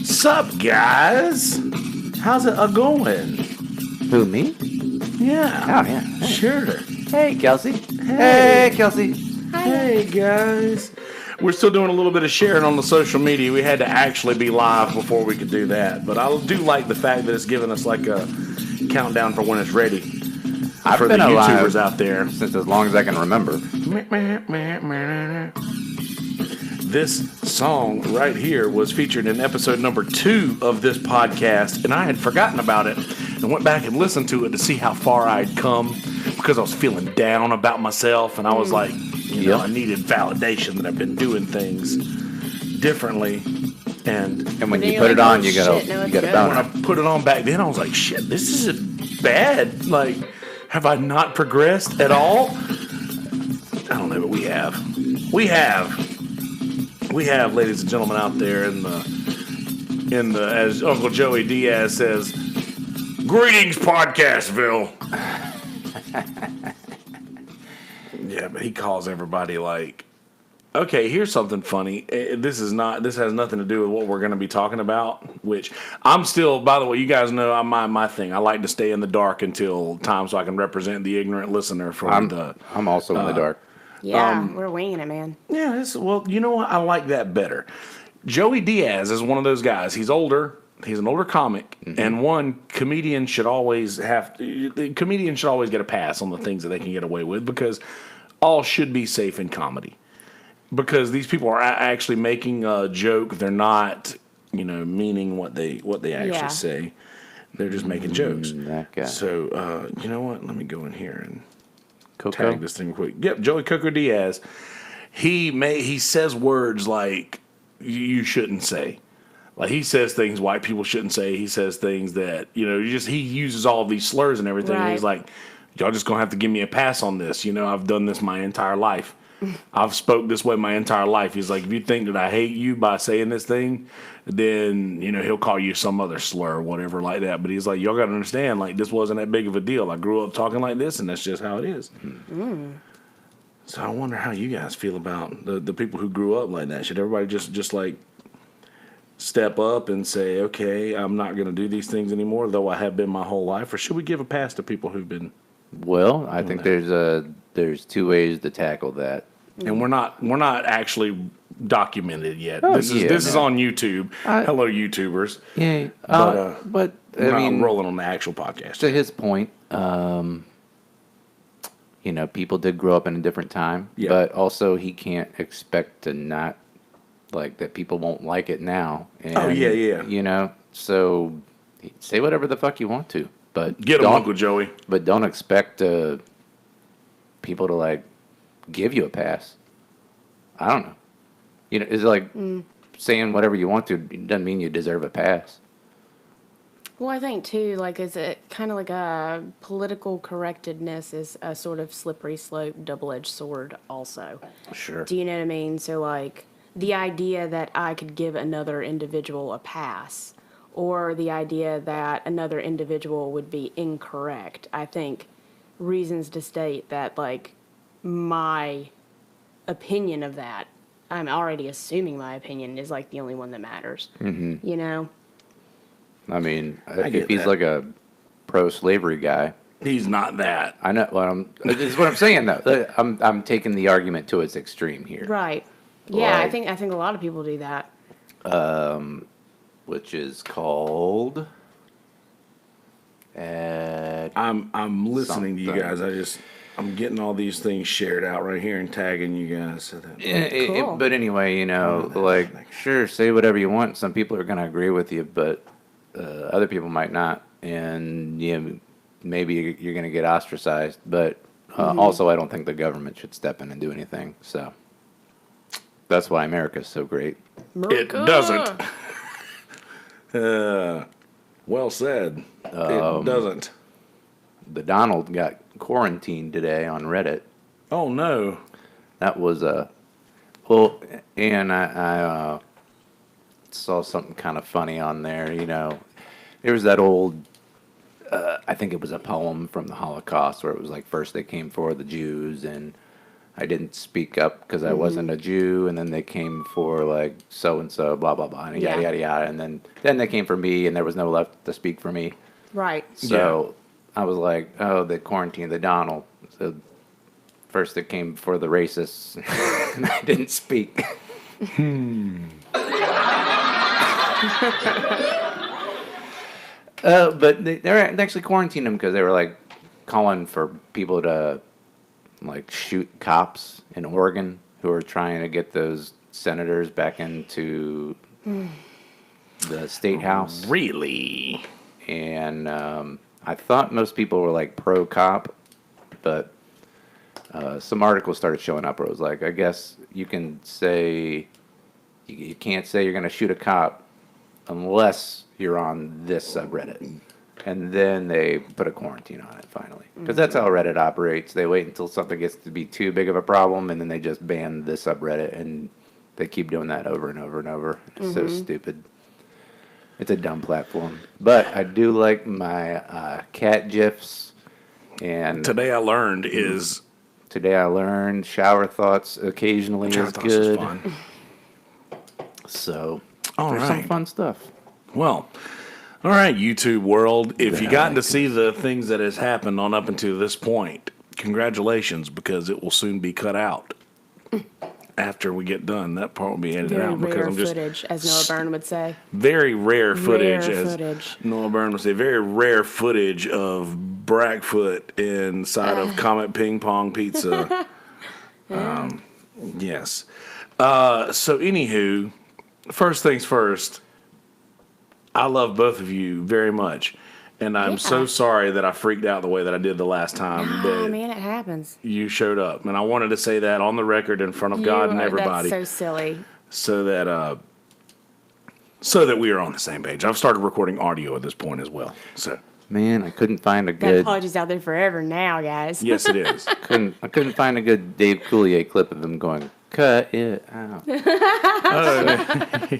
Sup, guys? How's it going? Who, me? Yeah. Oh, yeah. Hey. Sure. Hey, Kelsey. Hey. Hey, Kelsey. Hey, guys. We're still doing a little bit of sharing on the social media. We had to actually be live before we could do that. But I do like the fact that it's giving us like a countdown for when it's ready. I've for been the alive YouTubers out there. since as long as I can remember. This song right here was featured in episode number 2 of this podcast, and I had forgotten about it and went back and listened to it to see how far I'd come because I was feeling down about myself, and I was like, you know, I needed validation that I've been doing things differently. And when you put it on, you got a boner. when I put it on back then, I was like, shit, this isn't bad. Like, have I not progressed at all? I don't know, but we have. We have, ladies and gentlemen, out there in the as Uncle Joey Diaz says, greetings, Podcastville. Yeah, but he calls everybody like, okay, here's something funny. This has nothing to do with what we're going to be talking about, which I'm still, by the way, you guys know my thing. I like to stay in the dark until time so I can represent the ignorant listener I'm also in the dark. Yeah, we're winging it, man. Yeah, well, you know what? I like that better. Joey Diaz is one of those guys. He's older. He's an older comic, and comedians should always get a pass on the things that they can get away with because all should be safe in comedy. Because these people are actually making a joke. They're not, meaning what they actually say. They're just making jokes. That guy. So, you know what? Let me go in here and Coco? tag this thing quick. Yep, Joey Coco Diaz. He says words like you shouldn't say. Like he says things white people shouldn't say. He says things that he uses all of these slurs and everything. Right. And he's like, y'all just gonna have to give me a pass on this. I've done this my entire life. I've spoke this way my entire life. He's like, if you think that I hate you by saying this thing, then he'll call you some other slur or whatever like that. But he's like, y'all gotta understand, like this wasn't that big of a deal. I grew up talking like this, and that's just how it is. So I wonder how you guys feel about the people who grew up like that. Should everybody just like step up and say, okay, I'm not going to do these things anymore, though I have been my whole life? Or should we give a pass to people who've been? Well, I think there's two ways to tackle that. And we're not actually documented yet. Oh, this is on YouTube. Hello, YouTubers. Yeah, but I'm rolling on the actual podcast. To his point, people did grow up in a different time, but also he can't expect to not like that. People won't like it now. And, so say whatever the fuck you want to, but get him, Uncle Joey. But don't expect people to like give you a pass. I don't know. It's like saying whatever you want to. It doesn't mean you deserve a pass. Well, I think, too, like, is it kind of like a political correctedness is a sort of slippery slope, double-edged sword also. Sure. Do you know what I mean? So, like, the idea that I could give another individual a pass or the idea that another individual would be incorrect, I think reasons to state that, like, my opinion of that, I'm already assuming my opinion is, like, the only one that matters. Mm-hmm. I mean, I if he's like a pro-slavery guy, he's not that. I know. This is what I'm saying, though. I'm taking the argument to its extreme here. Right. Yeah, Like, I think a lot of people do that. Which is called. I'm listening to you guys. I'm getting all these things shared out right here and tagging you guys. So that Cool. But anyway, sure, say whatever you want. Some people are going to agree with you, but other people might not. And maybe you're going to get ostracized. But also, I don't think the government should step in and do anything. So that's why America's so great. it doesn't. Well said. It doesn't. The Donald got quarantined today on Reddit. Oh no. That was and I saw something kind of funny on there. There was that old, I think it was a poem from the Holocaust where it was like first they came for the Jews and I didn't speak up because I wasn't a Jew, and then they came for like so and so, blah blah blah, and yada yada yada, and then they came for me, and there was no left to speak for me. Right. So I was like, oh, they quarantined the Donald. So first it came for the racists, and I didn't speak. But they actually quarantined them because they were like calling for people to like shoot cops in Oregon who are trying to get those senators back into the state house. Really? And I thought most people were like pro cop, but some articles started showing up where it was like, I guess you can say you can't say you're going to shoot a cop unless you're on this subreddit. And then they put a quarantine on it finally. Because that's how Reddit operates. They wait until something gets to be too big of a problem, and then they just ban the subreddit. And they keep doing that over and over and over. It's so stupid. It's a dumb platform. But I do like my cat GIFs. And Today I learned shower thoughts occasionally Shower is thoughts good. is fun. So All there's right. some fun stuff. Well, all right, YouTube world. If you gotten to see the things that has happened on up until this point, congratulations, because it will soon be cut out. After we get done, that part will be edited Very out because rare I'm just footage, as Noah Byrne would say. very rare footage, Rare as footage. Noah Byrne would say, very rare footage of Brackfoot inside of Comet Ping Pong Pizza. Yes. So, anywho, first things first, I love both of you very much. And I'm so sorry that I freaked out the way that I did the last time Oh, that man, it happens. you showed up. And I wanted to say that on the record in front of God and everybody. That's so silly. So that we are on the same page. I've started recording audio at this point as well. So Man, I couldn't find a That good apology's out there forever now, guys. yes, it is. I couldn't find a good Dave Coulier clip of him going, cut it out.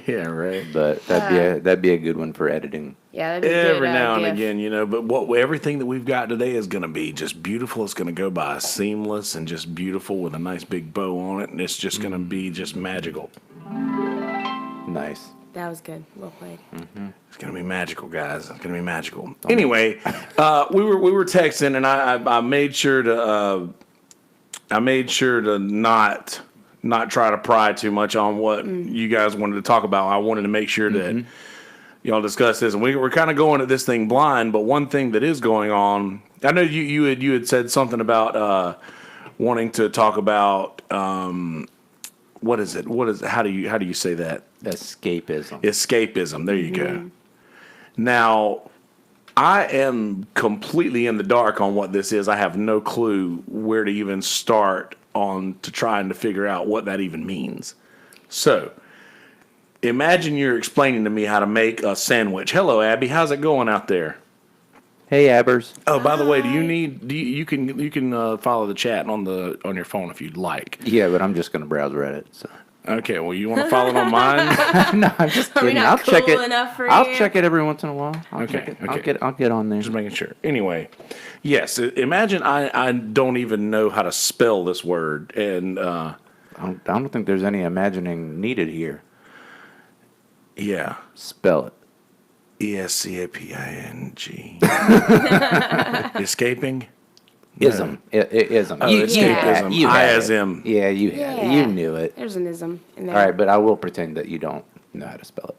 Yeah, right. But that'd be a good one for editing. Yeah, that'd be Every good, now and GIF. again, you know. But everything that we've got today is going to be just beautiful. It's going to go by seamless and just beautiful with a nice big bow on it, and it's just going to be just magical. Nice. That was good. Well played. It's gonna be magical, guys. It's gonna be magical. Anyway, we were texting, and I made sure to not try to pry too much on what you guys wanted to talk about. I wanted to make sure that y'all discuss this, and we were kind of going at this thing blind. But one thing that is going on, I know you had said something about wanting to talk about what is it? How do you say that? Escapism. Escapism. There you go. Now, I am completely in the dark on what this is. I have no clue where to even start on to trying to figure out what that even means. So, imagine you're explaining to me how to make a sandwich. Hello, Abby. How's it going out there? Hey, Abbers. Oh, by the way, you can follow the chat on your phone if you'd like. Yeah, but I'm just gonna browse Reddit. So. Okay, well, you want to follow it on mine? No, I'm just Are we kidding. not I'll check cool it. enough for I'll you? check it every once in a while. Okay. I'll get on there. Just making sure. Anyway, yes. Imagine I don't even know how to spell this word, and I don't think there's any imagining needed here. yeah, Spell it. ESCAPING. Escaping. Ism. Ism. Oh, You escapism. You I had as it. him. Yeah, you had it. You knew it. There's an ism in there. All right, but I will pretend that you don't know how to spell it.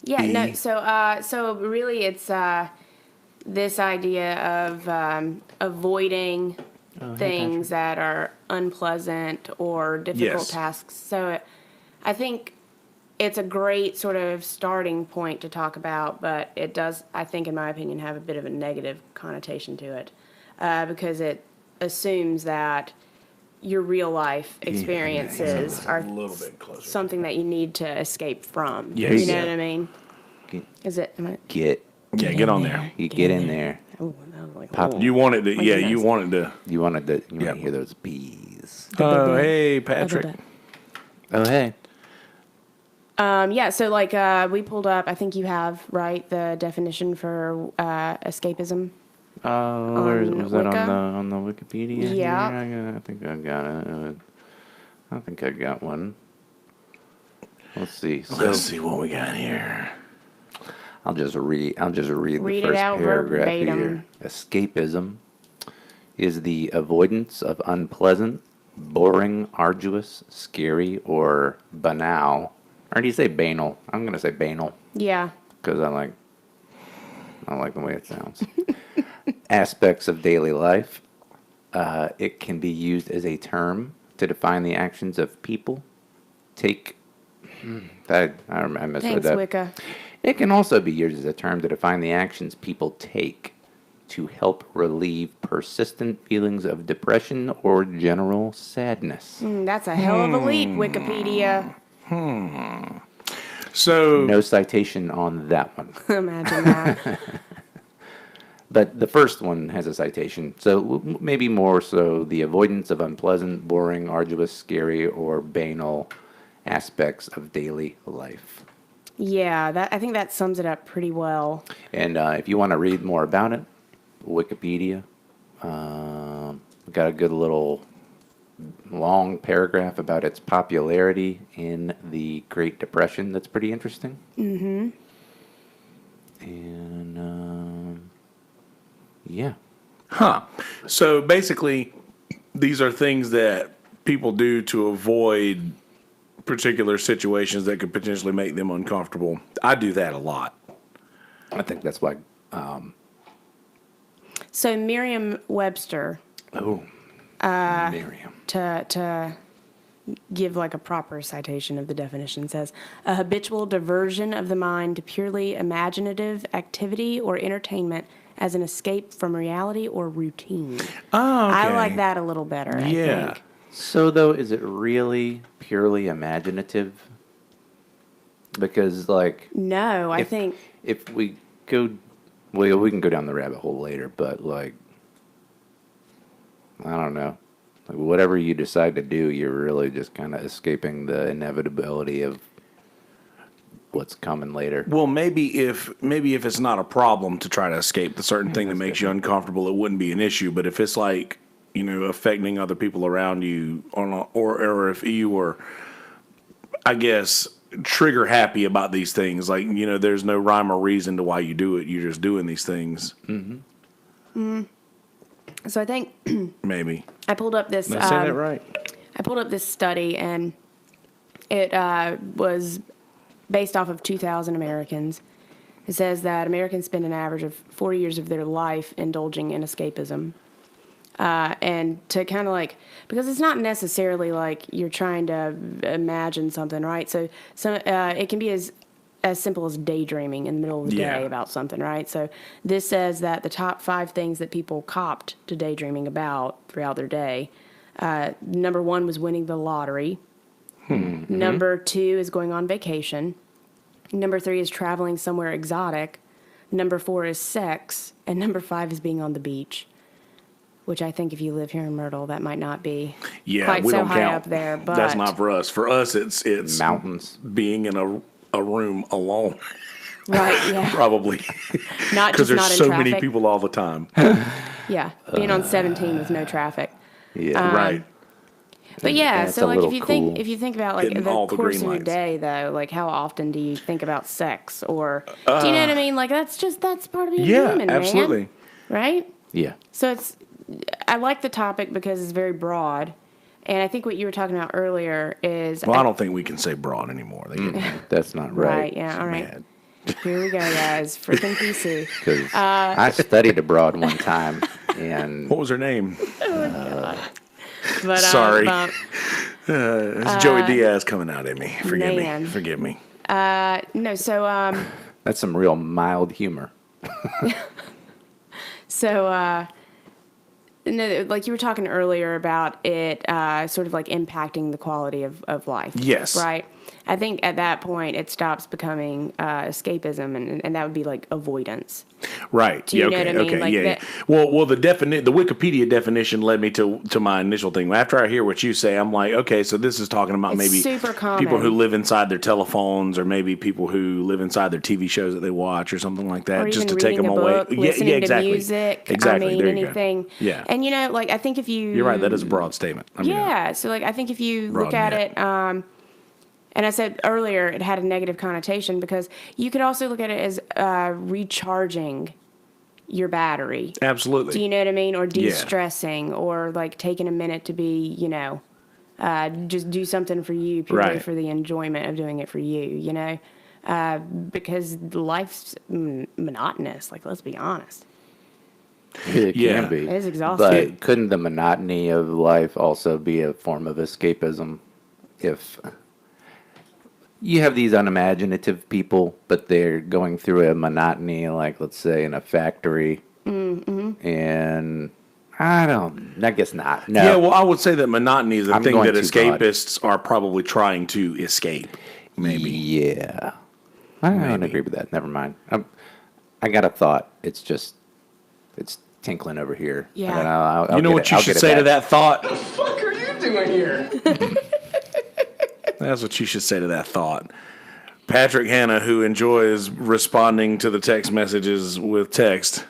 Yeah, E. no. So really, it's this idea of avoiding things that are unpleasant or difficult Yes. tasks. So I think it's a great sort of starting point to talk about, but it does, I think, in my opinion, have a bit of a negative connotation to it because it assumes that your real life experiences are A little bit closer. something that you need to escape from. Yes. You know Yeah. what I mean? Get- Is it? Am I, Get On there. You get in there. oh, that was like, Pop- oh. You wanted to. My Yeah, goodness. you wanted to. You wanted to Yep. hear those bees. Oh, hey, Patrick. Oh, hey. Yeah, so we pulled up, I think you have, right, the definition for escapism. Was that Wicca? on the Wikipedia? Yeah. Here? I think I got it. I think I got one. Let's see. So Let's see what we got here. I'll just read the Read it first out paragraph verbatim. here. Escapism is the avoidance of unpleasant, boring, arduous, scary, or banal. Or do you say banal? I'm gonna say banal Yeah. because I like the way it sounds. Aspects of daily life. It can be used as a term to define the actions of people. I misread Thanks, that. Wicca. It can also be used as a term to define the actions people take to help relieve persistent feelings of depression or general sadness. That's a hell of a leap, Wikipedia. So No citation on that one. Imagine that. But the first one has a citation. So maybe more so the avoidance of unpleasant, boring, arduous, scary, or banal aspects of daily life. Yeah, I think that sums it up pretty well. And if you want to read more about it, Wikipedia, got a good little long paragraph about its popularity in the Great Depression. That's pretty interesting. Mm-hmm. And yeah. So basically, these are things that people do to avoid particular situations that could potentially make them uncomfortable. I do that a lot. I think that's why. So Merriam-Webster, Miriam. to give like a proper citation of the definition, says a habitual diversion of the mind to purely imaginative activity or entertainment as an escape from reality or routine. Oh, okay. I like that a little better, I Yeah. think. So, though, is it really purely imaginative? Because, like, No, I think if we go, well, we can go down the rabbit hole later, but, like, I don't know. Like, whatever you decide to do, you're really just kind of escaping the inevitability of what's coming later. Well, maybe if it's not a problem to try to escape the certain thing that makes you uncomfortable, it wouldn't be an issue. But if it's like, affecting other people around you, or if you were, I guess, trigger happy about these things, like, there's no rhyme or reason to why you do it. You're just doing these things. so. I think Maybe. I pulled up this. Did I say that right? I pulled up this study, and it was based off of 2,000 Americans. It says that Americans spend an average of 4 years of their life indulging in escapism. And to kind of like, because it's not necessarily like you're trying to imagine something, right? So it can be as simple as daydreaming in the middle of the day about something, right? So this says that the top 5 things that people copped to daydreaming about throughout their day. Number 1 was winning the lottery. Mm-hmm. Number 2 is going on vacation. Number 3 is traveling somewhere exotic. Number 4 is sex. And number 5 is being on the beach. Which I think if you live here in Myrtle, that might not be quite we so don't high count. up there. But That's not for us. For us, it's Mountains. being in a room alone. right, yeah. Probably. Not Because just not there's in so traffic. many people all the time. Yeah, being on 17 with no traffic. Yeah. Right. But yeah, That's so a like if little you cool. think about like Hitting the all the course green of your lights. day though, like how often do you think about sex or do you know what I mean? Like that's part of being human, absolutely. man. Right? Yeah. So I like the topic because it's very broad. And I think what you were talking about earlier is Well, I don't think we can say broad anymore. They get That's not right, right. yeah, all right. mad. Here we go, guys. Freaking PC. Because I studied abroad one time, and What was her name? But, Sorry. but, It's Joey Diaz coming out at me. Forgive man. me. Forgive me. no, so that's some real mild humor. no, like you were talking earlier about it sort of like impacting the quality of life. Yes. Right? I think at that point it stops becoming escapism, and that would be like avoidance. Right. Do you know what I mean? Okay. Like yeah. that- Well, the Wikipedia definition led me to my initial thing. After I hear what you say, I'm like, okay, so this is talking about It's maybe super common. people who live inside their telephones, or maybe people who live inside their TV shows that they watch, or something like that, Or just even to take reading them a away. book, listening exactly. to music. Exactly. I mean, There you go. anything. Yeah. And like I think if you, You're right. That is a broad statement. I mean, yeah. So like I think if you look broad at net. it, and I said earlier it had a negative connotation because you could also look at it as recharging your battery. Absolutely. Do you know what I mean? Or de-stressing, or like taking a minute to be, just do something for you purely Right. for the enjoyment of doing it for you, because life's monotonous. Like, let's be honest. It Yeah. can be. It is exhausting. But couldn't the monotony of life also be a form of escapism? If you have these unimaginative people, but they're going through a monotony, like let's say in a factory, and I guess not. No. Yeah, well, I would say that monotony is the I'm thing going that too broad. escapists are probably trying to escape. Maybe. Yeah. I don't agree with that. Never mind. I got a thought. It's tinkling over here. Yeah. And I'll You know get what it- you I'll should get it say to back. that thought? What the fuck are you doing here? That's what you should say to that thought. Patrick Hanna, who enjoys responding to the text messages with text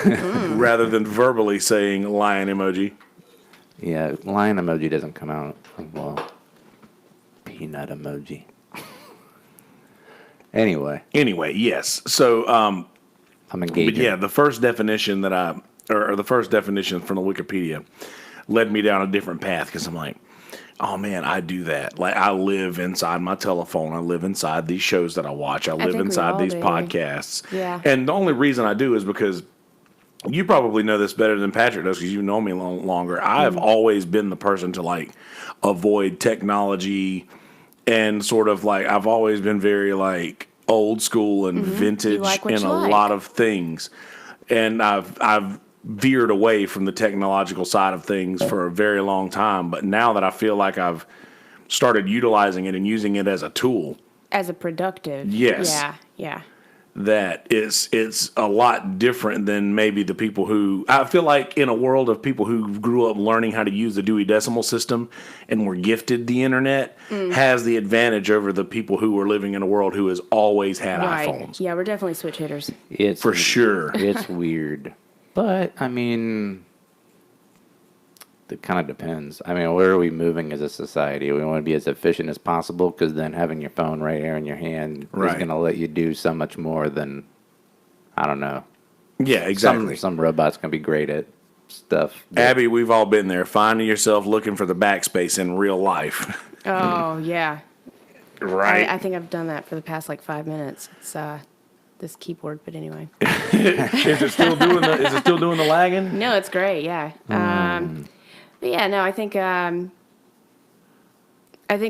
rather than verbally saying lion emoji. Yeah, lion emoji doesn't come out. Well, peanut emoji. Anyway, Yes. So, I'm but engaging. yeah, the first definition that or the first definition from the Wikipedia led me down a different path because I'm like, oh man, I do that. Like I live inside my telephone. I live inside these shows that I watch. I live think we inside all these do. podcasts. Yeah. And the only reason I do is because you probably know this better than Patrick does because you've known me longer. I've always been the person to like avoid technology and sort of like I've always been very like old school and vintage like what in you a like. lot of things. And I've veered away from the technological side of things for a very long time. But now that I feel like I've started utilizing it and using it as a tool, As a productive. Yes. Yeah. that it's a lot different than maybe the people who I feel like in a world of people who grew up learning how to use the Dewey Decimal System and were gifted the internet has the advantage over the people who were living in a world who has always had Right. iPhones. Yeah, we're definitely switch hitters. It's For sure. It's weird. But, I mean, it kind of depends. I mean, where are we moving as a society? We want to be as efficient as possible because then having your phone right there in your hand is Right. going to let you do so much more than, I don't know. Yeah, exactly. Some robots can be great at stuff. that- Abby, we've all been there, finding yourself looking for the backspace in real life. Oh, yeah. Right. I think I've done that for the past like 5 minutes. It's this keyboard, but anyway. Is it still doing the lagging? No, it's great. Yeah. But yeah, no, I think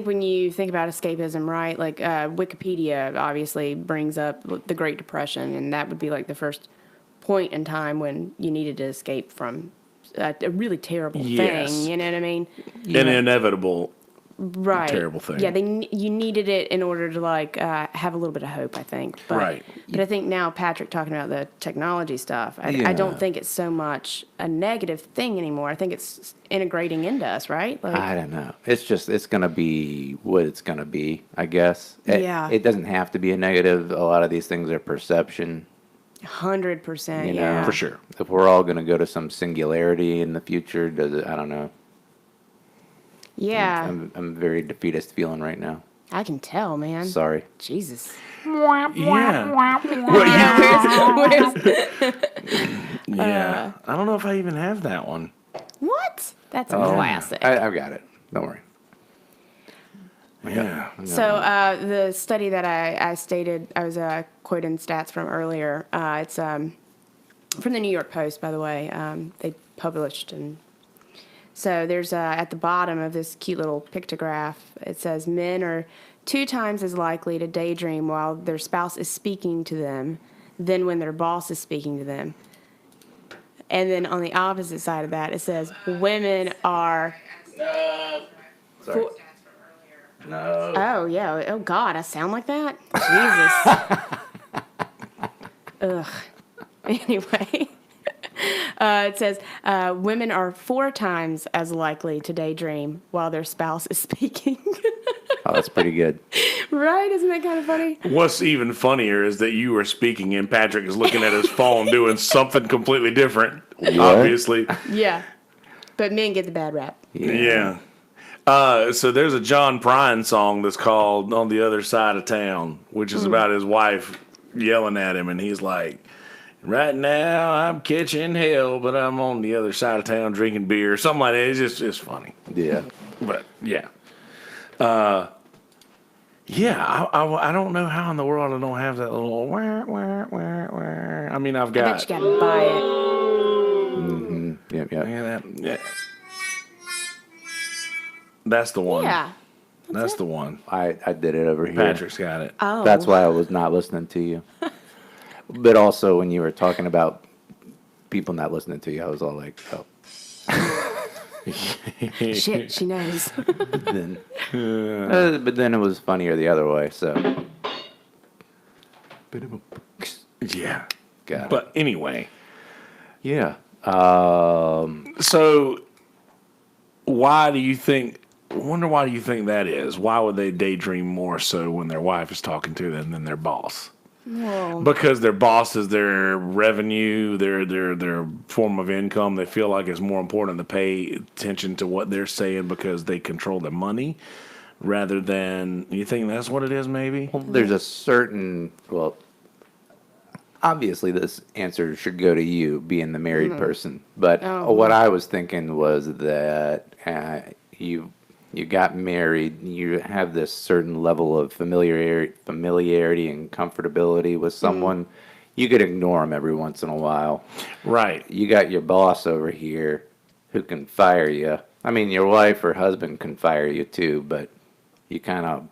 when you think about escapism, right? Like Wikipedia obviously brings up the Great Depression, and that would be like the first point in time when you needed to escape from a really terrible Yes. thing. You know what I mean? An inevitable. Right. Terrible thing. Yeah, you needed it in order to like have a little bit of hope, I think. But, Right. But I think now Patrick talking about the technology stuff, I Yeah. don't think it's so much a negative thing anymore. I think it's integrating into us, right? Like, I don't know. It's going to be what it's going to be, I guess. Yeah. It doesn't have to be a negative. A lot of these things are perception. 100%. You know, Yeah. For sure. If we're all going to go to some singularity in the future, I don't know. Yeah. I'm very defeatist feeling right now. I can tell, man. Sorry. Jesus. Yeah. Where's Yeah. I don't know if I even have that one. what? That's a classic. I've got it. Don't worry. Yeah. So the study that I stated, I was quoting stats from earlier. It's from the New York Post, by the way. They published, and so there's at the bottom of this cute little pictograph, it says men are 2 times as likely to daydream while their spouse is speaking to them than when their boss is speaking to them. And then on the opposite side of that, it says women are. Sorry. No. Oh, yeah. Oh, God, I sound like that? Jesus. Ugh. Anyway. It says, women are 4 times as likely to daydream while their spouse is speaking. Oh, that's pretty good. Right? Isn't that kind of funny? What's even funnier is that you were speaking and Patrick is looking at his phone doing something completely different, obviously. Yeah. But men get the bad rap. Yeah. So there's a John Prine song that's called On the Other Side of Town, which is about his wife yelling at him, and he's like, right now I'm catching hell, but I'm on the other side of town drinking beer, something like that. It's funny. Yeah. But, yeah. Yeah, I don't know how in the world I don't have that little wah. I mean, I've I got... bet you gotta buy it. Mm-hmm. Yep. Yeah. That's the one. Yeah. That's the one. I did it over here. Patrick's got it. Oh. That's why I was not listening to you. But also, when you were talking about people not listening to you, I was all like, oh. Shit, she knows. But then it was funnier the other way, so. Yeah. Got it. But anyway. Yeah. So, why do you think that is? Why would they daydream more so when their wife is talking to them than their boss? Well, Because their boss is their revenue, their form of income. They feel like it's more important to pay attention to what they're saying because they control their money rather than, you think that's what it is maybe? Well, there's a certain, obviously this answer should go to you, being the married person. But what I was thinking was that you got married, you have this certain level of familiarity and comfortability with someone. You could ignore them every once in a while. Right. You got your boss over here who can fire you. I mean, your wife or husband can fire you too, but you kind of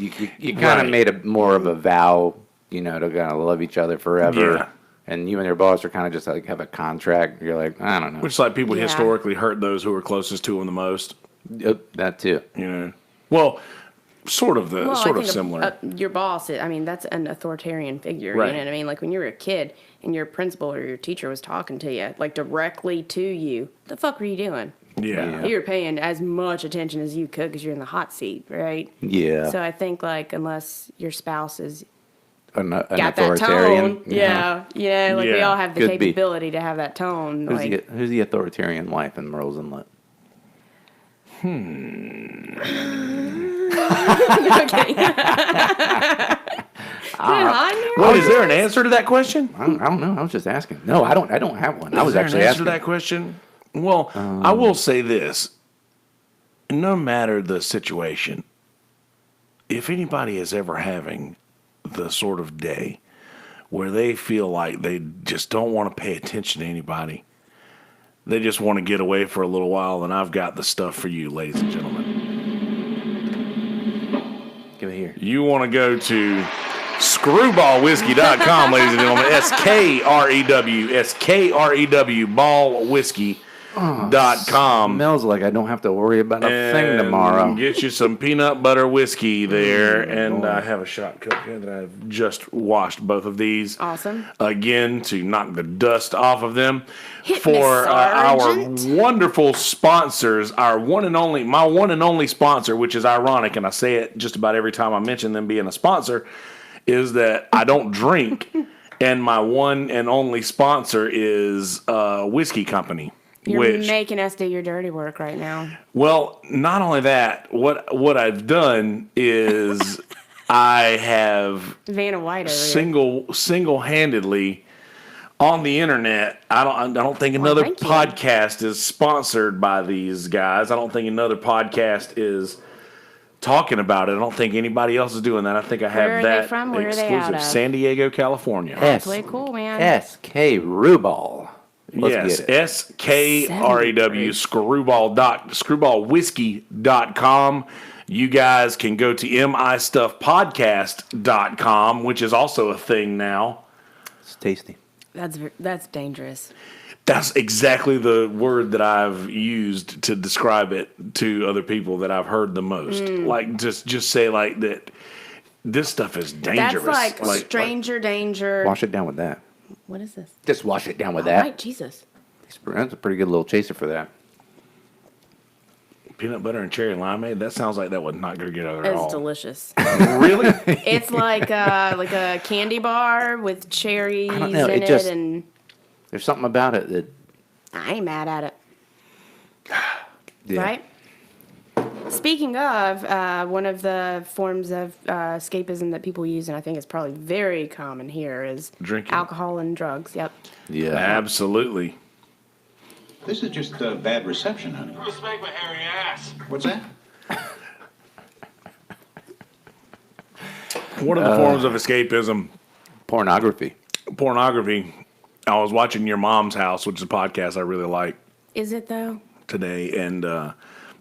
Right. made a more of a vow, to kind of love each other forever. Yeah. And you and your boss are kind of just like have a contract. You're like, I don't know. Which, like, people Yeah. historically hurt those who were closest to them the most. Yep, that too. You know, well, sort of I think similar. Your boss, that's an authoritarian figure. Right. You know what I mean? Like when you were a kid and your principal or your teacher was talking to you, like directly to you, the fuck were you doing? Yeah. You were paying as much attention as you could because you're in the hot seat, right? Yeah. So I think like unless your spouse is An got that authoritarian. tone, yeah, like we Yeah. all have the Could be. capability to have that tone. Who's the authoritarian wife in Rosenlet? Okay. What is there an answer to that question? I don't know. I was just asking. No, I don't have one. I was Is there actually an answer asking. to that question. Well, I will say this: no matter the situation, if anybody is ever having the sort of day where they feel like they just don't want to pay attention to anybody, they just want to get away for a little while, and I've got the stuff for you, ladies and gentlemen. Give it here. You want to go to screwballwhiskey.com, ladies and gentlemen. SKREW, ballwhiskey.com. Smells like I don't have to worry about a thing tomorrow. Get you some peanut butter whiskey there. And I have a shot cup here that I've just washed both of these. Awesome. Again, to knock the dust off of them. Hit me, For our Sergeant. wonderful sponsors, my one and only sponsor, which is ironic, and I say it just about every time I mention them being a sponsor, is that I don't drink, and my one and only sponsor is a whiskey company. You're making us do your dirty work right now. Well, not only that, what I've done is I have Vanna White over here. single-handedly on the internet. I don't think another thank you. podcast is sponsored by these guys. I don't think another podcast is talking about it. I don't think anybody else is doing that. I think I have Where are they that from? Where are they exclusive. out of? San Diego, California. That's way cool, man. S.K. Rubal. Let's Yes, get it. SKREW, screwballwhiskey.com. You guys can go to mistuffpodcast.com, which is also a thing now. It's tasty. That's dangerous. That's exactly the word that I've used to describe it to other people that I've heard the most. Like just say like that. This stuff is dangerous. That's like stranger danger. Wash it down with that. What is this? Just wash it down with All that. right, Jesus. That's a pretty good little chaser for that. Peanut butter and cherry limeade. That sounds like that would not go together at all. It's delicious. Really? It's like a candy bar with cherries I don't know. in It just- and There's something about it that, I ain't mad at it. yeah. Right? Speaking of, one of the forms of escapism that people use, and I think it's probably very common here, is Drinking. alcohol and drugs. Yep. Yeah. Absolutely. This is just bad reception, honey. Spank my hairy ass. What's that? What are the forms of escapism? Pornography. Pornography. I was watching Your Mom's House, which is a podcast I really like Is it though? today, and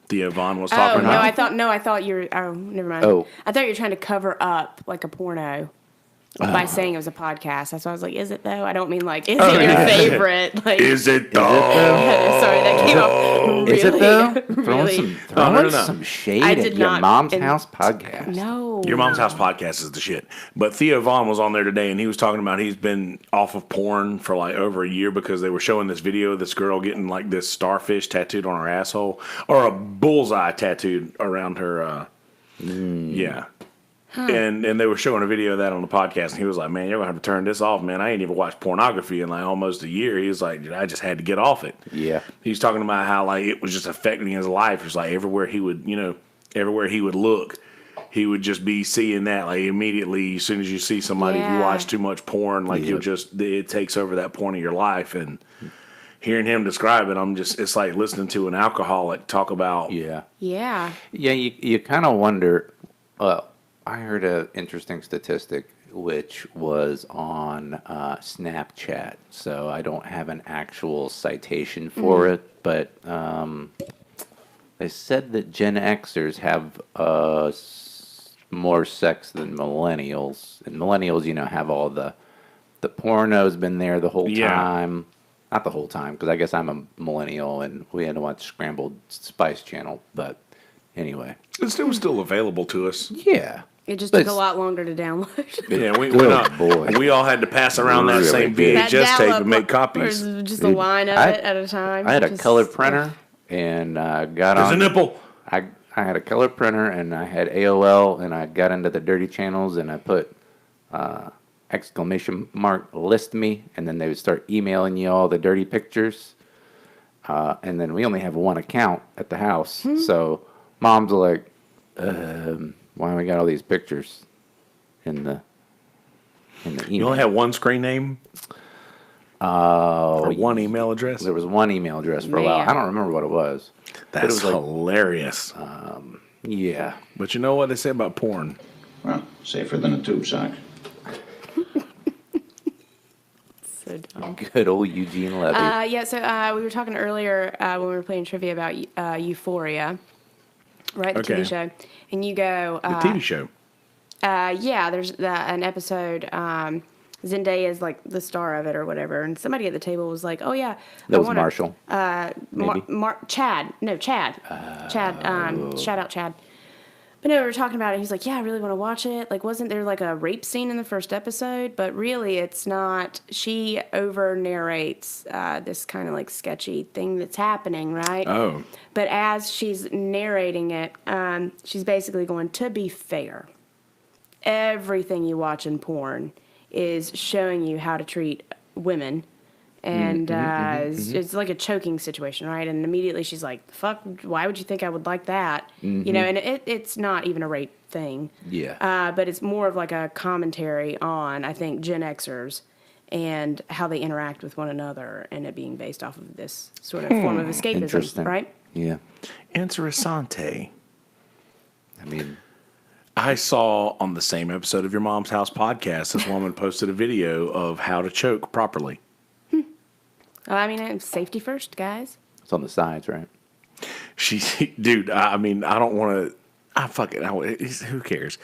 Thea Vaughn was Oh talking no, about. I thought you were. Oh, never mind. Oh. I thought you were trying to cover up like a porno by saying it was a podcast. That's why I was like, is it though? I don't mean like, is it your favorite? Like, Is it though? sorry, that came out really, Is it though? really. No. Some shade I at did Your not Mom's in- House podcast. No. Your Mom's House podcast is the shit. But Thea Vaughn was on there today, and he was talking about he's been off of porn for like over a year because they were showing this video of this girl getting like this starfish tattooed on her asshole or a bullseye tattooed around her. Yeah. And they were showing a video of that on the podcast, and he was like, "Man, you're gonna have to turn this off, man. I ain't even watched pornography in like almost a year." He was like, "Dude, I just had to get off it." Yeah. He's talking about how like it was just affecting his life. It's like everywhere he would look, he would just be seeing that. Like immediately, as soon as you see somebody who Yeah. watch too much porn, like Yep. it takes over that point of your life. And hearing him describe it, it's like listening to an alcoholic talk about. Yeah. Yeah. Yeah, you kind of wonder. I heard an interesting statistic, which was on Snapchat. So I don't have an actual citation for it, but they said that Gen Xers have more sex than millennials, and millennials, have all the porno's been there the whole Yeah. time. Not the whole time, because I guess I'm a millennial, and we had to watch Scrambled Spice Channel. But anyway, It was still available to us. yeah. It just But took a lot longer to download. Yeah, we Boy. we all had to pass around that Really same did. VHS tape and make copies. Or just a line of I- it at a time. I had a Just- color printer and got There's a on. nipple. I had a color printer and I had AOL and I got into the dirty channels and I put exclamation mark list me, and then they would start emailing you all the dirty pictures. And then we only have one account at the house, so mom's like, "Why we got all these pictures in the email?" You only had one screen name or one email address. There was one email address for a while. Man. I don't remember what it was. But it That's was like, hilarious. yeah. But you know what they say about porn? Well, safer than a tube sock. So dumb. Good old Eugene Levy. Yeah, so we were talking earlier when we were playing trivia about Euphoria, right? The Okay. TV show. And you go, The TV show. yeah, there's an episode. Zendaya is like the star of it or whatever. And somebody at the table was like, oh, yeah. That I was wanna- Marshall. Maybe. Chad. No, Chad. Chad. Shout out Chad. But no, we were talking about it. He's like, yeah, I really want to watch it. Like, wasn't there like a rape scene in the first episode? But really, it's not. She over narrates this kind of like sketchy thing that's happening, right? Oh. But as she's narrating it, she's basically going, to be fair, everything you watch in porn is showing you how to treat women. And it's like a choking situation, right? And immediately she's like, fuck, why would you think I would like that? You know, and it's not even a rape thing. Yeah. But it's more of like a commentary on, I think, Gen Xers and how they interact with one another, and it being based off of this sort of form of escapism, Interesting. right? Yeah. Interessante. I mean, I saw on the same episode of Your Mom's House podcast, this woman posted a video of how to choke properly. Well, I mean, it's safety first, guys. it's on the sides, right? Dude, I mean, I don't want to. Fuck it. Who cares?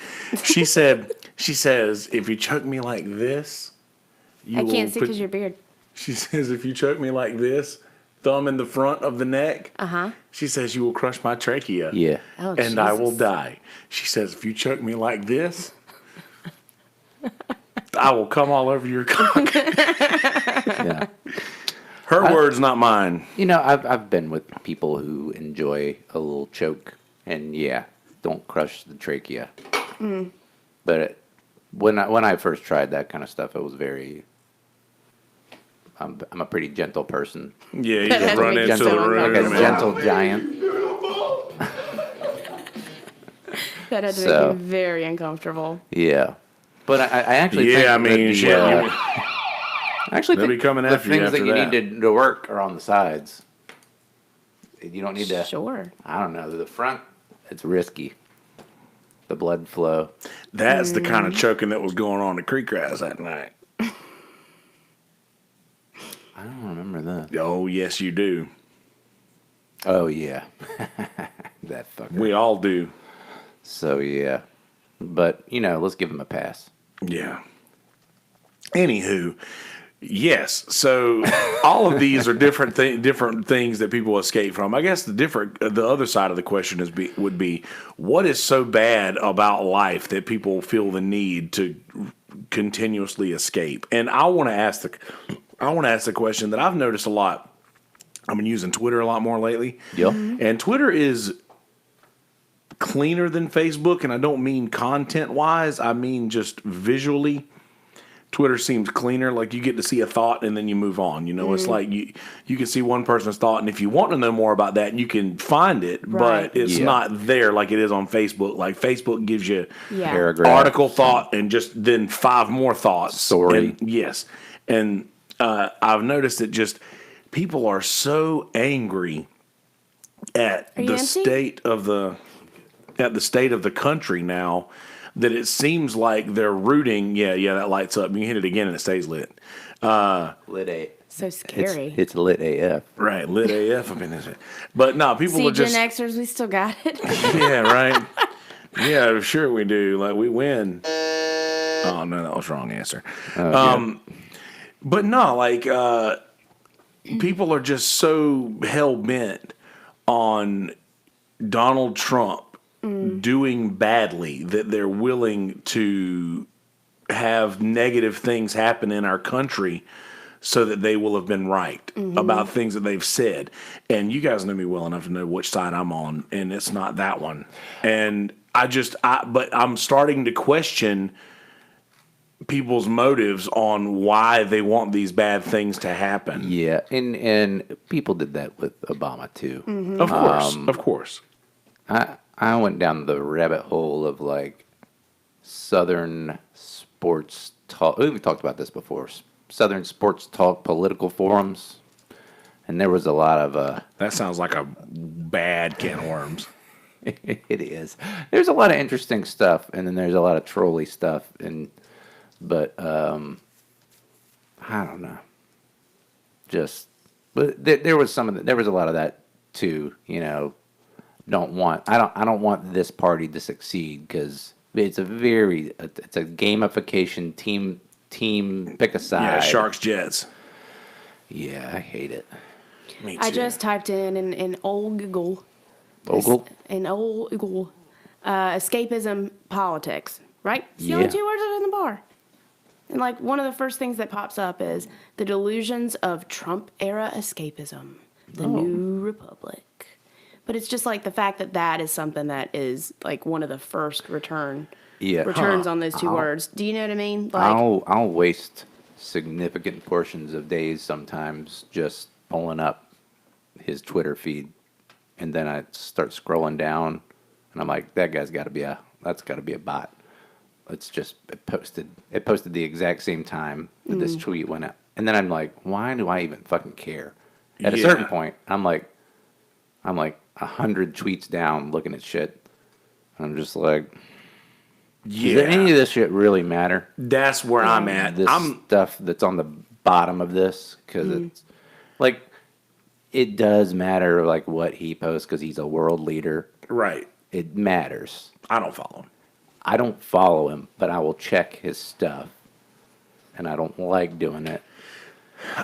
She says, if you choke me like this, you I will can't see put- because your beard. She says, if you choke me like this, thumb in the front of the neck, she says, you will crush my trachea. Yeah. Oh, And I will Jesus. die. She says, if you choke me like this, I will come all over your cock. Yeah. Her words, not mine. You know, I've been with people who enjoy a little choke, and yeah, don't crush the trachea. But when I first tried that kind of stuff, it was very. I'm a pretty gentle person, Yeah, you just run into gentle, the room. like a and- gentle giant. That had to So- make me very uncomfortable. Yeah, but I actually think Yeah, I mean, that the, shit. I actually They'll think be coming the after you things after that you that. need to work are on the sides. You don't need to. Sure. I don't know. The front, it's risky. The blood flow. That's the kind of choking that was going on at Creek Grass that night. I don't remember that. Oh, yes, you do. Oh yeah, that fucker. We all do. So yeah, but you know, let's give him a pass. Yeah. Anywho, yes. So all of these are different things that people escape from. I guess the other side of the question would be what is so bad about life that people feel the need to continuously escape? And I want to ask the question that I've noticed a lot. I've been using Twitter a lot more lately. Yeah. And Twitter is cleaner than Facebook, and I don't mean content-wise. I mean just visually. Twitter seems cleaner. Like you get to see a thought and then you move on. You know, it's like you can see one person's thought, and if you want to know more about that, you can find it, Right. but it's Yeah. not there like it is on Facebook. Like Facebook gives you Yeah. Paragraph. article thought and just then 5 more thoughts. Story. And, yes. And I've noticed that just people are so angry at Are you the empty? state of the country now that it seems like they're rooting. Yeah, that lights up. You can hit it again and it stays lit. Lit A. So scary. It's lit AF. Right, lit AF up in this. But no, people See, are just Gen Xers, we still got it. yeah, right. Yeah, sure we do. Like we win. Oh no, that was the wrong answer. But no, like people are just so hell bent on Donald Trump doing badly that they're willing to have negative things happen in our country so that they will have been right about things that they've said. And you guys know me well enough to know which side I'm on, and it's not that one. And but I'm starting to question people's motives on why they want these bad things to happen. Yeah, and people did that with Obama too. Of course. I went down the rabbit hole of like Southern sports talk. We've talked about this before. Southern sports talk political forums, and there was a lot of That sounds like a bad can of worms. it is. There's a lot of interesting stuff, and then there's a lot of trolly stuff, but I don't know. But there was there was a lot of that too. You know, I don't want this party to succeed because it's a gamification team pick a side. Yeah, Sharks Jets. Yeah, I hate it. Me too. I just typed in old Google. Ogle? In old Google. Escapism politics, right? It's the Yeah. only 2 words in the bar. And like one of the first things that pops up is the delusions of Trump era escapism, the new republic. But it's just like the fact that is something that is like one of the first returns on those 2 words. Do you know what I mean? Like I'll waste significant portions of days sometimes just pulling up his Twitter feed, and then I start scrolling down, and I'm like, that's got to be a bot. It posted the exact same time that this tweet went out, and then I'm like, why do I even fucking care? At a Yeah. certain point, I'm like 100 tweets down looking at shit. I'm just like, does any of this shit really matter? That's where I'm at. This stuff that's on the bottom of this, because it's like, it does matter like what he posts because he's a world leader. Right. It matters. I don't follow him. I don't follow him, but I will check his stuff, and I don't like doing it.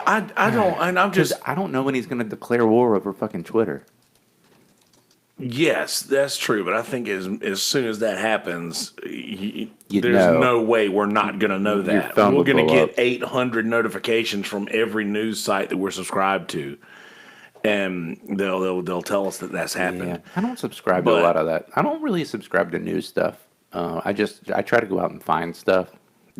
I don't, and I'm just, I don't know when he's going to declare war over fucking Twitter. yes, that's true. But I think as soon as that happens, You'd there's know. no way we're not going to know Your that. phone We're would going to blow get up. 800 notifications from every news site that we're subscribed to, and they'll tell us that that's happened. Yeah, I don't subscribe to But- a lot of that. I don't really subscribe to news stuff. I try to go out and find stuff.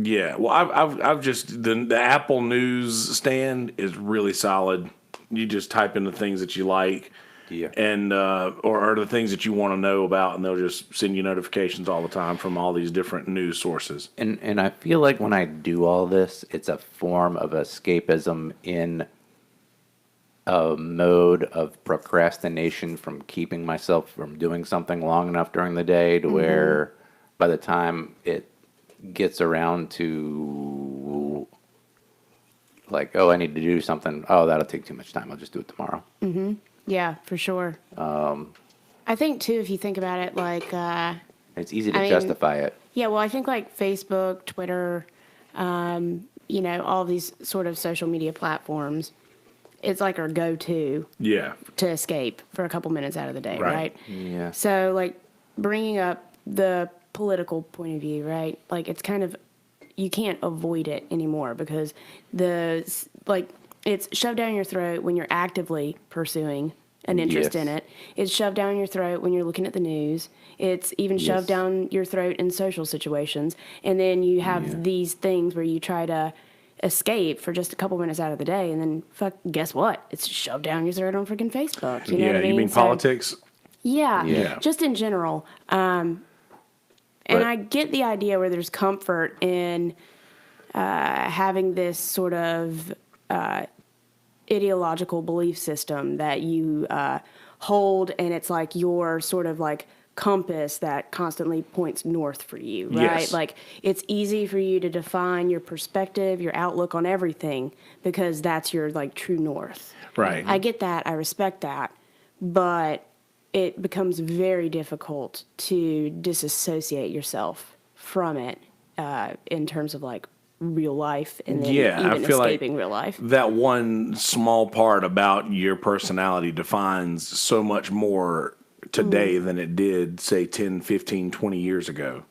Yeah, well, I've just the Apple News stand is really solid. You just type in the things that you like, Yeah. and or the things that you want to know about, and they'll just send you notifications all the time from all these different news sources. And I feel like when I do all this, it's a form of escapism in a mode of procrastination from keeping myself from doing something long enough during the day to where by the time it gets around to like, oh, I need to do something. Oh, that'll take too much time. I'll just do it tomorrow. Yeah, for sure. I think too, if you think about it, like, It's easy to I mean- justify it. yeah, well, I think like Facebook, Twitter, all these sort of social media platforms, it's like our go-to Yeah, to escape for a couple minutes out of the day, Right. right? Yeah. So, like, bringing up the political point of view, right? Like, it's kind of, you can't avoid it anymore because it's shoved down your throat when you're actively pursuing an interest Yes. in it. It's shoved down your throat when you're looking at the news. It's even shoved Yes. down your throat in social situations. And then you have these things where you try to escape for just a couple minutes out of the day, and then guess what? It's shoved down your throat on freaking Facebook. You know what I mean? You mean So- politics? Yeah, Yeah. just in general. And But- I get the idea where there's comfort in having this sort of ideological belief system that you hold, and it's like your sort of like compass that constantly points north for you, right? Yes. Like it's easy for you to define your perspective, your outlook on everything because that's your like true north. Right. I get that, I respect that, but it becomes very difficult to disassociate yourself from it in terms of like real life and then Yeah, I even feel like escaping real life. that one small part about your personality defines so much more today than it did, say, 10, 15, 20 years ago.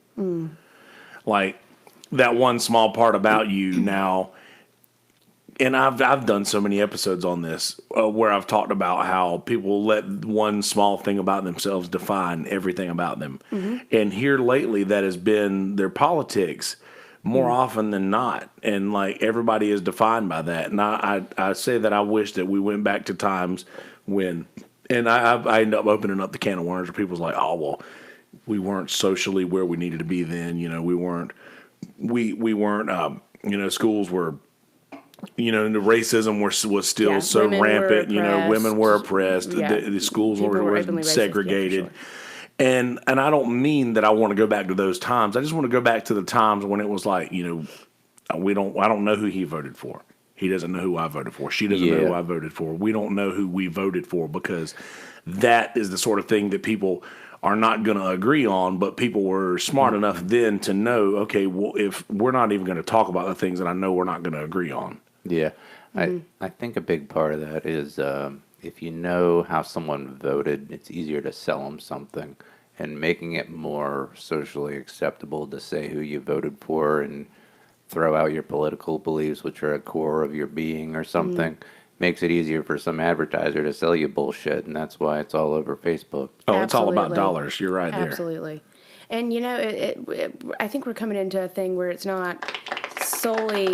Like, that one small part about you now, and I've done so many episodes on this where I've talked about how people let one small thing about themselves define everything about them. And here lately, that has been their politics more often than not. And like everybody is defined by that. And I say that I wish that we went back to times when, and I end up opening up the can of worms where people's like, oh, well, we weren't socially where we needed to be then. You know, we weren't, schools were, the racism was still Yeah, so women were rampant. oppressed. Women were oppressed. Yeah. The schools People were were openly racist, yeah, for segregated. sure. And I don't mean that I want to go back to those times. I just want to go back to the times when it was like, I don't know who he voted for. He doesn't know who I voted for. She doesn't know who I voted for. We don't know who we voted for because that is the sort of thing that people are not going to agree on, but people were smart enough then to know, okay, well, if we're not even going to talk about the things that I know we're not going to agree on. Yeah. I think a big part of that is if you know how someone voted, it's easier to sell them something, and making it more socially acceptable to say who you voted for and throw out your political beliefs, which are a core of your being or something, makes it easier for some advertiser to sell you bullshit, and that's why it's all over Facebook. Oh, it's all about Absolutely. dollars. You're right there. Absolutely. And I think we're coming into a thing where it's not solely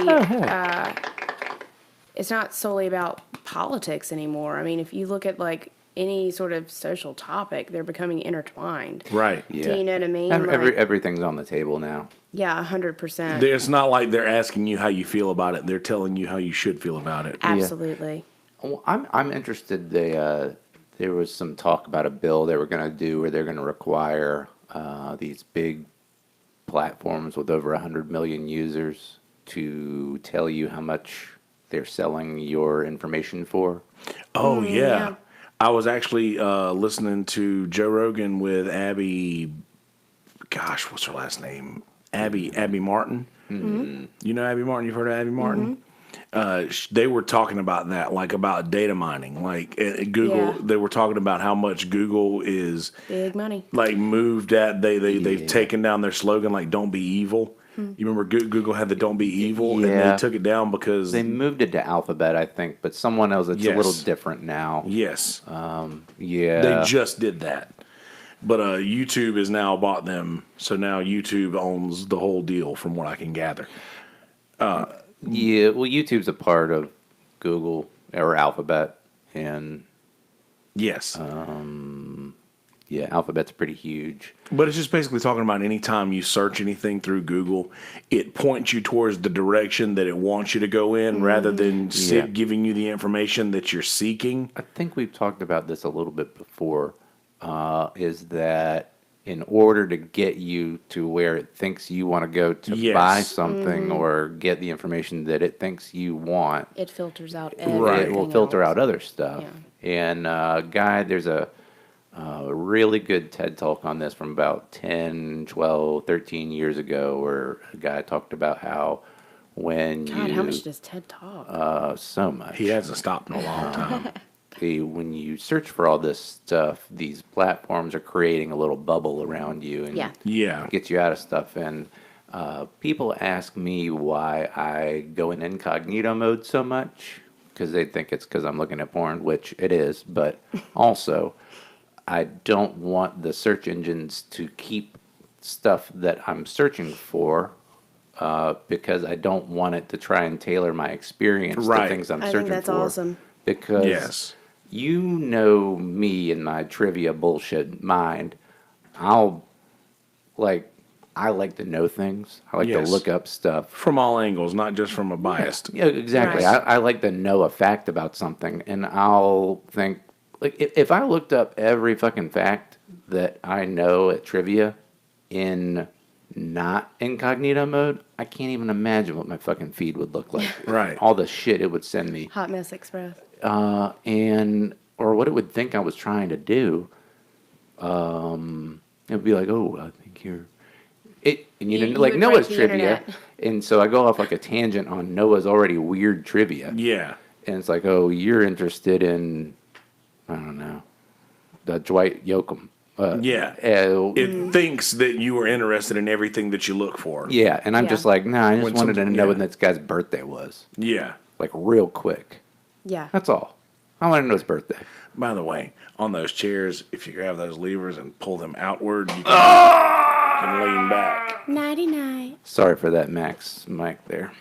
it's not solely about politics anymore. I mean, if you look at like any sort of social topic, they're becoming intertwined. Right. Yeah. Do you know what I mean? Everything's on the table now. Yeah, 100%. It's not like they're asking you how you feel about it. They're telling you how you should feel about it. Absolutely. Well, I'm interested. There was some talk about a bill they were going to do where they're going to require these big platforms with over 100 million users to tell you how much they're selling your information for. Oh, yeah. yeah. I was actually listening to Joe Rogan with Abby, gosh, what's her last name? Abby Martin. Mm-hmm. You know Abby Martin? You've heard of Abby Martin? they were talking about that, like about data mining, like at Google. Yeah. They were talking about how much Google is Big money. like moved at. They've taken down their slogan, like "Don't be evil." You remember Google had the "Don't be evil," and Yeah. they took it down because They moved it to Alphabet, I think, but someone else, it's a Yes. little different now. yes, Yeah. they just did that. But YouTube has now bought them, so now YouTube owns the whole deal, from what I can gather. Yeah, well, YouTube's a part of Google or Alphabet, and Yes. yeah, Alphabet's pretty huge. But it's just basically talking about any time you search anything through Google, it points you towards the direction that it wants you to go in rather than Yeah. giving you the information that you're seeking. I think we've talked about this a little bit before, is that in order to get you to where it thinks you want to go to Yes. buy something or get the information that it thinks you want, It filters out Right. everything it will filter else. out other stuff. And there's a really good TED Talk on this from about 10, 12, 13 years ago, where a guy talked about how when God, you... how much does Ted talk? so much. He hasn't stopped in a long time. When you search for all this stuff, these platforms are creating a little bubble around you and Yeah. Yeah. gets you out of stuff. And people ask me why I go in incognito mode so much, because they think it's because I'm looking at porn, which it is, but also I don't want the search engines to keep stuff that I'm searching for, because I don't want it to try and tailor my experience Right. to things I'm I searching think that's for. awesome. Because Yes. you know me and my trivia bullshit mind. I like to know things. I like Yes. to look up stuff. From all angles, not just from a biased. Yeah, exactly. Right. I like to know a fact about something, and I'll think, like, if I looked up every fucking fact that I know at trivia in not incognito mode, I can't even imagine what my fucking feed would look like. Right. All the shit it would send me. Hot Mess Express. Or what it would think I was trying to do. It would be like, oh, I think you're it, and you didn't You like would Noah's break the trivia, internet. and so I go off like a tangent on Noah's already weird trivia, Yeah. and it's like, oh, you're interested in, I don't know, the Dwight Yoakam. Yeah. It thinks that you are interested in everything that you look for. Yeah, and I'm Yeah. just like, nah, I just When wanted to something- know yeah. when this guy's birthday was, Yeah. like real quick. Yeah. That's all. I want to know his birthday. By the way, on those chairs, if you grab those levers and pull them outward, you can lean back. Nighty night. Sorry for that Max mic there.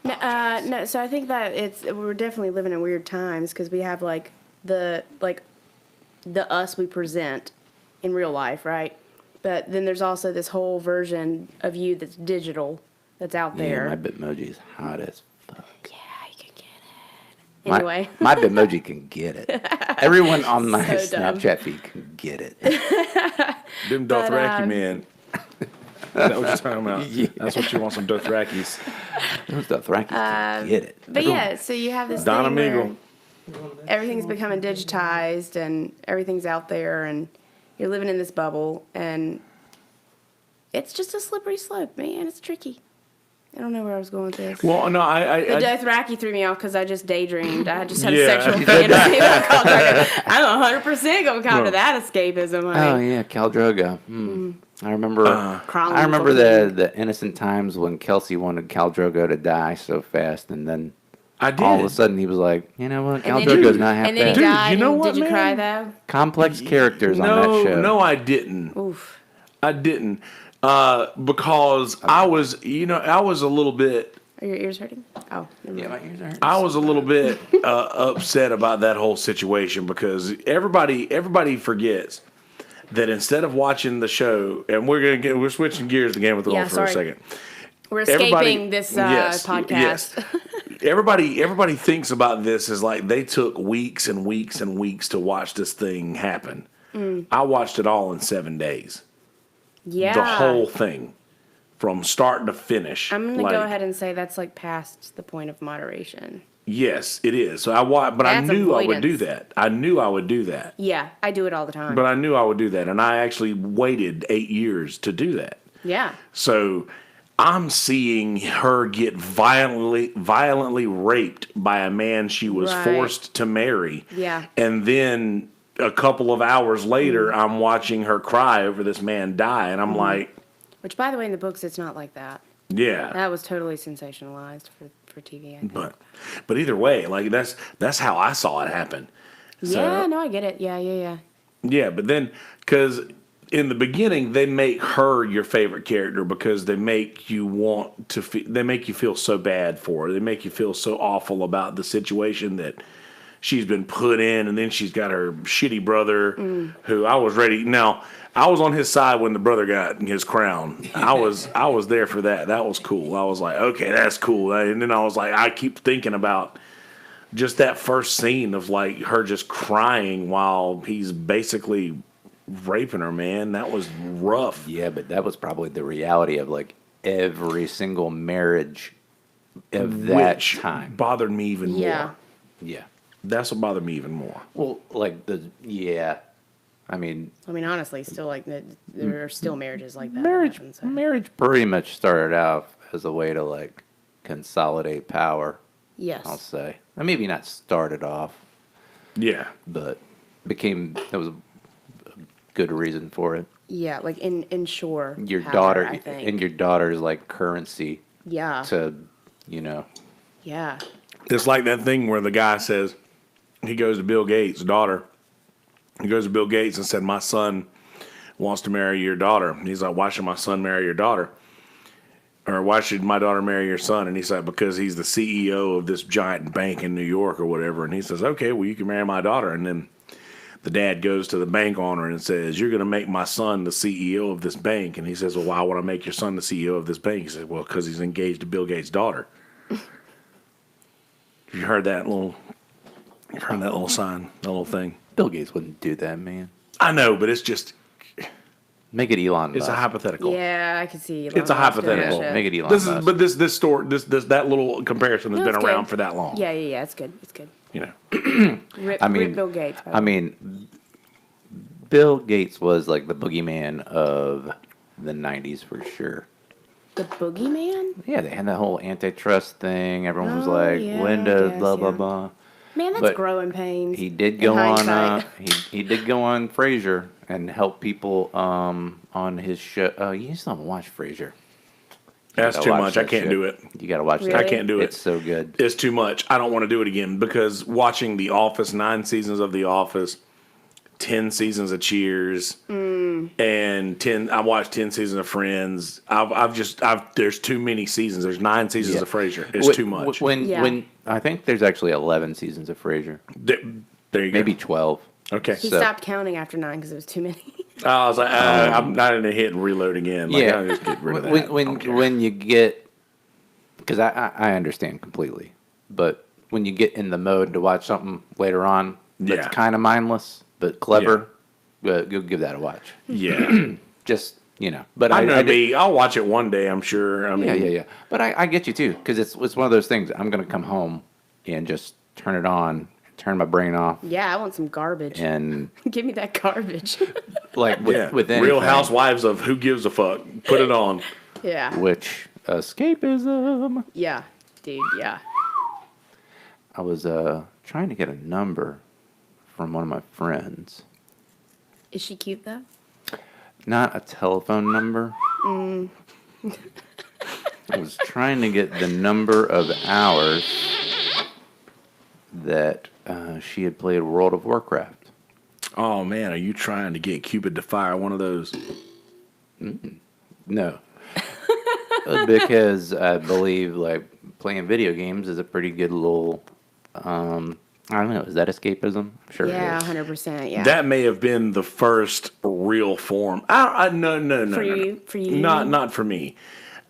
No, so I think that we're definitely living in weird times because we have the us we present in real life, right? But then there's also this whole version of you that's digital, that's out Yeah, there. my Bitmoji is hot as fuck. Yeah, you can get it. Anyway. My Bitmoji can get it. Everyone on my So dumb. Snapchat feed can get it. Them Dothraki men. Is that what you're talking about? Yeah. That's what you want, some Dothrakis. Those Dothraki can get it. But yeah, so you have this Donna thing where Meagle. everything's becoming digitized and everything's out there and you're living in this bubble and it's just a slippery slope, man. It's tricky. I don't know where I was going with this. Well, no, The I Dothraki threw me off because I just daydreamed. I just had a Yeah. sexual fantasy about Khal Drogo. I'm 100% going to cop to that escapism. Oh Honey. yeah, Khal Drogo. I remember. Crawling I remember something. the innocent times when Kelsey wanted Khal Drogo to die so fast, and then I did. all of a sudden he was like, you know what, Khal And then Drogo's he- not half And then he bad. Dude, died. you know and what, did you cry man? Complex characters on that show. No, I didn't. Oof. I didn't. Because I was a little bit. Are your ears hurting? Oh. never Yeah, mind. my ears are hurting. I was a little bit upset about that whole situation because everybody forgets that instead of watching the show, and we're switching gears to Game of Thrones Yeah, for a sorry. second. We're Everybody- escaping this yes, podcast. yes. Everybody thinks about this as like they took weeks and weeks and weeks to watch this thing happen. I watched it all in 7 days. Yeah. The whole thing. From start to finish. I'm going to go ahead and say that's like past the point of moderation. Yes, it is. So I That's knew I would do avoidance. that. I knew I would do that. Yeah, I do it all the time. But I knew I would do that. And I actually waited 8 years to do that. yeah. So I'm seeing her get violently raped by a man she was Right. forced to marry. Yeah. And then a couple of hours later, I'm watching her cry over this man die, and I'm like, Which, by the way, in the books, it's not like that. yeah. That was totally sensationalized for TV, I think. But either way, like that's how I saw it happen. Yeah, no, I get it. Yeah. Yeah, but then because in the beginning they make her your favorite character because they make you want to. They make you feel so bad for her. They make you feel so awful about the situation that she's been put in, and then she's got her shitty brother, who I was ready. Now I was on his side when the brother got his crown. I was there for that. That was cool. I was like, okay, that's cool. And then I was like, I keep thinking about just that first scene of like her just crying while he's basically raping her, man. That was rough. Yeah, but that was probably the reality of like every single marriage of that Which time. bothered me even Yeah. more. Yeah. That's what bothered me even more. Well, like I mean, Honestly, still like there are still marriages like that. marriage pretty much started out as a way to like consolidate power. Yes. I'll say. And maybe not started off, Yeah. but there was a good reason for it. Yeah, like ensure Your power, daughter I think. and your daughter's like currency yeah. to, Yeah. It's like that thing where the guy says, he goes to Bill Gates' daughter. He goes to Bill Gates and said, my son wants to marry your daughter. And he's like, why should my son marry your daughter? Or why should my daughter marry your son? And he's like, because he's the CEO of this giant bank in New York or whatever. And he says, okay, well, you can marry my daughter. And then the dad goes to the bank owner and says, you're going to make my son the CEO of this bank. And he says, well, why would I make your son the CEO of this bank? He says, well, because he's engaged to Bill Gates' daughter. You heard that little sign, that little thing? Bill Gates wouldn't do that, man. I know, but it's just, Make it Elon it's Musk. a hypothetical. Yeah, I can see. It's a hypothetical. Make it Elon This Musk. is, but this story, that little comparison has No, been it's around good. for that long. Yeah, it's good. It's good. You know, Rip, I mean- rip Bill Gates. by the I way. mean, Bill Gates was like the boogeyman of the 90s for sure. The Boogeyman? Yeah, they had that whole antitrust thing. Everyone was Oh, like, yeah, I Linda, guess, blah, blah, yeah. blah. Man, that's But growing pains. He did in go on. hindsight. He did go on Frasier and help people on his show. You still haven't watched Frasier. that's gotta too watch much. I that can't shit. do it. You got to watch Really? that. I can't do it. It's so good. It's too much. I don't want to do it again because watching The Office, 9 seasons of The Office, 10 seasons of Cheers, and I watched 10 seasons of Friends. There's too many seasons. There's 9 seasons Yeah. of Frasier. It's When- too much. Yeah. When I think there's actually 11 seasons of Frasier, There you maybe go. 12. Okay. He So- stopped counting after 9 because it was too many. I was like, I'm not going to hit and reload again. Like, Yeah. I'll just get rid of that. I don't care. When you get, because I understand completely, but when you get in the mode to watch something later on that's Yeah. kind of mindless but clever, go give that a watch. Yeah. Just but I know did- me. I'll watch it one day, I'm sure. I mean, yeah. But I get you too, because it's one of those things. I'm gonna come home and just turn it on, turn my brain off, Yeah, I want some garbage. and Give me that garbage. like with anything, Real Housewives of Who Gives a Fuck. Put it on. yeah. which escapism. Yeah, dude, yeah. I was trying to get a number from one of my friends. Is she cute, though? Not a telephone number. I was trying to get the number of hours that she had played World of Warcraft. Oh, man. Are you trying to get Cupid to fire one of those? No. Because I believe like playing video games is a pretty good little I don't know, is that escapism? I'm sure Yeah, it is. 100%, yeah. That may have been the first real form. No. For you? Not for me.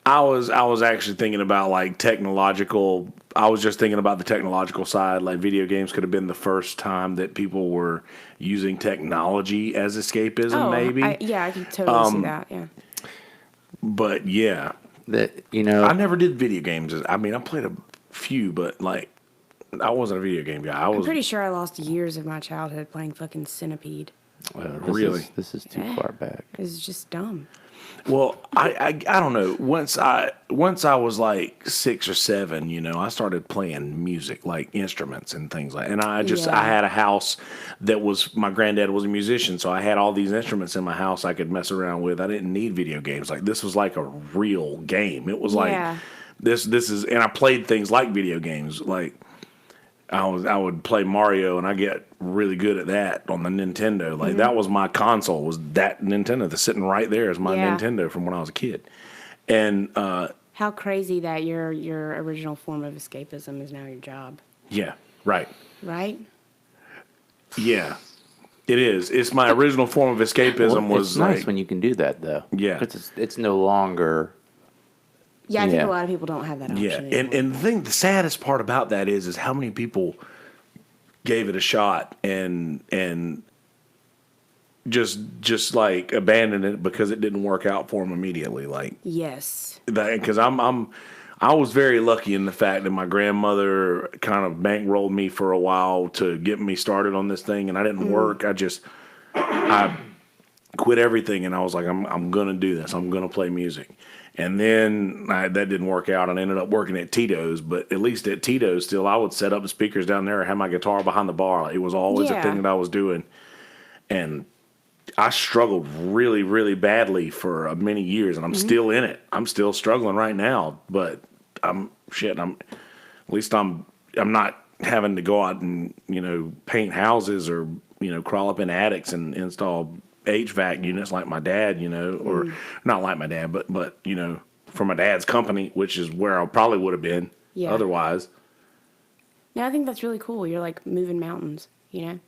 I was actually thinking about like technological. I was just thinking about the technological side. Like video games could have been the first time that people were using technology as escapism. Maybe. I can totally see that, yeah. But yeah, That I never did video games. I mean, I played a few, but like, I wasn't a video game guy. I I'm was pretty sure I lost years of my childhood playing fucking Centipede. Really? this is too Yeah. far back. It was just dumb. Well, I don't know. Once I was like 6 or 7, you know, I started playing music, like instruments and things like. And I had a house that was, my granddad was a musician, so I had all these instruments in my house I could mess around with. I didn't need video games. Like this was like a real game. It was like this is, and I played things like video games. Like I would play Mario, and I get really good at that on the Nintendo. Like that was my console, was that Nintendo that's sitting right there is my Nintendo from when I was a kid. And how crazy that your original form of escapism is now your job. Yeah, right. Right? Yeah, it is. It's my original form of escapism. It's nice when you can do that, though. Yeah, it's no longer. Yeah, I think a lot of people don't have that option. Yeah, and the saddest part about that is how many people gave it a shot and just like abandoned it because it didn't work out for them immediately. Like yes, because I was very lucky in the fact that my grandmother kind of bankrolled me for a while to get me started on this thing, and I didn't work. I quit everything, and I was like, I'm gonna do this. I'm gonna play music. And then that didn't work out, and I ended up working at Tito's. But at least at Tito's, still, I would set up the speakers down there and have my guitar behind the bar. It was always a thing that I was doing. And I struggled really, really badly for many years, and I'm still in it. I'm still struggling right now. But I'm not having to go out and, you know, paint houses or, you know, crawl up in attics and install HVAC units like my dad, you know, or not like my dad, but you know, for my dad's company, which is where I probably would have been otherwise. Yeah, I think that's really cool. You're like moving mountains, you know?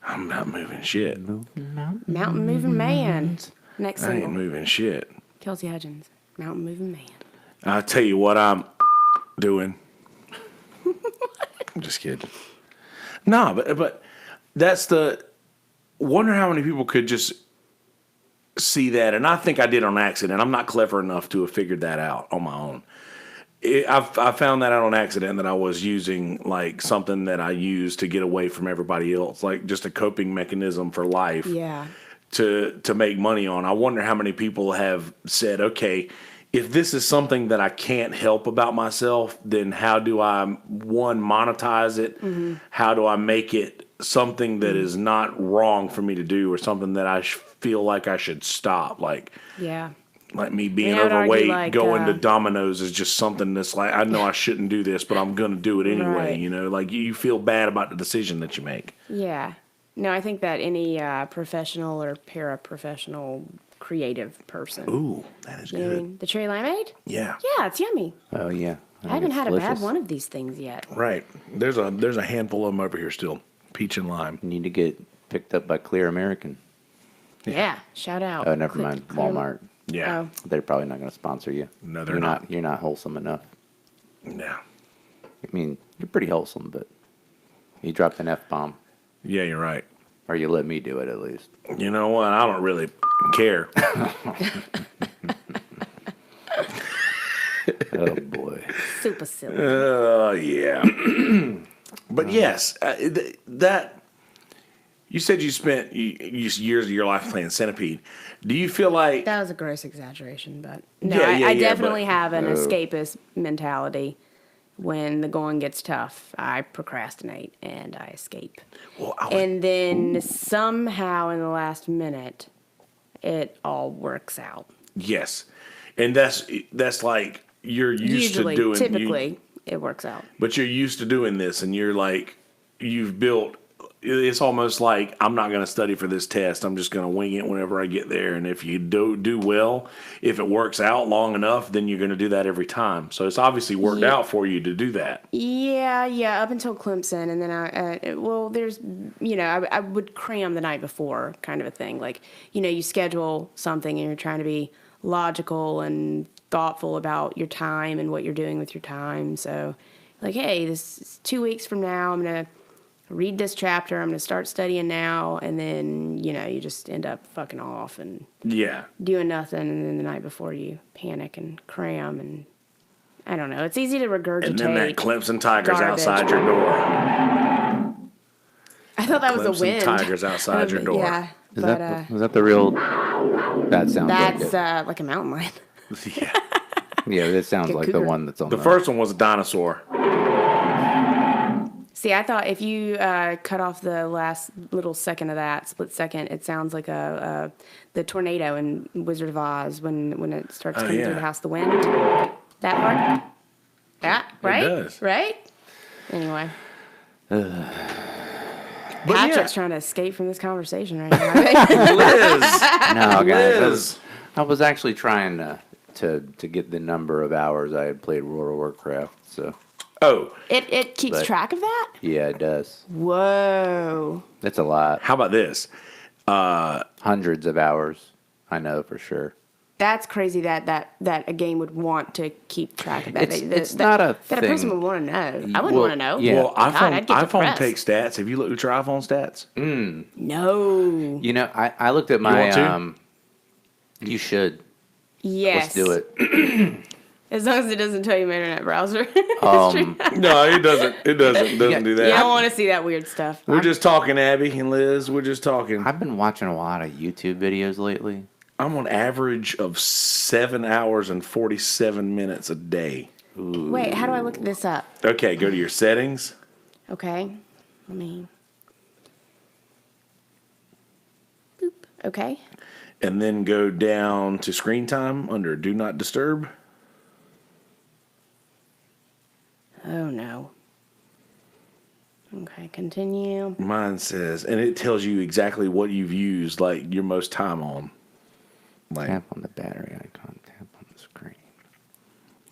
I'm not moving shit. Mountain moving man. Next I single. ain't moving shit. Kelsey Hudgens, mountain moving man. I'll tell you what I'm doing. I'm just kidding. No, but that's the... Wonder how many people could just see that, and I think I did on accident. I'm not clever enough to have figured that out on my own. I found that out on accident, that I was using like something that I use to get away from everybody else, like just a coping mechanism for life. Yeah. To make money on. I wonder how many people have said, okay, if this is something that I can't help about myself, then how do I, one, monetize it? How do I make it something that is not wrong for me to do, or something that I feel like I should stop? Like me being overweight, going to Domino's is just something that's like, I know I shouldn't do this, but I'm going to do it anyway. Right. You know, like you feel bad about the decision that you make. Yeah. No, I think that any professional or paraprofessional creative person. Ooh, that is good. The cherry limeade? Yeah. Yeah, it's yummy. Oh yeah. I haven't had a bad one of these things yet. Right. There's a handful of them over here still. Peach and lime. You need to get picked up by Clear American. Yeah. Shout out. Oh, never mind. Walmart. Yeah. Oh. They're probably not going to sponsor you. No, they're not. You're not wholesome enough. Yeah. I mean, you're pretty wholesome, but you dropped an F-bomb. Yeah, you're right. Or you let me do it at least. You know what? I don't really care. Oh boy. Super silly. Yeah. But yes, that you said you spent years of your life playing Centipede. Do you feel like That was a gross exaggeration, but no, Yeah, I yeah, definitely but- have an escapist mentality. When the going gets tough, I procrastinate and I escape. Well, And then somehow in the last minute, it all works out. yes, and that's like you're used Usually, to doing. typically, it works out. But you're used to doing this, and you're like, you've built. It's almost like, I'm not going to study for this test. I'm just going to wing it whenever I get there. And if you do well, if it works out long enough, then you're going to do that every time. So it's obviously worked out for you to do that. Yeah, up until Clemson, and then there's, I would cram the night before, kind of a thing. Like, you schedule something, and you're trying to be logical and thoughtful about your time and what you're doing with your time. So, like, hey, this is 2 weeks from now, I'm going to read this chapter, I'm going to start studying now, and then, you just end up fucking off and doing nothing, and then the night before you panic and cram, and I don't know. It's easy to regurgitate. And then that Clemson Tiger's garbage. outside your door. I thought that was a Clemson wind. Tigers outside your door. Yeah, Is but that the real? That sounds that's like it. like a mountain lion. Yeah. Yeah, it sounds Good like the cougar. one that's on The first one was a dinosaur. See, I thought if you cut off the last little second of that split second, it sounds like the tornado in Wizard of Oz when it starts coming through yeah. the house, the wind. That part. That right? does. Right. Anyway, But Patrick's trying to escape from this conversation right now. I think. Liz. No, guys, Liz. I was actually trying to get the number of hours I had played World of Warcraft. So Oh, It keeps But- track of that. yeah, it does. Whoa. That's a lot. how about this? Hundreds of hours. I know for sure. That's crazy that a game would want to keep track of that. It's not a that a person thing. would want to know. I wouldn't Well, want to know. yeah. Well, God, I'd get iPhone depressed. takes stats. Have you looked at your iPhone stats? No. You know, I looked at my. want to? You should. Yes. Let's do it. As long as it doesn't tell you my internet browser. No, it doesn't. It doesn't do that. You don't want to see that weird stuff. We're just talking, Abby and Liz. We're just talking. I've been watching a lot of YouTube videos lately. I'm on average of 7 hours and 47 minutes a day. Wait, how do I look this up? Okay, go to your settings. Okay. Let me. Boop. Okay. And then go down to screen time under Do Not Disturb. Oh no. Okay, continue. Mine says, and it tells you exactly what you've used, like your most time on. Tap on the battery icon. Tap on the screen.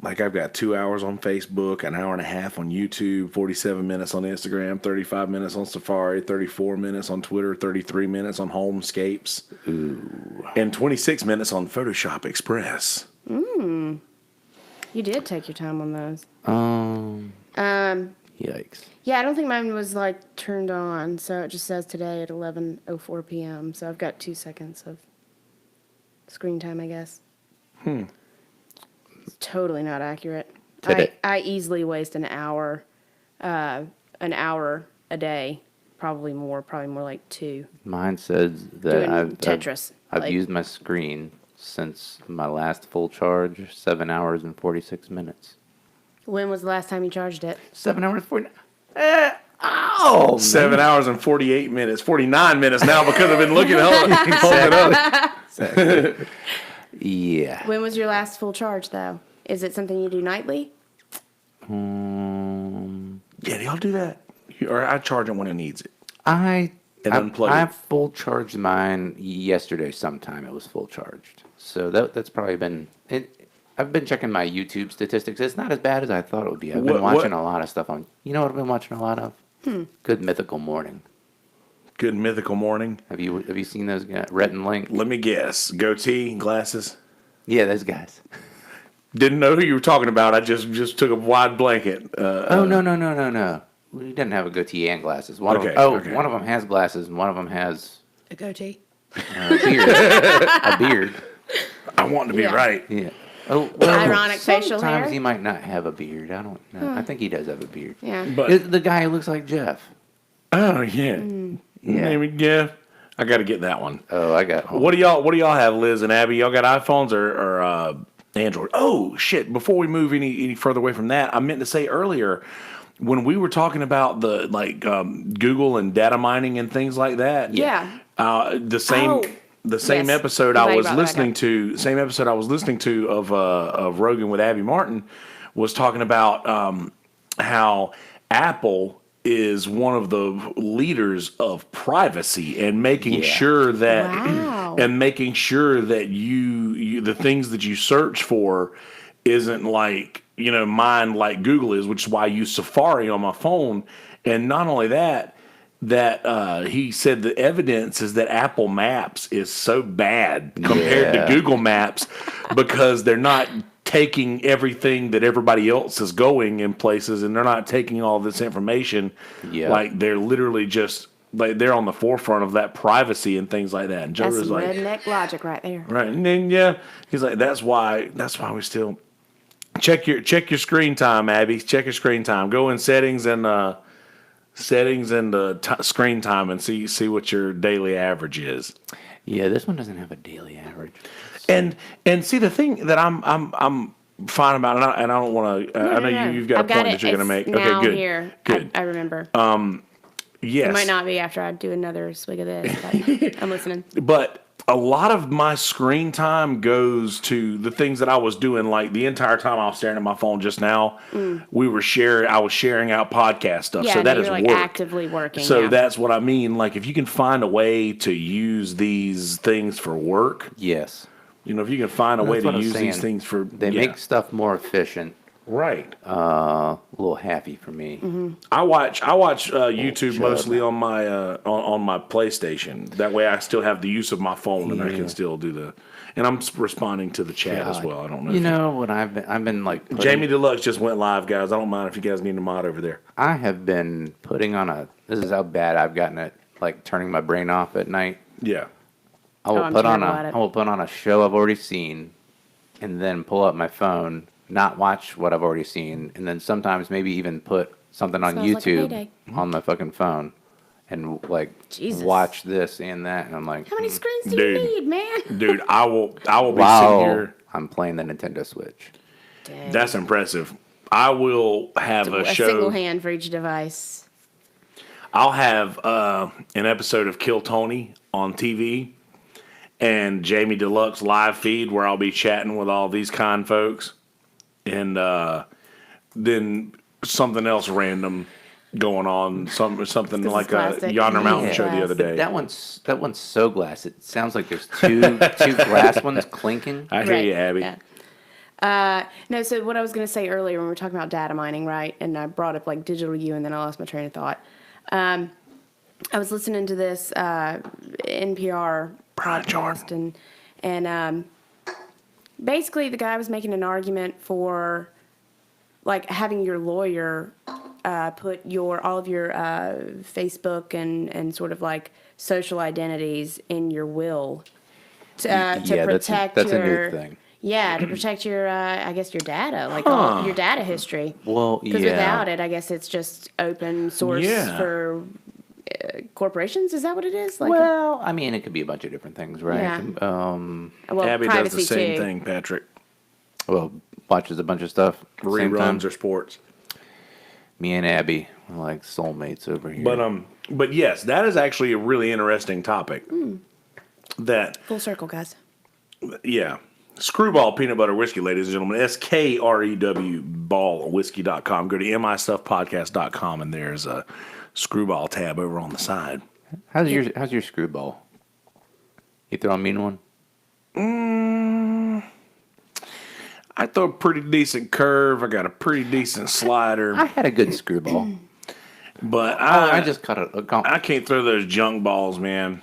Like I've got 2 hours on Facebook, an hour and a half on YouTube, 47 minutes on Instagram, 35 minutes on Safari, 34 minutes on Twitter, 33 minutes on Homescapes, and 26 minutes on Photoshop Express. You did take your time on those. Yikes. Yeah, I don't think mine was like turned on, so it just says today at 11:04 p.m. So I've got 2 seconds of screen time, I guess. It's totally not accurate. Today. I easily waste an hour a day, probably more like 2. Mine says that Doing I've Tetris, I've like- used my screen since my last full charge, 7 hours and 46 minutes. When was the last time you charged it? 7 hours 49. Oh, 7 hours and 48 minutes, 49 minutes now because I've been looking it up. yeah. When was your last full charge, though? Is it something you do nightly? Yeah, do y'all do that? Or I charge it when it needs it. I unplug I it. full charged mine yesterday sometime. It was full charged. So that's probably been it. I've been checking my YouTube statistics. It's not as bad as I thought it would be. I've been What- watching a lot of stuff on. You know what I've been watching a lot of? Good Mythical Morning. Good Mythical Morning. Have you seen those guys? Rhett and Link? Let me guess. Goatee, glasses. Yeah, those guys. Didn't know who you were talking about. I just took a wide blanket. Oh no. He doesn't have a goatee and glasses. One Okay, of okay. one of them has glasses and one of them has A goatee. a beard. A beard. I want to be Yeah. right. Yeah. Oh, well, Ironic facial sometimes hair? he might not have a beard. I don't know. I think he does have a beard. Yeah. But The guy who looks like Jeff. oh yeah, Yeah. maybe yeah. I got to get that one. Oh, I got home. What do y'all have, Liz and Abby? Y'all got iPhones or Android? Oh shit! Before we move any further away from that, I meant to say earlier when we were talking about the Google and data mining and things like that. Yeah. The same. Oh, The same yes. episode I'm I glad was you brought that listening up. to, of Rogan with Abby Martin was talking about how Apple is one of the leaders of privacy and making sure that Wow. and making sure that you the things that you search for isn't mine like Google is, which is why I use Safari on my phone. And not only that he said the evidence is that Apple Maps is so bad compared to Google Maps because they're not taking everything that everybody else is going in places, and they're not taking all this information. Yeah. Like they're literally just they're on the forefront of that privacy and things like that. And Joe That's was some like, redneck logic right there. right, and then he's like, that's why we still check your screen time, Abby. Check your screen time. Go in settings and Settings and screen time and see what your daily average is. Yeah, this one doesn't have a daily average. And see the thing that I'm fine about, and I don't want to. I know you've got a point that you're going to make. Now Okay, good. Here. Good. I remember. Yes. It might not be after I do another swig of this, but I'm listening. But a lot of my screen time goes to the things that I was doing. Like the entire time I was staring at my phone just now, I was sharing out podcast stuff. Yeah, so that you're is like work. actively working. So yeah. that's what I mean. Like if you can find a way to use these things for work, Yes. if you can find a way That's to what I'm use these saying. things for, They make stuff more efficient. right. A little happy for me. Mm-hmm. I watch YouTube shut mostly on my on my PlayStation. That way, I still have the use of my phone, and I can still do the. And I'm responding to the chat as well. I don't know. You know what I've been like. Jamie Deluxe just went live, guys. I don't mind if you guys need a mod over there. I have been putting on this is how bad I've gotten at like turning my brain off at night. Yeah. I will I'm put on terrible at it. I will put on a show I've already seen, and then pull up my phone, not watch what I've already seen, and then sometimes maybe even put something on Smells like a YouTube payday. on my fucking phone, and like Jesus. watch this and that, and I'm like, How many screens do Dude. you need, man? Dude, I will be sitting wow, here. I'm playing the Nintendo Switch. Dang. That's impressive. I will have a a show. single hand for each device. I'll have an episode of Kill Tony on TV and Jamie Deluxe live feed where I'll be chatting with all these kind folks, and then something else random going on, something This like is classic. a Yonder Mountain Yeah. show the other day. That one's so glass. It sounds like there's two glass ones clinking. I hear you, Abby. Yeah. No, so what I was going to say earlier when we were talking about data mining, right? And I brought up like digital U, and then I lost my train of thought. I was listening to this NPR podcast, and basically the guy was making an argument for like having your lawyer put all of your Facebook and sort of like social identities in your will to protect that's your a new thing. Yeah, to protect your I guess your data, like all your data history. Well, Because without it, I guess it's just open source Yeah. for corporations. Is that what it is? Like, Well, I mean, it could be a bunch of different things, right? Yeah. Um, well, Abby does privacy the same too. thing, Patrick. well, watches a bunch of stuff. at the same time. Reruns or sports. Me and Abby are like soulmates over here. But yes, that is actually a really interesting topic. That Full circle, guys. Yeah. Screwball Peanut Butter Whiskey, ladies and gentlemen. SKREW ballwhiskey.com. Go to mistuffpodcast.com and there's a Screwball tab over on the side. how's your screwball? You throw a mean one? I throw a pretty decent curve. I got a pretty decent slider. I had a good screwball. But I just cut a I can't throw those junk balls, man.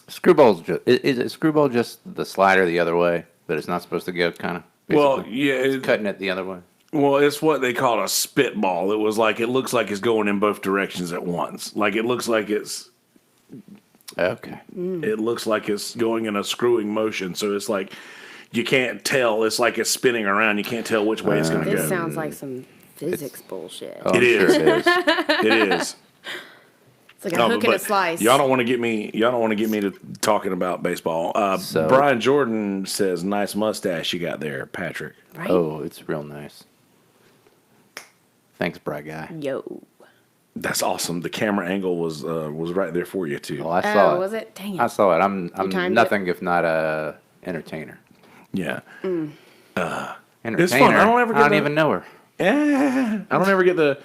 screwball's just is it screwball just the slider the other way, but it's not supposed to go kind of. Well, yeah. Cutting it the other way. Well, it's what they call a spitball. It looks like it's going in both directions at once. Like it looks like it's Okay. It looks like it's going in a screwing motion, so it's like you can't tell. It's like it's spinning around. You can't tell which way it's going to This go. sounds like some physics bullshit. Oh, It I'm is. Sure it is. It is. It's like a No, hook and a slice. Y'all don't want to get me. Y'all don't want to get me to talking about baseball. So- Brian Jordan says, "Nice mustache you got there, Patrick." Right? Oh, it's real nice. Thanks, Bry Guy. Yo. That's awesome. The camera angle was right there for you too. Oh, I saw it. Was it? Dang it. I saw it. I'm timed nothing if not a entertainer. Yeah. Entertainer. It's fun. I don't ever get the- even know her. I don't ever get the.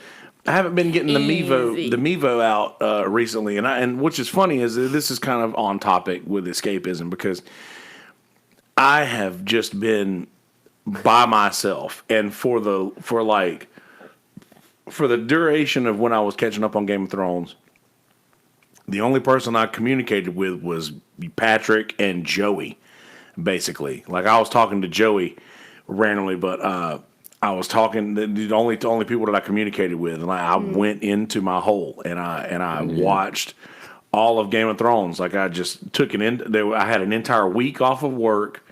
I haven't been getting Easy. the Mevo out recently, and which is funny is that this is kind of on topic with escapism because I have just been by myself, and for the duration of when I was catching up on Game of Thrones, the only person I communicated with was Patrick and Joey, basically. Like I was talking to Joey randomly, but I was talking the only people that I communicated with, and I went into my hole and I watched all of Game of Thrones. Like I just took I had an entire week off of work,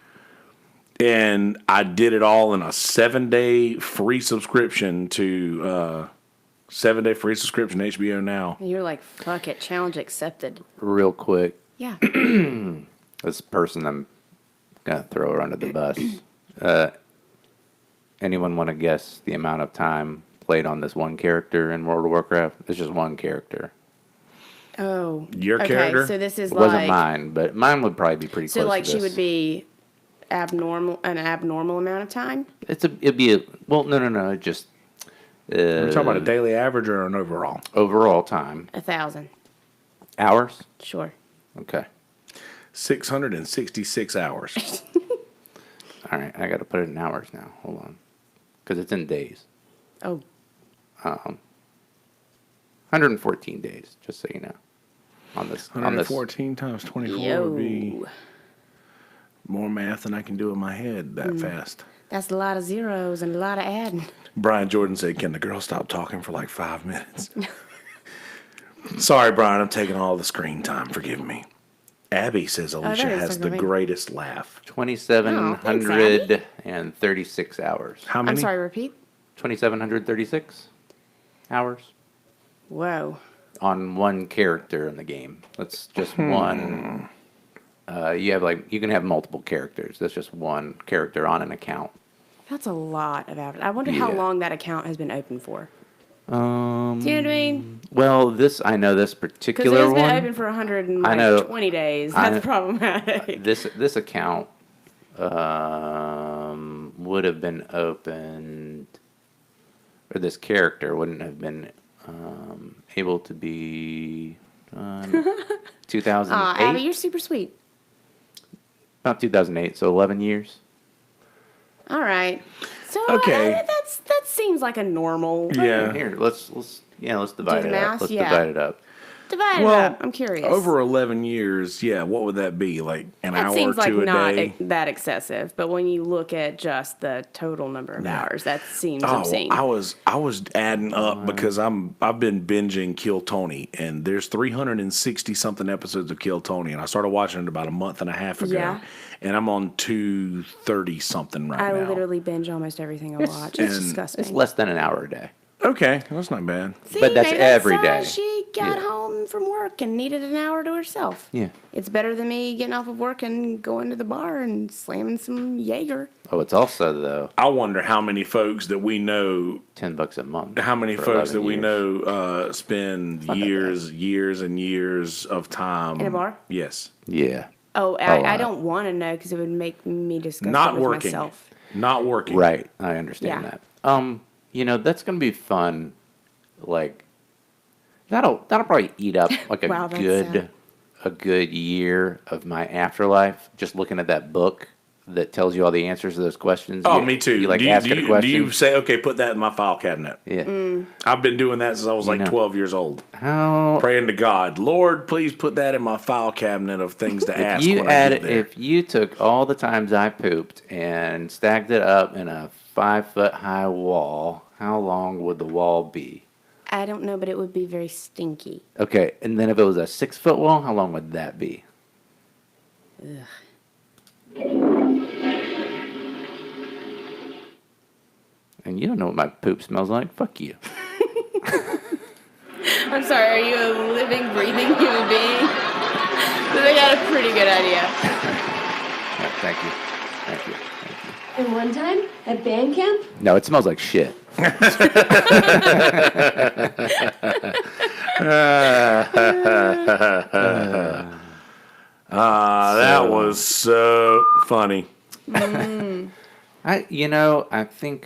and I did it all in a 7-day free subscription to 7-day free subscription, HBO Now. And you're like, fuck it, challenge accepted. Real quick, Yeah. this person I'm gonna throw her under the bus. Anyone want to guess the amount of time played on this one character in World of Warcraft? It's just one character. Oh. Your character? So this is It like. wasn't mine, but mine would probably be pretty So close like to she this. would be an abnormal amount of time? It'd be a, well, no, just We're talking about a daily average or an overall? overall time. 1,000. Hours? Sure. Okay. 666 hours. All right, I got to put it in hours now. Hold on. Because it's in days. Oh. 114 days, just so you know. On this. 114 times 24 would be more math than I can do in my head that fast. That's a lot of zeros and a lot of adding. Brian Jordan said, "Can the girl stop talking for like 5 minutes?" Sorry, Brian, I'm taking all the screen time. Forgive me. Abby says Alicia there is has the something. greatest laugh. 2,736 hours. How many? I'm sorry, repeat? 2,736 hours Whoa. on one character in the game. That's just one. You can have multiple characters. That's just one character on an account. That's a lot of hours. I wonder how Yeah. long that account has been open for. Do you know what I mean? Well, I know this Because particular it's been one. open for I know. 120 days. That's problematic. This account would have been opened, or this character wouldn't have been able to be 2008. Abby, you're super sweet. About 2008, so 11 years. All right. So Okay. that seems like a normal. Yeah. Here, let's divide the it math? up. Let's Yeah. divide it up. Divide it Well, up. I'm curious. Over 11 years, yeah, what would that be? Like an that hour or seems like two a not day? that excessive, but when you look at just the total number of hours, that seems obscene. I was adding up because I've been binging Kill Tony, and there's 360 something episodes of Kill Tony, and I started watching it about a month and a half ago, Yeah. and I'm on 230 something right I now. literally binge almost everything I watch. It's and- disgusting. It's less than an hour a day. Okay, that's not bad. See, but that's maybe every why day. She got Yeah. home from work and needed an hour to herself. Yeah. It's better than me getting off of work and going to the bar and slamming some Jaeger. Oh, it's also though I wonder how many folks that we know, $10 a month. how many for folks 11 that we years. know spend years and years of time In a bar? Yes, Yeah. Oh, A I lot. don't want to know because it would make me disgusted not with working, myself. not working. Right, I understand Yeah. that. That's gonna be fun. Like, that'll probably eat up like Wow, that's sad. a good year of my afterlife. Just looking at that book that tells you all the answers to those questions. Oh, You- me too. You like do you, ask do it a you, question. do you say, okay, put that in my file cabinet? Yeah. Mm. I've been doing that since I was like know. 12 years old. How Praying to God, Lord, please put that in my file cabinet of things to ask you when I add get there. if you took all the times I pooped and stacked it up in a 5-foot high wall, how long would the wall be? I don't know, but it would be very stinky. Okay, and then if it was a 6-foot wall, how long would that be? And you don't know what my poop smells like. Fuck you. I'm sorry, are you a living, breathing human being? They got a pretty good idea. Yeah, thank you. Thank you. And one time at band camp, No, it smells like shit. That was so funny. I think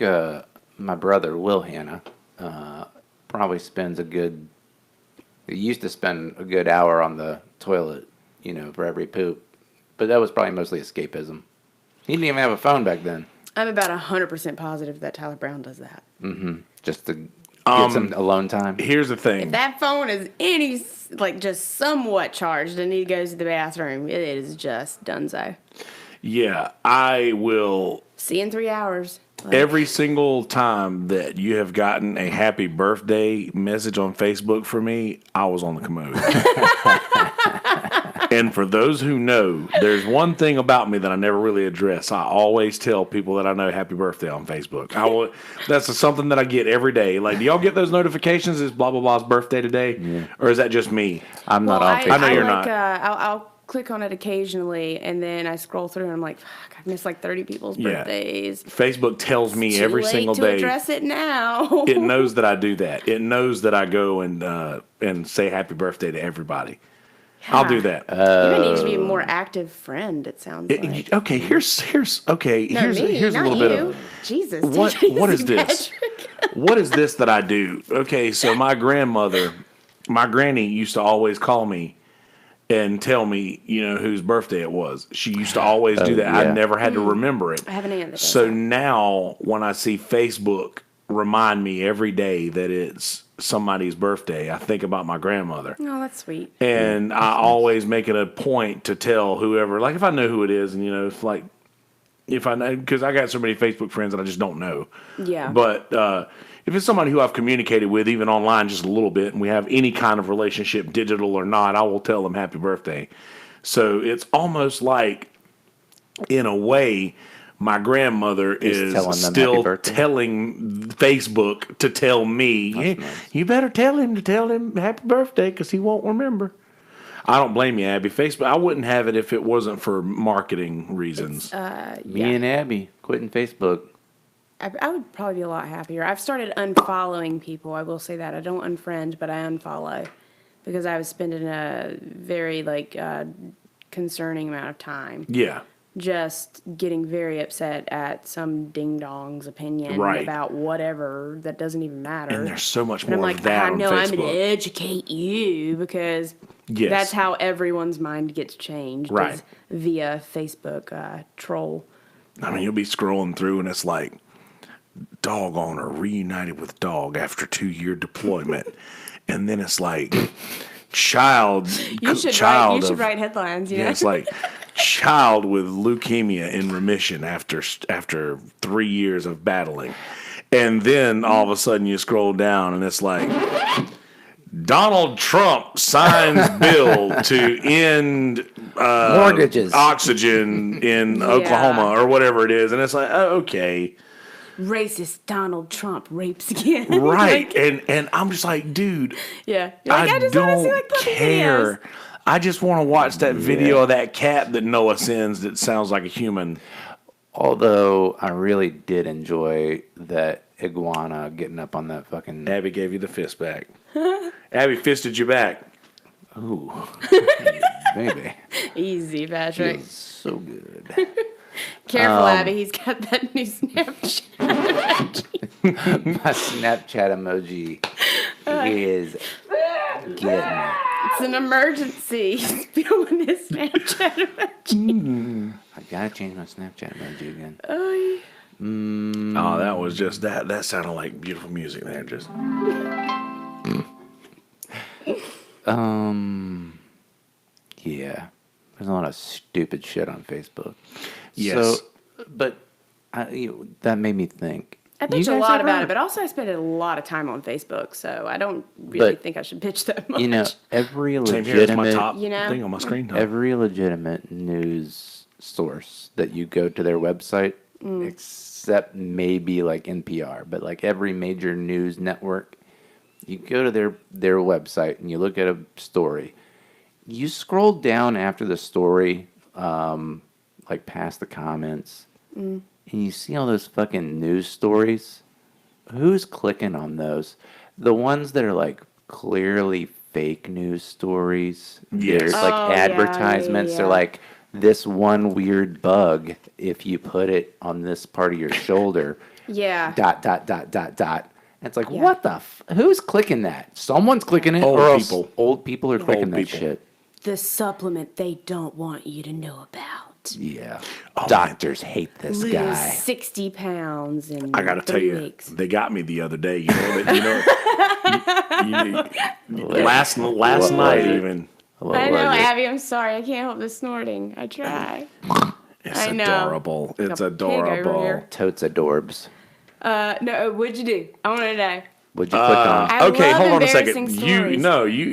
my brother Will Hanna probably spends he used to spend a good hour on the toilet, for every poop. But that was probably mostly escapism. He didn't even have a phone back then. I'm about 100% positive that Tyler Brown does that. Just to get some alone time. Here's the If thing. that phone is just somewhat charged and he goes to the bathroom, it is just donezo. Yeah, I will. See you in 3 hours. Every single time that you have gotten a happy birthday message on Facebook for me, I was on the commode. And for those who know, there's one thing about me that I never really address. I always tell people that I know happy birthday on Facebook. That's something that I get every day. Like, do y'all get those notifications? Is blah, blah, blah's birthday today? Yeah. Or is that just me? I'm not on Facebook. I know you're not. I'll click on it occasionally, and then I scroll through, and I'm like, fuck, I've missed like 30 people's birthdays. Facebook tells me every single day. To address it now. It knows that I do that. It knows that I go and say happy birthday to everybody. Yeah. I'll do that. You need to be a more active friend, it sounds like. Okay, here's a little bit of Jesus. What is this? What is this that I do? Okay, so my granny used to always call me and tell me, whose birthday it was. She used to always do that. Yeah. I never had to remember it. I have an aunt that does So that. now when I see Facebook remind me every day that it's somebody's birthday, I think about my grandmother. Oh, that's sweet. And I always make it a point to tell whoever, like if I know who it is, and if I know, because I got so many Facebook friends that I just don't know. Yeah. But if it's somebody who I've communicated with, even online, just a little bit, and we have any kind of relationship, digital or not, I will tell them happy birthday. So it's almost like, in a way, my grandmother is still telling Facebook to tell me, hey, you better tell him happy birthday because he won't remember. I don't blame you, Abby. Facebook, I wouldn't have it if it wasn't for marketing reasons. Me and Abby quitting Facebook. I would probably be a lot happier. I've started unfollowing people. I will say that. I don't unfriend, but I unfollow because I was spending a very concerning amount of time. Yeah. Just getting very upset at some ding-dong's opinion about whatever that doesn't even matter. And there's so much more of that on Facebook. I'm going to educate you because that's how everyone's mind gets changed is via Facebook troll. I mean, you'll be scrolling through and it's like, dog owner reunited with dog after 2-year deployment. And then it's like, child. You should write headlines. Yeah, it's like, child with leukemia in remission after 3 years of battling. And then all of a sudden you scroll down and it's like, Donald Trump signs bill to end mortgages, oxygen in Oklahoma or whatever it is. And it's like, oh, okay. Racist Donald Trump rapes again. Right. and I'm just like, dude. Yeah. I just don't care. Videos. I just want to watch that video of that cat that Noah sends that sounds like a human. Although I really did enjoy that iguana getting up on that fucking... Abby gave you the fist back. Abby fisted you back. Ooh. Maybe. Easy, Patrick. Feels so good. Careful, Abby. He's got that new Snapchat emoji. My Snapchat emoji is getting it. It's an emergency. He's feeling his Snapchat emoji. I gotta change my Snapchat emoji again. Oh, that was just that. That sounded like beautiful music there. Just. Yeah. There's a lot of stupid shit on Facebook. Yes. So, but that made me think. I bitch a lot about it, but also I spend a lot of time on Facebook, so I don't really think I should bitch that much. Every legitimate thing on my screen. Every legitimate news source that you go to their website, except maybe like NPR, but like every major news network, you go to their website and you look at a story. You scroll down after the story, like past the comments, and you see all those fucking news stories. Who's clicking on those? The ones that are like clearly fake news stories. Yes. There's like advertisements. Yeah. They're like, this one weird bug, if you put it on this part of your shoulder, ... And it's like, what the who's clicking that? Someone's clicking it. Old people are clicking that shit. The supplement they don't want you to know about. Yeah. Doctors hate this guy. 60 pounds in I gotta tell 3 you, weeks. they got me the other day. Last night even. I know, Abby. I'm sorry. I can't help the snorting. I try. It's adorable. It's Like a pig over adorable. here. Totes adorbs. No, what'd you do? I want to know. What'd you click on? I Okay, love hold on a embarrassing second. stories.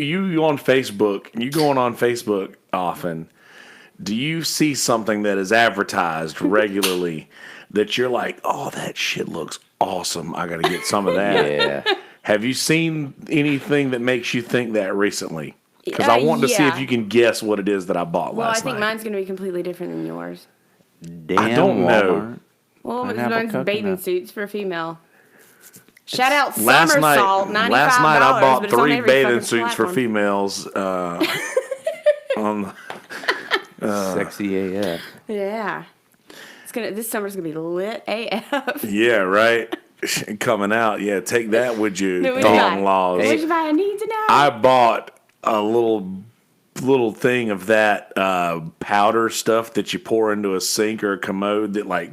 You on Facebook, you going on Facebook often. Do you see something that is advertised regularly that you're like, oh, that shit looks awesome. I got to get some of that. Yeah. Have you seen anything that makes you think that recently? Because I want to see if you can guess what it is that I bought Well, I last think night. mine's going to be completely different than yours. Damn, I don't know. Walmart. Well, Pineapple mine's bathing coconut. suits for a female. Shout out Last night, Somersault, $95. last night I bought but it's on 3 every bathing fucking suits for platform. females. Sexy AF. Yeah. This summer's going to be lit AF. Yeah, right. Coming out. Yeah, take that with you, No, what'd you buy? thong-laws. What'd you buy? I need to know. I bought a little thing of that powder stuff that you pour into a sink or a commode that like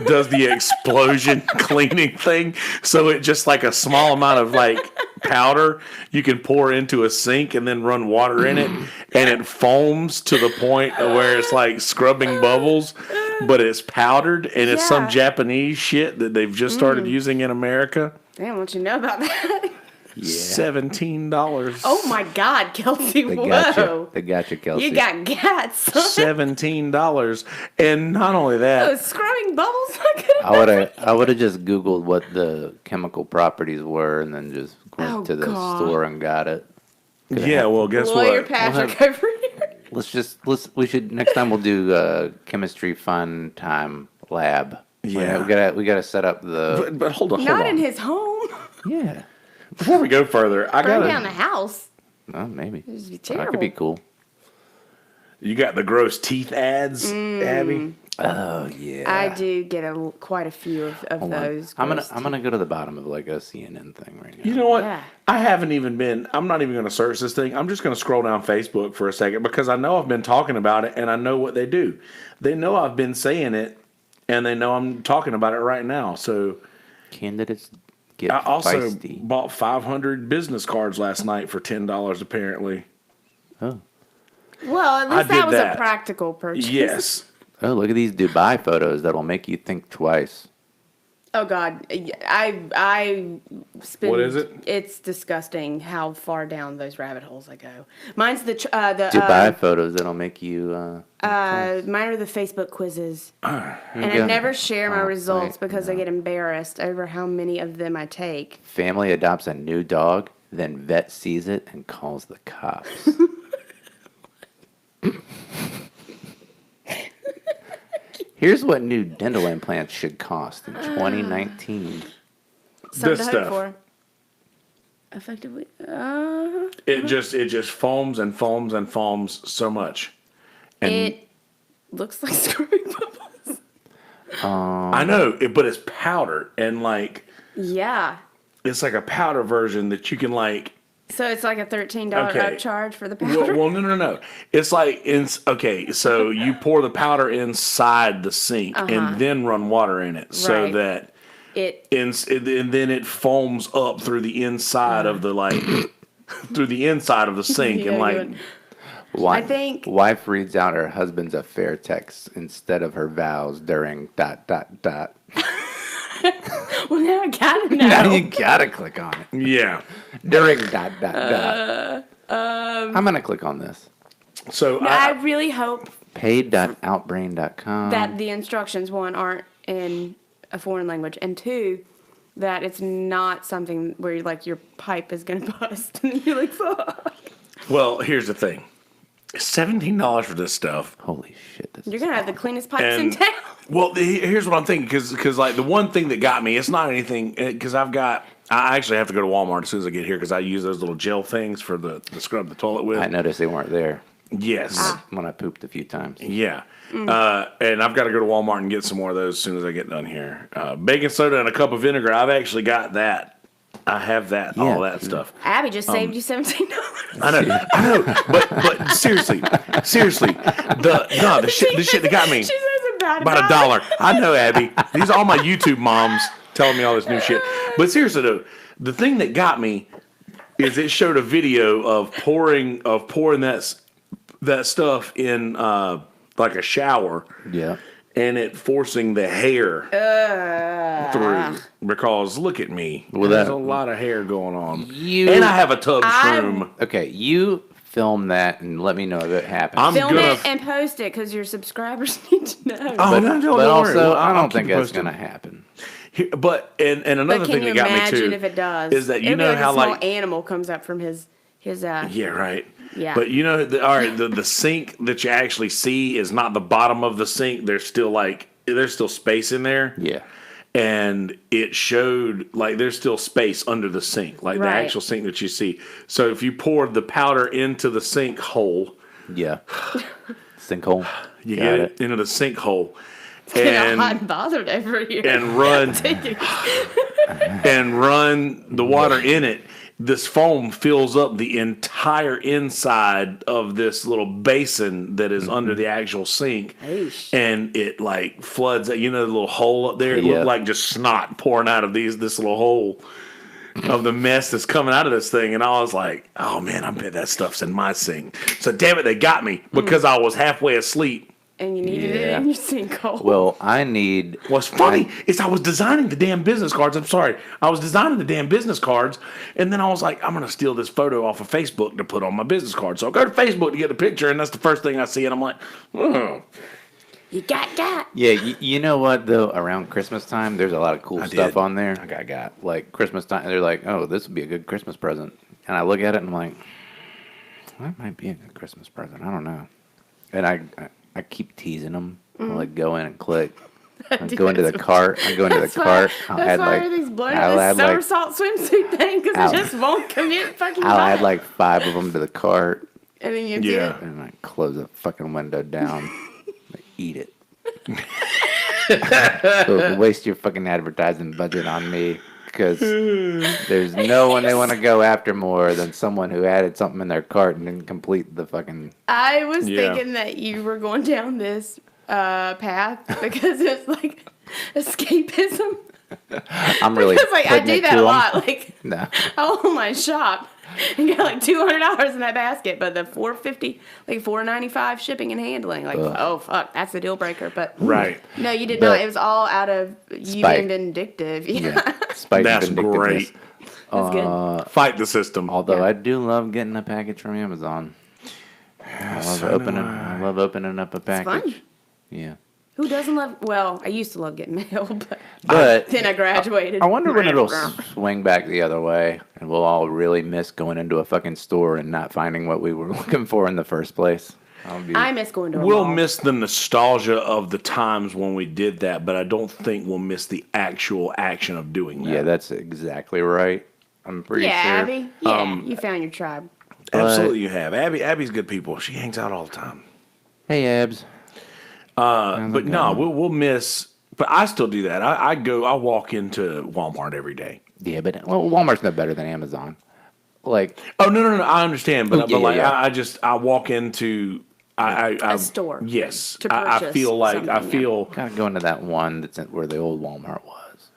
does the explosion cleaning thing. So it just like a small amount of like powder you can pour into a sink and then run water in it, and it foams to the point where it's like scrubbing bubbles, but it's powdered, and it's some Yeah. Japanese shit that they've just started using in America. Damn, what you know about that? $17. Oh my God, Kelsey, They whoa. got you. They got you, Kelsey. You got guts. $17, and not only that, Those scrubbing bubbles. I I would have just Googled what the chemical properties were and then just went to the store and got it. yeah. Well, guess Lawyer what? Patrick over here. We should next time we'll do chemistry fun time lab. Yeah. we gotta set up the But hold on, hold Not on. in his home. yeah. Before we go further, I Burn down got the house. Oh, maybe This would be that could be terrible. cool. you got the gross teeth ads, Abby. Oh yeah. I do get quite a few of Hold on. those. I'm gross gonna go to the bottom of like a CNN thing right now. You know what? Yeah. I haven't even been. I'm not even going to search this thing. I'm just going to scroll down Facebook for a second because I know I've been talking about it and I know what they do. They know I've been saying it, and they know I'm talking about it right now. So Candidates get I also feisty. bought 500 business cards last night for $10. Apparently, Oh. Well, at I least that did was that. a practical purchase. yes. Oh, look at these Dubai photos that'll make you think twice. Oh God, I spend. What is it? It's disgusting how far down those rabbit holes I go. Mine's the Dubai photos that'll make you. mine are the Facebook quizzes, and go. I never share my Oh, results wait, because I get embarrassed over how many of them I take. Family adopts a new dog, then vet sees it and calls the cops. Here's what new dental implants should cost in 2019. Something This to hope stuff. for. Effectively, It just foams and foams and foams so much. And it looks like scrubbing bubbles. I know, but it's powder and like Yeah. it's like a powder version that you can like. So it's like a $13 Okay. upcharge for the powder. Well, no. It's like okay. So you pour the powder inside the sink and then run water in it, so Right. that It and then it foams up through the inside of the like through the inside of the sink Yeah, and like. good. Wife, I think- wife reads out her husband's affair text instead of her vows during ... well, now I gotta know. Now you gotta click on it. Yeah. During ... I'm gonna click on this. So No, I really hope Paid.outbrain.com. that the instructions, one, aren't in a foreign language, and two, that it's not something where like your pipe is gonna bust and you're like, fuck. well, here's the thing. $17 for this stuff. Holy shit! This You're is gonna have the cleanest pipes in And town. well, here's what I'm thinking because like the one thing that got me, it's not anything because I actually have to go to Walmart as soon as I get here because I use those little gel things for the scrub the toilet with. I noticed they weren't there Yes. when I pooped a few times. Yeah. And I've got to go to Walmart and get some more of those as soon as I get done here. Baking soda and a cup of vinegar. I've actually got that. I have that, all Yeah. that stuff. Abby just saved you $17. I know, but seriously, the shit that got me. She says about About $1. I know, Abby. These are all my YouTube moms telling me all this new shit. But seriously though, the thing that got me is it showed a video of pouring that stuff in like a shower. Yeah. and it forcing the hair through. Because look at me. Well, There's that- a lot of hair going on. And I have a tub shroom. Okay, you film that and let me know if it happens. I'm Film gonna it and post it because your subscribers need to know. Oh, no, don't but worry. also, Well, I I'll don't keep think you that's posted. going to happen. But another But thing can you that got me imagine too if it does? is that you It'd be know like how a small like animal comes up from his yeah, right. Yeah. But you know, the sink that you actually see is not the bottom of the sink. There's still space in there. Yeah. And it showed like there's still space under the sink, like the Right. actual sink that you see. So if you poured the powder into the sink hole, Yeah. Sinkhole. you Got get it into the sink hole, I'm hot and and bothered over here. and run and run the water in it. This foam fills up the entire inside of this little basin that is under the actual sink, and it like floods. You know the little hole up there. It Yeah. looked like just snot pouring out of this little hole of the mess that's coming out of this thing. And I was like, oh man, I bet that stuff's in my sink. So damn it, they got me because I was halfway asleep. And you needed it Yeah. in your sinkhole. Well, I need. What's funny is I was designing the damn business cards. I'm sorry. I was designing the damn business cards, and then I was like, I'm going to steal this photo off of Facebook to put on my business card. So I go to Facebook to get the picture, and that's the first thing I see, and I'm like, oh. You got. Yeah, you know what, though? Around Christmas time, there's a lot of cool stuff did. on there. I got. Like, Christmas time, they're like, oh, this would be a good Christmas present. And I look at it, and I'm like, that might be a good Christmas present. I don't know. And I keep teasing them. I'll, like, go in and click. I go into the cart. I go into the cart. I'll That's add, why like, everything's blurry. I'll This add, like, somersault swimsuit thing because I'll- it just won't commit fucking. I'll add, time. like, 5 of them to the cart. And then you Yeah. do. And I close the fucking window down. Like, eat it. So waste your fucking advertising budget on me because there's no one they want to go after more than someone who added something in their cart and didn't complete the fucking. I was Yeah. thinking that you were going down this path because it's like escapism. I'm really. Because like I putting do it that to a 'em. lot. Like No. I'll online shop and get like $200 in that basket, but the $450, like $495 shipping and handling. Like, oh fuck, that's the deal breaker. But Right. no, you did But- not. It was all out of you Spite. being vindictive. Yeah, Yeah. Spite and That's vindictiveness. great. that's good. Fight the system. Although Yeah. I do love getting a package from Amazon. I love opening up a package. fun. Yeah. Who doesn't love? Well, I used to love getting mail, But then I graduated. I wonder when it'll swing back the other way, and we'll all really miss going into a fucking store and not finding what we were looking for in the first place. I miss going to a We'll mall. miss the nostalgia of the times when we did that, but I don't think we'll miss the actual action of doing that. Yeah, that's exactly right. I'm pretty Yeah, sure. Abby. Yeah, you found your tribe. Absolutely, you have. Abby's good people. She hangs out all the time. Hey, Abs. But no, we'll miss. But I still do that. I walk into Walmart every day. Yeah, but Walmart's no better than Amazon. Like, Oh no! I understand, but, Oh, yeah, but like yeah. I walk into A store. Yes, To I purchase feel like I something, yeah. feel gotta go into that one that's where the old Walmart was.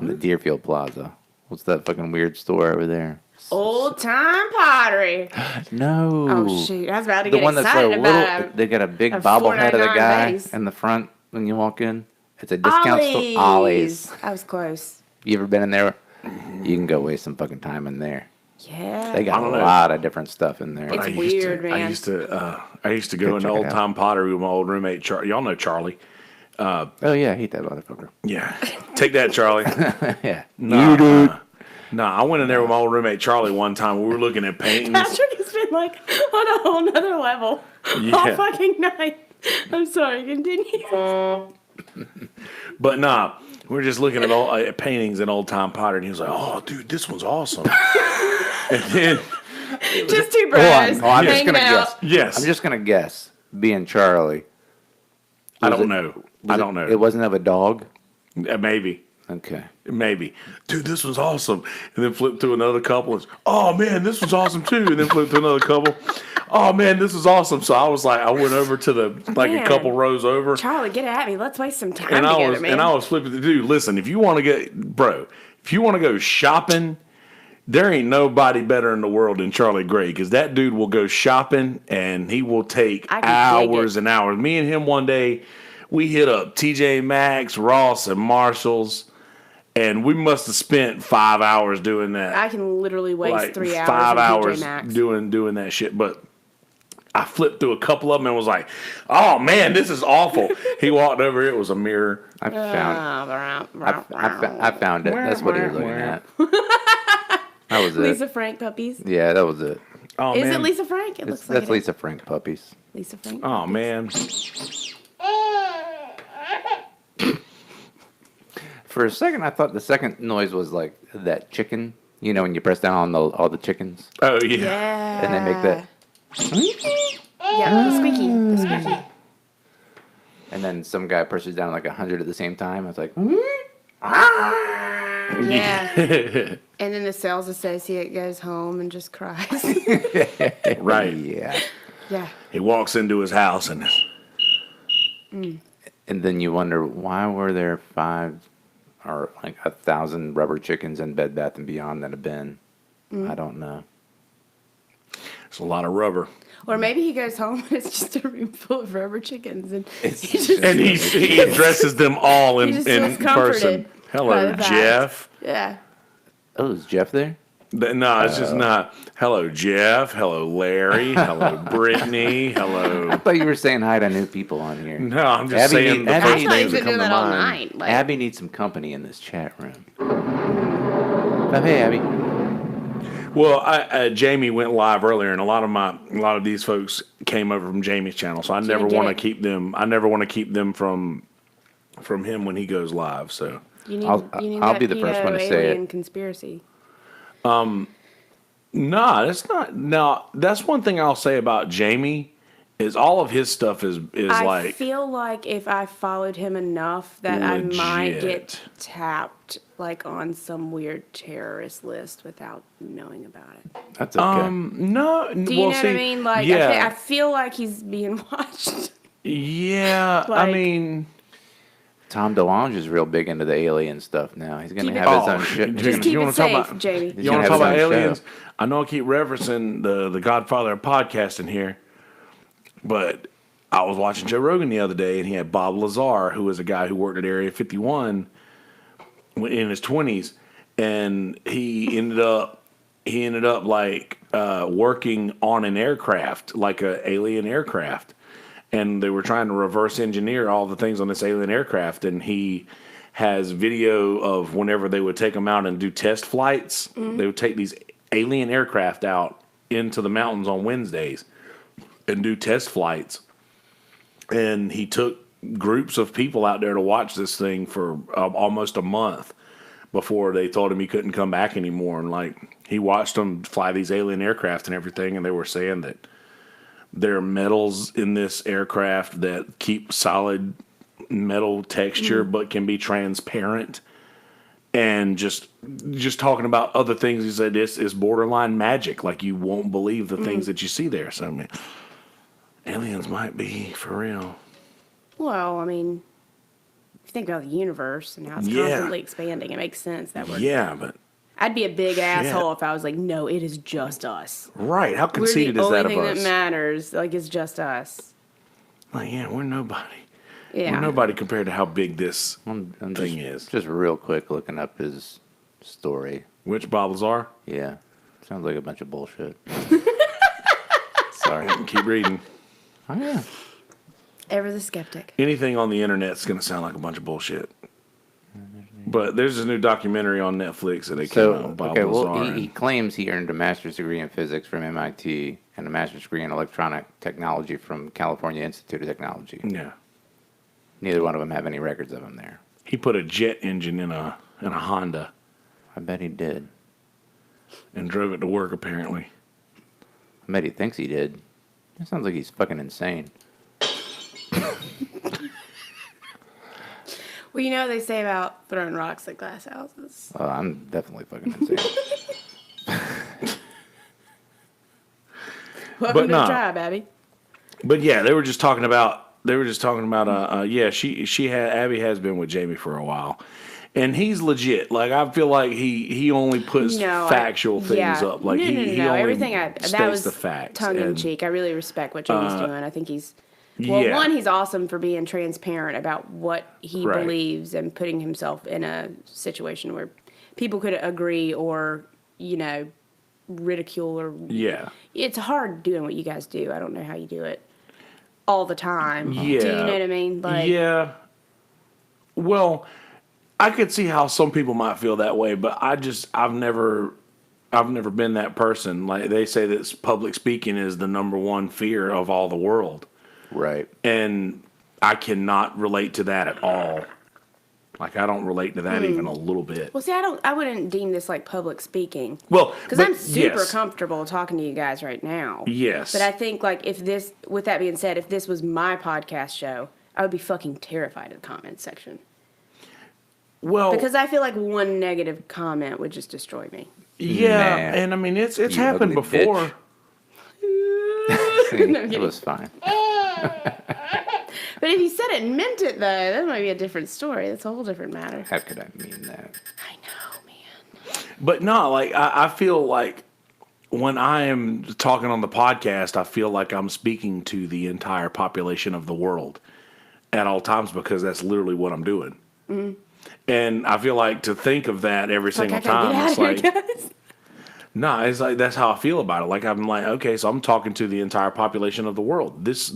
In the Deerfield Plaza. What's that fucking weird store over there? Old time pottery. No. Oh shoot! I was about to The get one that's excited a about little. They got a big a bobblehead of the $4.99 guy base. in the front when you walk in. It's a discount store. Ollie's. I was close. You ever been in there? You can go waste some fucking time in there. Yeah. They got a don't know. lot of different stuff in there. It's I used weird, to, man. I used to go into check it old out. time pottery with my old roommate Charlie. Y'all know Charlie. Oh yeah, I hate that motherfucker. Yeah, take that, Charlie. Yeah. Nah, I went in there with my old roommate Charlie one time. We were looking at paintings. Patrick has been like on a whole nother level all Yeah. fucking night. I'm sorry. Continue. But nah, we were just looking at paintings and old time pottery, and he was like, "Oh, dude, this one's awesome." And then, Just two Hold bros on. Oh, I'm just hanging gonna out. guess. yes, I'm just gonna guess. Being Charlie. I Was don't it- know. I don't know. It wasn't of a dog. Maybe. Okay. Maybe. Dude, this was awesome. And then flip to another couple. And, oh, man, this was awesome, too. And then flip to another couple. Oh, man, this was awesome. So I was like, I went over to the, like Man. a couple rows over. Charlie, get at me. Let's waste some time And together, man. I was flipping to dude, listen, if you want to get, bro, if you want to go shopping there ain't nobody better in the world than Charlie Gray, because that dude will go shopping and he will take I can dig hours it. and hours. Me and him one day, we hit up TJ Maxx, Ross, and Marshalls, and we must have spent 5 hours doing that. I can literally waste Like 3 hours 5 in hours TJ Maxx. doing that shit. But I flipped through a couple of them and was like, "Oh man, this is awful." He walked over. It was a mirror. I found it. That's what he was looking at. That was it. Lisa Frank puppies. Yeah, that was it. Oh Is man, it Lisa Frank? It looks like That's it is. Lisa Frank puppies. Lisa Frank. Oh man. For a second, I thought the second noise was like that chicken. You know, when you press down on all the chickens, Oh yeah. Yeah. and they make that, Yeah, the squeaky. and then some guy presses down like 100 at the same time. I was like, Yeah. And then the sales associate goes home and just cries. Right. yeah. Yeah. He walks into his house and And then you wonder, why were there 5 or like 1,000 rubber chickens in Bed Bath & Beyond that have been? I don't know. it's a lot of rubber. Or maybe he goes home and it's just a room full of rubber chickens and It's he just, And he addresses them all he in just in feels comforted person. by Hello, the fact. Jeff. Yeah. Oh, is Jeff there? No, it's just not. Hello, Jeff. Hello, Larry. Hello, Brittany. Hello. I thought you were saying hi to new people on here. No, I'm just Abby saying need- the Abby first I thought names you that could do come to that all mind. night. Like, Abby needs some company in this chat room. Oh, hey, Abby. Well, Jamie went live earlier, and a lot of these folks came over from Jamie's channel, so I never didn't get want to it. keep them. I never want to keep them from him when he goes live. So you need, I'll that be the first one to say it. alien conspiracy. no, that's not. Now that's one thing I'll say about Jamie is all of his stuff is I like feel like if I followed him enough that I might Legit. get tapped like on some weird terrorist list without knowing about it. That's okay. no. Do you know what I mean? Like, yeah, I feel like he's being watched. yeah. I like- mean, Tom DeLonge is real big into the alien stuff now. He's going to Keep have it- his Oh, own shit. just Just keep you it wanna talk safe, about- Jamie. He's you want gonna to have talk his about own show. aliens? I know I keep referencing the Godfather of podcasting here, but I was watching Joe Rogan the other day, and he had Bob Lazar, who was a guy who worked at Area 51 in his 20s, and he ended up like working on an aircraft, like a alien aircraft, and they were trying to reverse engineer all the things on this alien aircraft, and he has video of whenever they would take them out and do test flights. They would take these alien aircraft out into the mountains on Wednesdays and do test flights. And he took groups of people out there to watch this thing for almost a month before they told him he couldn't come back anymore. And like he watched them fly these alien aircraft and everything, and they were saying that there are metals in this aircraft that keep solid metal texture but can be transparent. And just talking about other things, he said this is borderline magic. Like you won't believe the things that you see there. So I mean, aliens might be for real. Well, I mean, if you think about the universe and how it's Yeah. constantly expanding, it makes sense that we're. Yeah, but I'd be a big asshole if I was like, no, it is just us. right, how We're conceited the is only that of thing us? that matters. Like, it's just us. Like, yeah, we're nobody. Yeah. We're nobody compared to how big this I'm thing is. just real quick looking up his story. Which Bob Lazar? Yeah. Sounds like a bunch of bullshit. Sorry. Keep reading. Oh, yeah. Ever the skeptic. Anything on the internet's going to sound like a bunch of bullshit. But there's a new documentary on Netflix that they came out So, with Bob okay, Lazar. well, he claims he earned a master's degree in physics from MIT and a master's degree in electronic technology from California Institute of Technology. yeah. Neither one of them have any records of him there. He put a jet engine in a Honda I bet he did. and drove it to work, apparently. I bet he thinks he did. That sounds like he's fucking insane. Well, you know what they say about throwing rocks at glass houses. Oh, I'm definitely fucking insane. Welcome to nah. the tribe, Abby. But yeah, they were just talking about. Yeah, she had Abby has been with Jamie for a while, And he's legit. Like, I feel like he only puts factual things up. Like, he only everything states that was the facts. tongue in cheek. I really respect what Jamie's doing. I think he's one, he's awesome for being transparent about what he believes and putting himself in a situation where people could agree or, ridicule or It's hard doing what you guys do. I don't know how you do it all the time. Yeah. Do you know what I mean? Like, yeah. Well, I could see how some people might feel that way, but I've never been that person. Like, they say that public speaking is the number one fear of all the world. Right. And I cannot relate to that at all. Like, I don't relate to that even a little bit. Well, see, I wouldn't deem this like public speaking. Well, because I'm super comfortable talking to you guys right now. Yes. But I think, like, with that being said, if this was my podcast show, I would be fucking terrified of the comments section. Well, because I feel like one negative comment would just destroy me. Yeah, and I mean, it's happened before. It was fine. But if you said it and meant it, though, that might be a different story. That's a whole different matter. How could I mean that? I know, man. But no, like, I feel like when I am talking on the podcast, I feel like I'm speaking to the entire population of the world at all times, because that's literally what I'm doing. Mm-hmm. And I feel like to think of that every single time, it's like, no, it's like, that's how I feel about it. Like, I'm like, okay, so I'm talking to the entire population of the world. This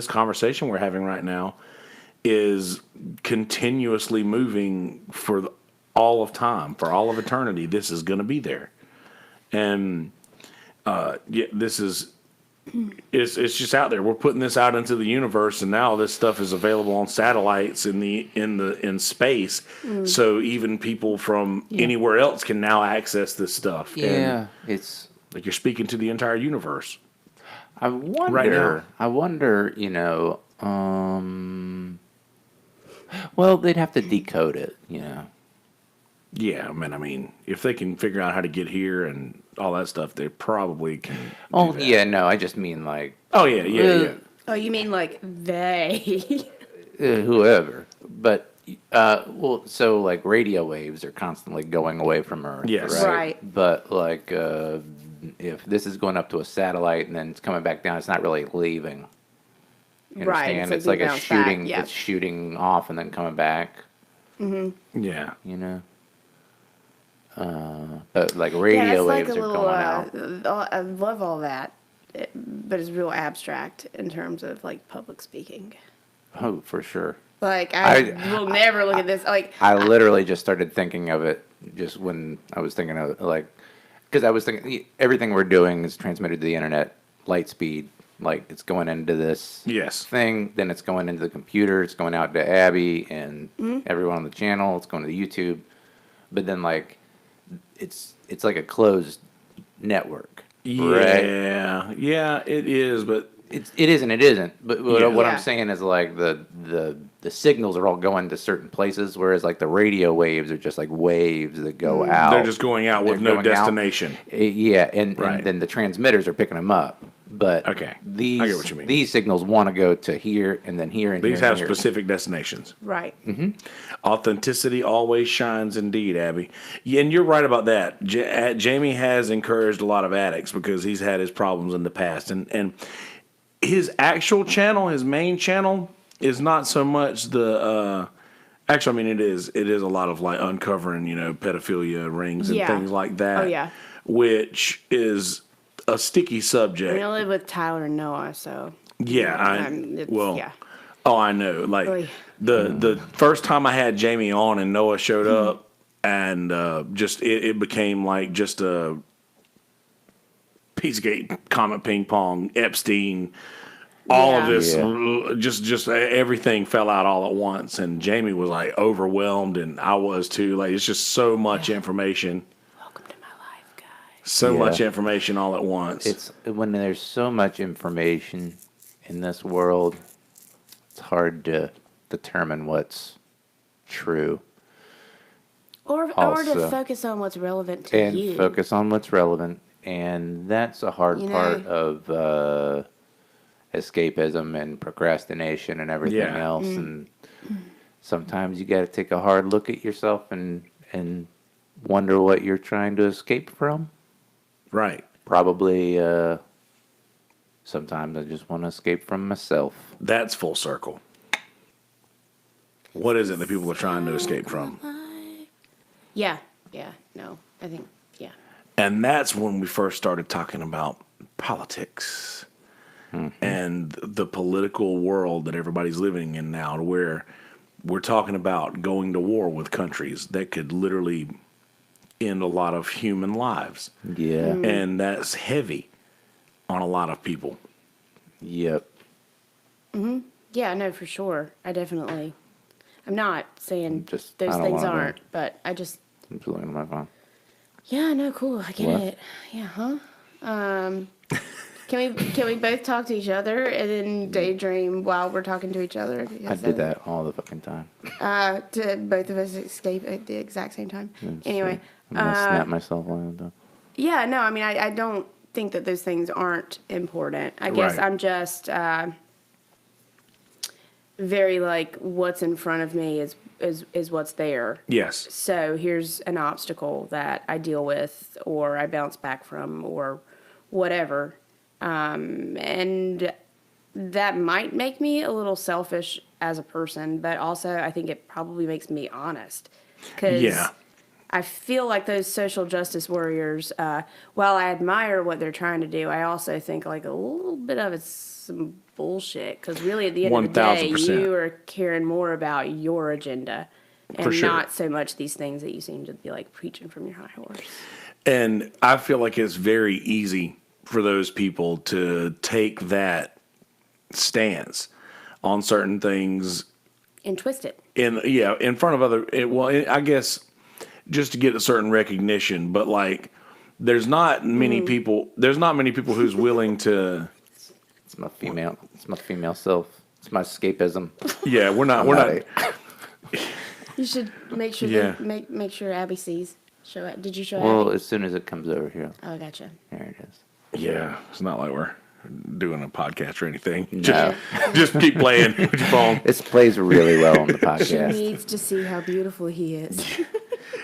conversation we're having right now is continuously moving for all of time, for all of eternity. This is going to be there, and this is. It's just out there. We're putting this out into the universe, and now this stuff is available on satellites in space. So even people from anywhere else can now access this stuff. Yeah, and it's like you're speaking to the entire universe. I wonder. Right now. I wonder. Well, they'd have to decode it. Yeah, man. I mean, if they can figure out how to get here and all that stuff, they probably can. Oh yeah, no, I just mean like. Oh yeah. Oh, you mean like they? Whoever, but so like radio waves are constantly going away from Earth. Yes, right. But like, if this is going up to a satellite and then it's coming back down, it's not really leaving. You understand? Right. It's like a shooting. Yeah. It's shooting off and then coming back. Mm-hmm. Yeah. But like radio waves are going out. I love all that, but it's real abstract in terms of like public speaking. Oh, for sure. Like I will never look at this. Like I literally just started thinking of it just when I was thinking of it, like, because I was thinking everything we're doing is transmitted to the internet, light speed. Like, it's going into this thing, then it's going into the computer, it's going out to Abby and everyone on the channel, it's going to YouTube, but then like. It's like a closed network. Yeah, right? Yeah, it is, but it is and it isn't. But what I'm saying is like the signals are all going to certain places, whereas like the radio waves are just like waves that go out. They're just going out with no destination. And then the transmitters are picking them up. But I get what you mean. These signals want to go to here and then here and these here. These have specific destinations. Right. Mm-hmm. Authenticity always shines indeed, Abby. Yeah, and you're right about that. Jamie has encouraged a lot of addicts because he's had his problems in the past. And his actual channel, his main channel, is not so much the... actually, I mean, it is a lot of like uncovering, pedophilia rings and things like that. Oh, yeah. Which is... a sticky subject. I mean, I live with Tyler and Noah, so Oh, I know. Like the first time I had Jamie on and Noah showed up, and just it became like just a Pizzagate, Comet Ping Pong, Epstein, all of this, just everything fell out all at once, and Jamie was like overwhelmed, and I was too. Like, it's just so much information. So much information all at once. It's when there's so much information in this world, it's hard to determine what's true. Or to focus on what's relevant to you. And focus on what's relevant. And that's a hard part of escapism and procrastination and everything else. And sometimes you got to take a hard look at yourself and wonder what you're trying to escape from. Right. Probably, sometimes I just want to escape from myself. That's full circle. What is it that people are trying to escape from? Yeah. No, I think, yeah. And that's when we first started talking about politics and the political world that everybody's living in now, to where we're talking about going to war with countries that could literally end a lot of human lives. Yeah. And that's heavy on a lot of people. Yep. Yeah, no, for sure. I'm not saying Just- those I don't things wanna go. aren't, but I just, I'm just looking at my phone. yeah, no, cool. I get What? it. Yeah, huh? Can we both talk to each other and then daydream while we're talking to each other? I did that all the fucking time. To both of us escape at the exact same time. Anyway, I'm gonna snap myself while I'm done. yeah, no, I mean, I don't think that those things aren't important. I guess Right. I'm just very like what's in front of me is what's there. Yes. So here's an obstacle that I deal with or I bounce back from or whatever. And that might make me a little selfish as a person, but also I think it probably makes me honest. Because Yeah. I feel like those social justice warriors, while I admire what they're trying to do, I also think like a little bit of it's some bullshit. Because really, at the end of the day, 1000%. you are caring more about your agenda and For sure. not so much these things that you seem to be like preaching from your high horse. And I feel like it's very easy for those people to take that stance on certain things And twist it. in front of I guess just to get a certain recognition, but like there's not many people who's willing to It's my female self. It's my escapism. we're not You should make sure Yeah. make sure Abby sees. Show it. Did you show Well, Abby? as soon as it comes over here, Oh, gotcha. there it is. it's not like we're doing a podcast or anything. No. Just keep playing with your phone. This plays really well on the She podcast. needs to see how beautiful he is.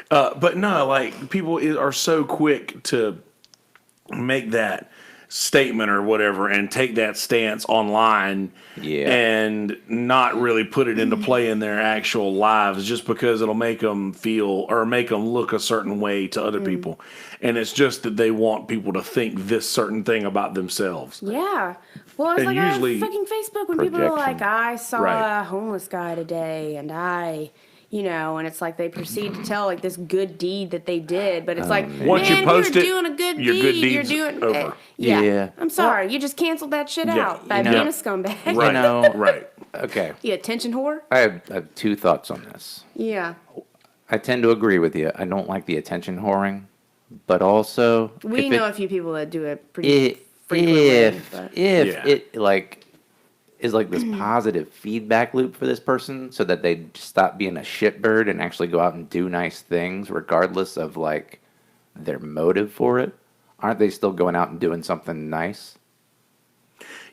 But no, like people are so quick to make that statement or whatever and take that stance online and not really put it into play in their actual lives just because it'll make them feel or make them look a certain way to other people. And it's just that they want people to think this certain thing about themselves. Yeah. Well, it's And like usually- on fucking Facebook when people are like, Projection. I saw Right. a homeless guy today and and it's like they proceed to tell like this good deed that they did, but it's like, Once you man, post you're it, doing a good your deed. good You're deed's doing over. Yeah. I'm sorry, you just canceled that shit Yeah, out by you know- being a scumbag. Right. You know, Right. okay. You attention whore. I have two thoughts on this. Yeah. I tend to agree with you. I don't like the attention whoring, but also We if know it, a few people that do it pretty if frequently. But if Yeah. it like is like this positive feedback loop for this person so that they stop being a shitbird and actually go out and do nice things regardless of like their motive for it, aren't they still going out and doing something nice?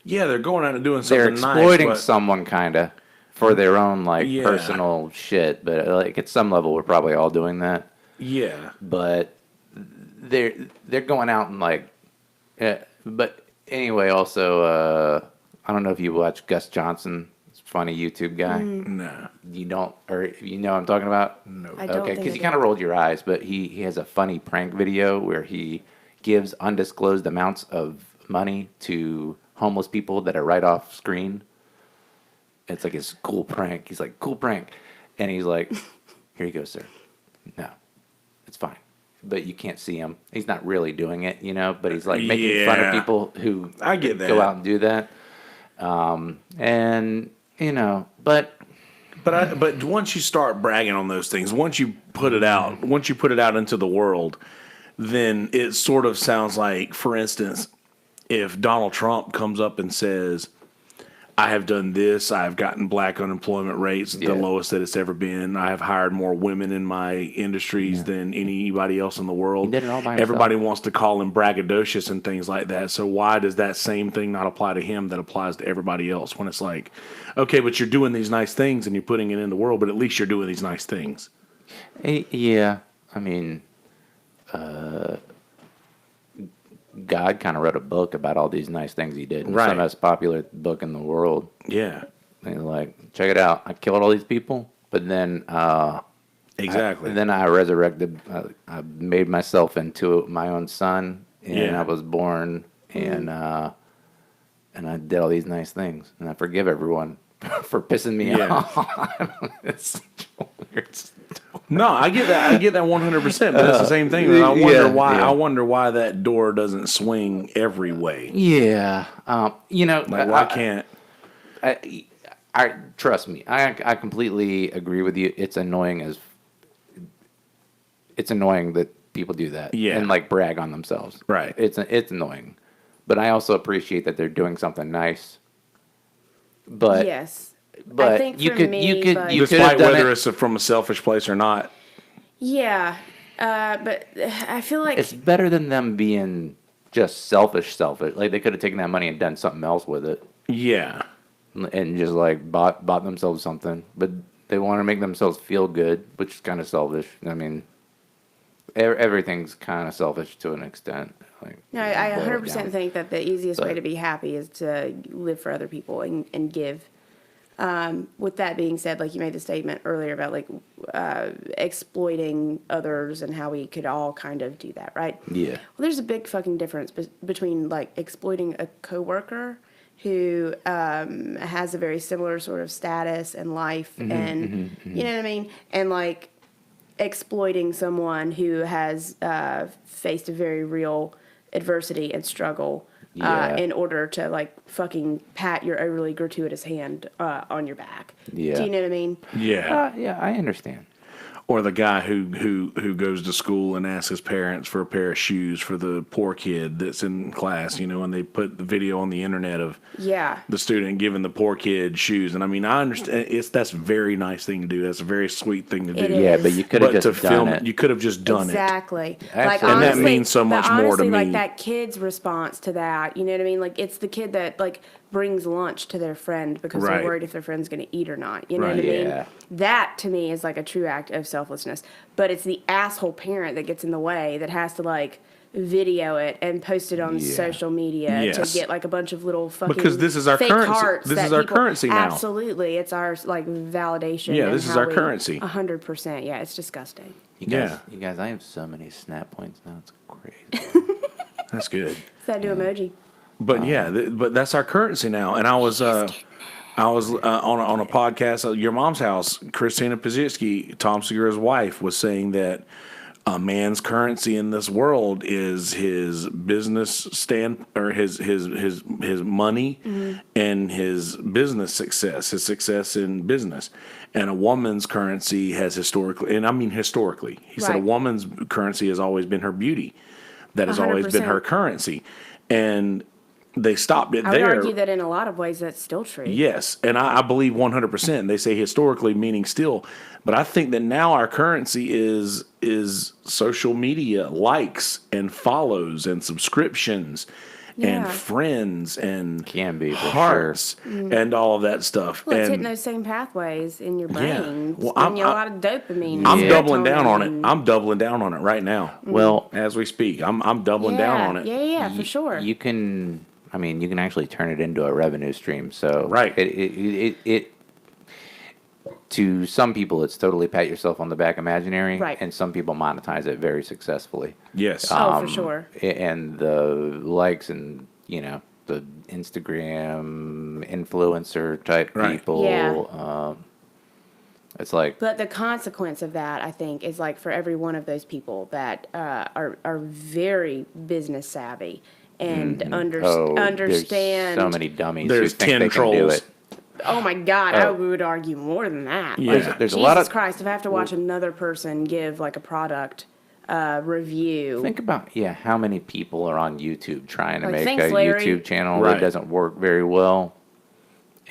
Yeah, they're going out and doing They're something exploiting nice. someone kind of for their own like Yeah. personal shit, but like at some level we're probably all doing that. Yeah. But they're going out and like but anyway, also I don't know if you watch Gus Johnson. It's a funny YouTube guy. No. You don't, or you know what I'm talking about? No. I don't Okay, think because I you do. kind of rolled your eyes, but he has a funny prank video where he gives undisclosed amounts of money to homeless people that are right off screen. It's like his cool prank. He's like, cool prank. And he's like, here you go, sir. No, it's fine. But you can't see him. He's not really doing it, but he's like making fun of Yeah. people who I get that. go out and do that. And, But once you start bragging on those things, once you put it out into the world, then it sort of sounds like, for instance, if Donald Trump comes up and says, I have done this. I have gotten black unemployment rates the lowest that it's ever been. I have hired more women in my industries than anybody else in the world. He did it all by himself. Everybody wants to call him braggadocious and things like that. So why does that same thing not apply to him that applies to everybody else? When it's like, okay, but you're doing these nice things and you're putting it in the world, but at least you're doing these nice things. Yeah, I mean, God kind of wrote a book about all these nice things he did. It's the most popular book in the world. Yeah. And like, check it out. I killed all these people, but then Exactly. then I resurrected. I made myself into my own son, and I was born, and I did all these nice things, and I forgive everyone for pissing me off. It's weird. No, I get that. I get that 100%. But it's the same thing. And I wonder why. I wonder why that door doesn't swing every way. Yeah, Like, why can't? I trust me. I completely agree with you. It's annoying that people do that. Yeah. And like brag on themselves. Right. It's annoying, but I also appreciate that they're doing something nice. But Yes. but I think you for could me, you could like- you could Despite have done whether it. it's from a selfish place or not. Yeah. But I feel like It's better than them being just selfish. Like they could have taken that money and done something else with it, Yeah. and just like bought themselves something. But they want to make themselves feel good, which is kind of selfish. I mean, everything's kind of selfish to an extent. Like, no, I boil it 100% down. think that the easiest way But- to be happy is to live for other people and give. With that being said, like you made the statement earlier about like exploiting others and how we could all kind of do that, right? Yeah. Well, there's a big fucking difference between like exploiting a coworker who has a very similar sort of status and life, and you know what I mean, and like exploiting someone who has faced a very real adversity and struggle. Yeah. In order to like fucking pat your overly gratuitous hand on your back. Yeah. Do you know what I mean? Yeah. Yeah, I understand. Or the guy who goes to school and asks his parents for a pair of shoes for the poor kid that's in class, and they put the video on the internet of Yeah. the student giving the poor kid shoes. And I mean, I understand that's a very nice thing to do. That's a very sweet thing to do. It Yeah, is. but you could have But just to done film it. You could have just done it. Exactly. Absolutely. Like, And that honestly, means so much but more to honestly, me. like that kid's response to that, you know what I mean? Like it's the kid that like brings lunch to their friend because Right. they're worried if their friend's going to eat or not. You know Right. what I mean? Yeah. That to me is like a true act of selflessness. But it's the asshole parent that gets in the way that has to like video it and post it on Yeah. social media Yes. to get like a bunch of little fucking Because this is our fake currency. hearts This that is our people- currency now. Absolutely, it's our like validation. Yeah, and this is how our we- currency. 100%. Yeah, it's disgusting. You guys, I have so many snap points now. It's crazy. That's good. It's that new emoji. But yeah, but that's our currency now. And I was on a podcast at your mom's house. Christina Pazitsky, Tom Segura's wife, was saying that a man's currency in this world is his business or his money and his business success, his success in business. And a woman's currency has historically, he said a Right. woman's currency has always been her beauty. That has always been 100%. her currency. And they stopped it I would there. argue that in a lot of ways that's still true. Yes, and I believe 100%. They say historically, meaning still, but I think that now our currency is social media likes and follows and subscriptions and Yeah. friends and Can be, for hearts and all of that stuff. Well, it's and hitting those same pathways in your brain. Yeah. Well, It's giving you a lot of dopamine. I'm and doubling down on it. serotonin. I'm doubling down on it right now. Well, As we speak, I'm doubling down on it. Yeah, for sure. you can actually turn it into a revenue stream. So Right. it to some people it's totally pat yourself on the back imaginary, Right. and some people monetize it very successful. Yes. Oh, for sure. And the likes and the Instagram influencer type Right. people. Yeah. It's like But the consequence of that, I think, is like for every one of those people that are very business savvy and understand. There's so many dummies There's who think 10 they can do trolls. it. Oh my God, I Oh. would argue more than that. Yeah. Like, There's a Jesus lot of Christ, if I have to watch another person give like a product review. Think about how many people are on YouTube trying to Like, make thanks, a Larry. YouTube channel Right. that doesn't work very well,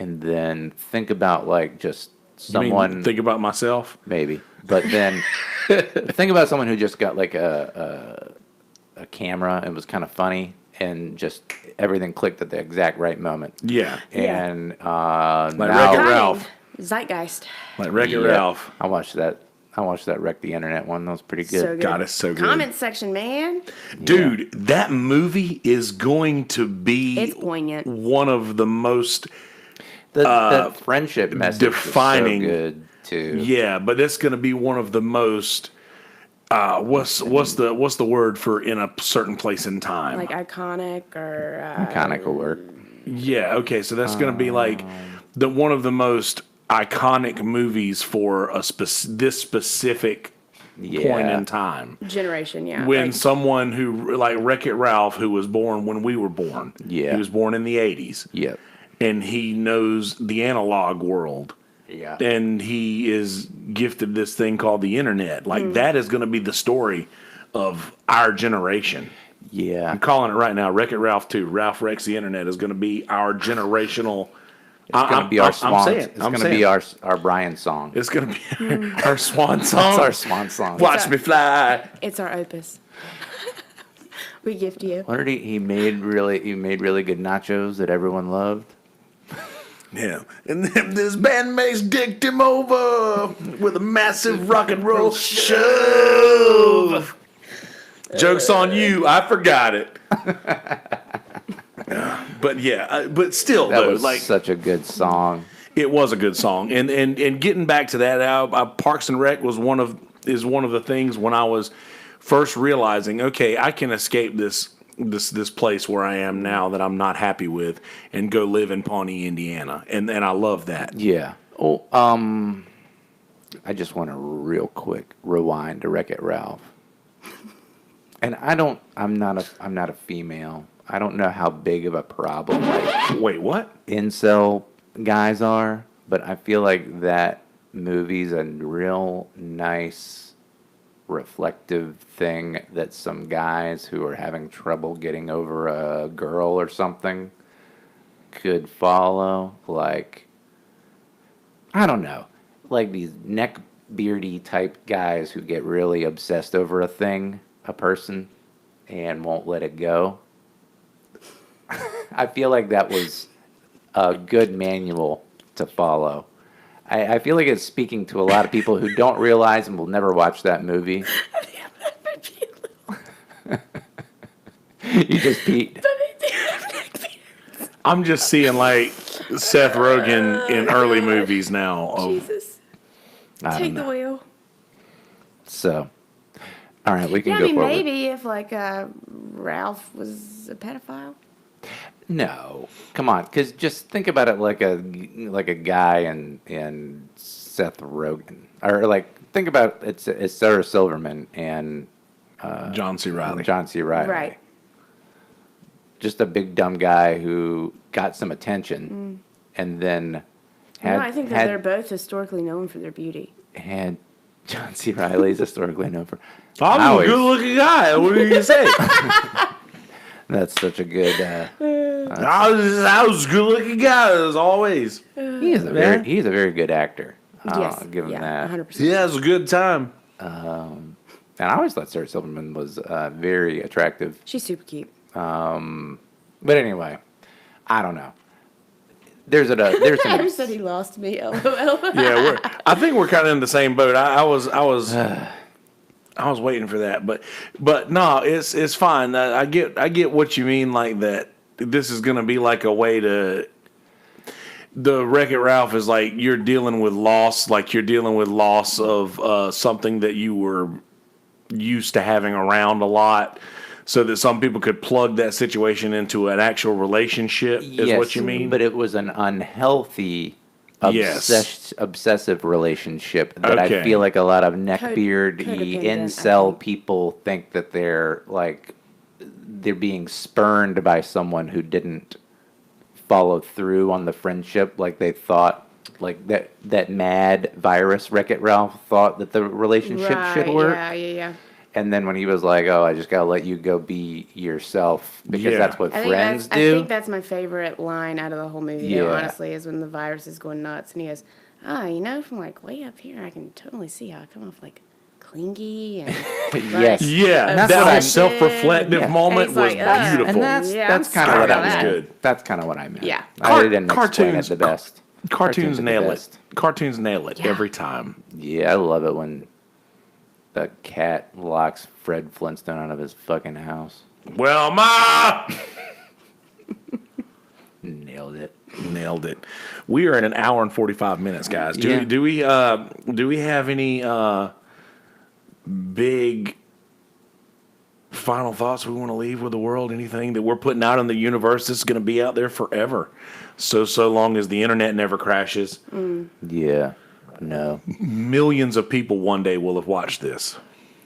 and then think about like just You mean someone think about myself. maybe, but then think about someone who just got like a camera and was kind of funny and just everything clicked at the exact right moment. Yeah. And Like now, Wreck-It Ralph. Zeitgeist. Like Wreck-It Yeah. Ralph. I watched that Wreck the Internet one. That was pretty good. So good. God, it's so good. Comment section, man. Dude, that movie is going to be It's poignant. one of the most The friendship message defining- is so good too. yeah, but it's going to be one of the most what's the word for in a certain place in time? Like iconic or Iconic will work. Yeah, okay, so that's going to be like the one of the most iconic movies for this specific point in time. generation. Yeah. When like, someone who, like Wreck-It Ralph, who was born when we were born. Yeah. He was born in the 80s. Yep. And he knows the analog world. Yeah. And he is gifted this thing called the internet. Like, that is going to be the story of our generation. Yeah. I'm calling it right now. Wreck-It Ralph 2. Ralph Wrecks the Internet is going to be our generational. It's going to be our swan. saying, It's going to be our Brian song. It's going to be our swan song. It's our swan song. Watch me fly. it's our opus. We gift you. What did he made really good nachos that everyone loved. Yeah. And then this bandmates dicked him over with a massive rock and roll shove. Joke's on you. I forgot it. But yeah, but still, That though, was like such a good song. it was a good song. And getting back to that, Parks and Rec is one of the things when I was first realizing, okay, I can escape this place where I am now that I'm not happy with and go live in Pawnee, Indiana. And I love that. Yeah. Oh, I just want to real quick rewind to Wreck-It Ralph. And I'm not a female. I don't know how big of a problem like Wait, what? incel guys are, but I feel like that movie's a real nice reflective thing that some guys who are having trouble getting over a girl or something could follow. Like, I don't know, like these neck beardy type guys who get really obsessed over a person, and won't let it go. I feel like that was a good manual to follow. I feel like it's speaking to a lot of people who don't realize and will never watch that movie. You just peed. I'm just seeing like Seth Rogen in early movies now. Jesus. I Take don't the know. wheel. So, all right, we can Yeah, go I mean, forward. maybe if like Ralph was a pedophile. No, come on, because just think about it like a guy and Seth Rogen, or like think about it's Sarah Silverman and John C. Reilly. John C. Reilly. Right. Just a big dumb guy who got some attention, and then had No, I think that they're both historically known for their beauty. had John C. Reilly's historically known for. I'm Howie. a good-looking guy. What are you gonna say? That's such a good. I was a good-looking guy as always. He's a very good actor. Yes. Give him that. 100%. Yeah, it was a good time. And I always thought Sarah Silverman was very attractive. She's super cute. But anyway, I don't know. There's Adam some, said he lost me. LOL. Yeah, I think we're kind of in the same boat. I was waiting for that, but no, it's fine. I get what you mean. Like that, this is gonna be like a way to. The Wreck-It Ralph is like you're dealing with loss, of something that you were used to having around a lot, so that some people could plug that situation into an actual relationship. Is what you mean? But it was an unhealthy, obsessive relationship that Okay. I feel like a lot of Could have neckbeardy been, I incel think. people think that they're being spurned by someone who didn't follow through on the friendship like they thought. Like that mad virus Wreck-It Ralph thought that the relationship should work. Yeah. And then when he was like, "Oh, I just gotta let you go be yourself," because that's what friends do. I think that's my favorite line out of the whole movie. Yeah. Though, honestly, is when the virus is going nuts, and he goes, from like way up here, I can totally see how I come off like clingy and Yes. Yeah, That's that what whole I- self-reflective Yeah. moment It's was like, ugh. beautiful. And Yeah, that's I'm kind of sorry what I about meant. that. Good. That's kind of what I meant. Yeah. I didn't explain Cartoons- it the best. Cartoons are the nail it. best. Cartoons nail it Yeah. every time. Yeah, I love it when the cat locks Fred Flintstone out of his fucking house. Well, Ma! Nailed it. Nailed it. We are at an hour and 45 minutes, guys. Yeah. Do we have any big final thoughts we want to leave with the world? Anything that we're putting out in the universe that's going to be out there forever? So long as the internet never crashes. Yeah. No. Millions of people one day will have watched this.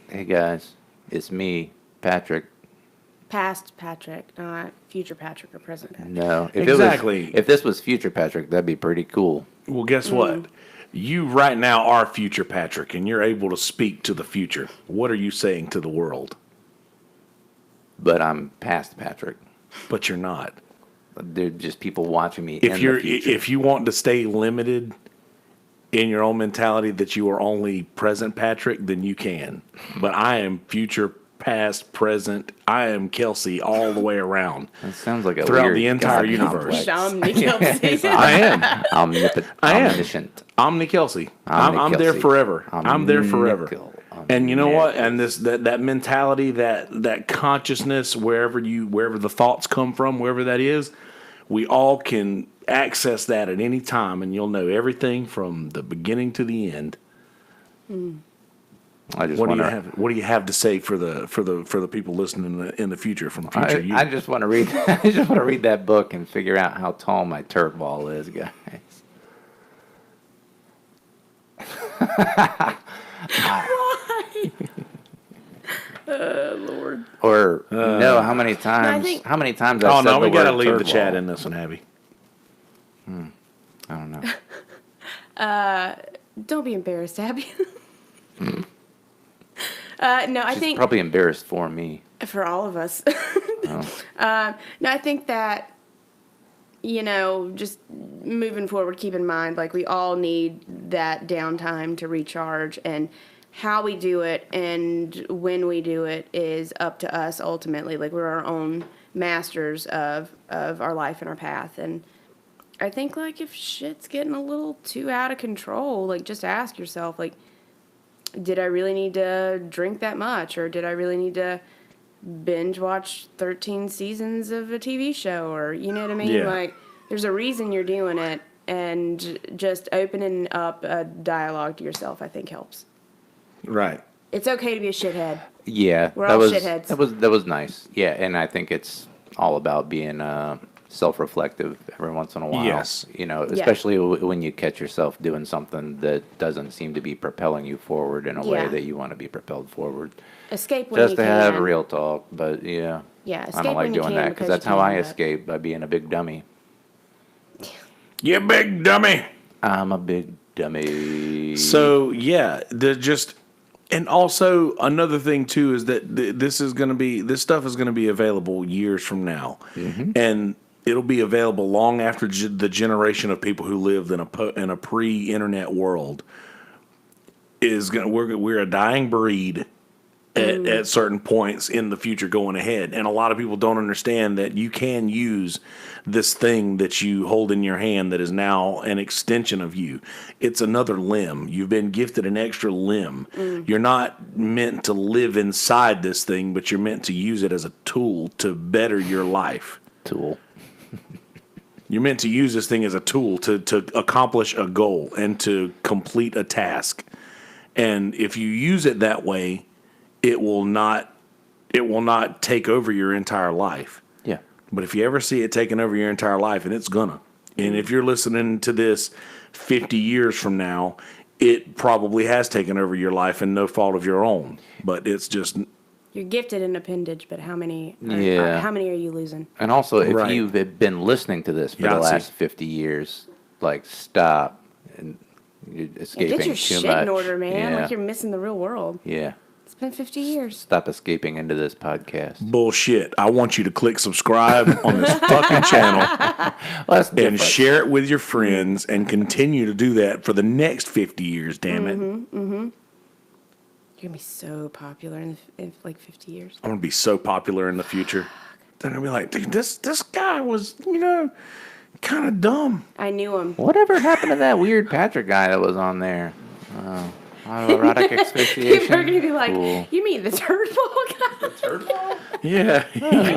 Hey guys, it's me, Patrick. Past Patrick, not future Patrick or present Patrick. No. Exactly. If this was future Patrick, that'd be pretty cool. Well, guess what? You right now are future Patrick, and you're able to speak to the future. What are you saying to the world? But I'm past Patrick. But you're not. They're just people watching me If in you're the future. if you want to stay limited in your own mentality that you are only present Patrick, then you can. But I am future, past, present. I am Kelsey all the way around. That sounds like a throughout weird the entire God universe. complex. I am. I am. Omniscient. Omni Kelsey. I'm there Kelsey. forever. I'm there forever. Omnical. And you know what? Omnical. And that mentality, that consciousness, wherever the thoughts come from, wherever that is, we all can access that at any time, and you'll know everything from the beginning to the end. I just What want do you to. have? What do you have to say for the people listening in the future from future you? I just want to read. I just want to read that book and figure out how tall my turf ball is, guys. Lord. Or no, how many times? think- How many times? Oh I said no, we the gotta word leave the turf chat ball? in this one, Abby. I don't know. Don't be embarrassed, Abby. No, I She's think probably embarrassed for me. for all of us. Oh. No, I think that, just moving forward, keep in mind, like, we all need that downtime to recharge, and how we do it and when we do it is up to us ultimately. Like, we're our own masters of our life and our path. And I think, like, if shit's getting a little too out of control, like, just ask yourself, like, did I really need to drink that much? Or did I really need to binge watch 13 seasons of a TV show? Or, you know what I mean? Yeah. Like, there's a reason you're doing it, and just opening up a dialogue to yourself, I think, helps. Right. It's okay to be a shithead. Yeah, We're that all was shitheads. that was nice. Yeah, and I think it's all about being self-reflective every once in a while. Yes. Especially when you catch yourself doing something that doesn't seem to be propelling you forward in a way Yeah. that you want to be propelled forward. Escape when Just you to can. have real talk, but yeah. Yeah, I escape don't like when you doing can that because because that's you how can, I but- escape, by being a big dummy. You big dummy. I'm a big dummy. So yeah, and also another thing too is that this stuff is gonna be available years from now, and it'll be available long after the generation of people who lived in a pre-internet world is gonna. We're a dying breed at certain points in the future going ahead, and a lot of people don't understand that you can use this thing that you hold in your hand that is now an extension of you. It's another limb. You've been gifted an extra limb. You're not meant to live inside this thing, but you're meant to use it as a tool to better your life. Tool. You're meant to use this thing as a tool to accomplish a goal and to complete a task. And if you use it that way, it will not take over your entire life. Yeah. But if you ever see it taking over your entire life, and it's gonna, and if you're listening to this 50 years from now, it probably has taken over your life and no fault of your own. But it's just You're gifted in appendage, but how many Yeah. how many are you losing? And also, if Right. you've been listening to this for the Yahtzee. last 50 years, like, stop. And you're escaping Get your too shit much. in order, man. Yeah. Like, you're missing the real world. Yeah. It's It's been 50 years. Stop escaping into this podcast. Bullshit. I want you to click subscribe on this fucking channel Well, that's and different. share it with your friends and continue to do that for the next 50 years, damn it. You're going to be so popular in like 50 years. I'm going to be so popular in the future. They're going to be like, dude, this guy was, kind of dumb. I knew him. Whatever happened to that weird Patrick guy that was on there? Erotic asphyxiation. People are going to be like, Cool. you mean the turd ball guy? Turd ball? Yeah.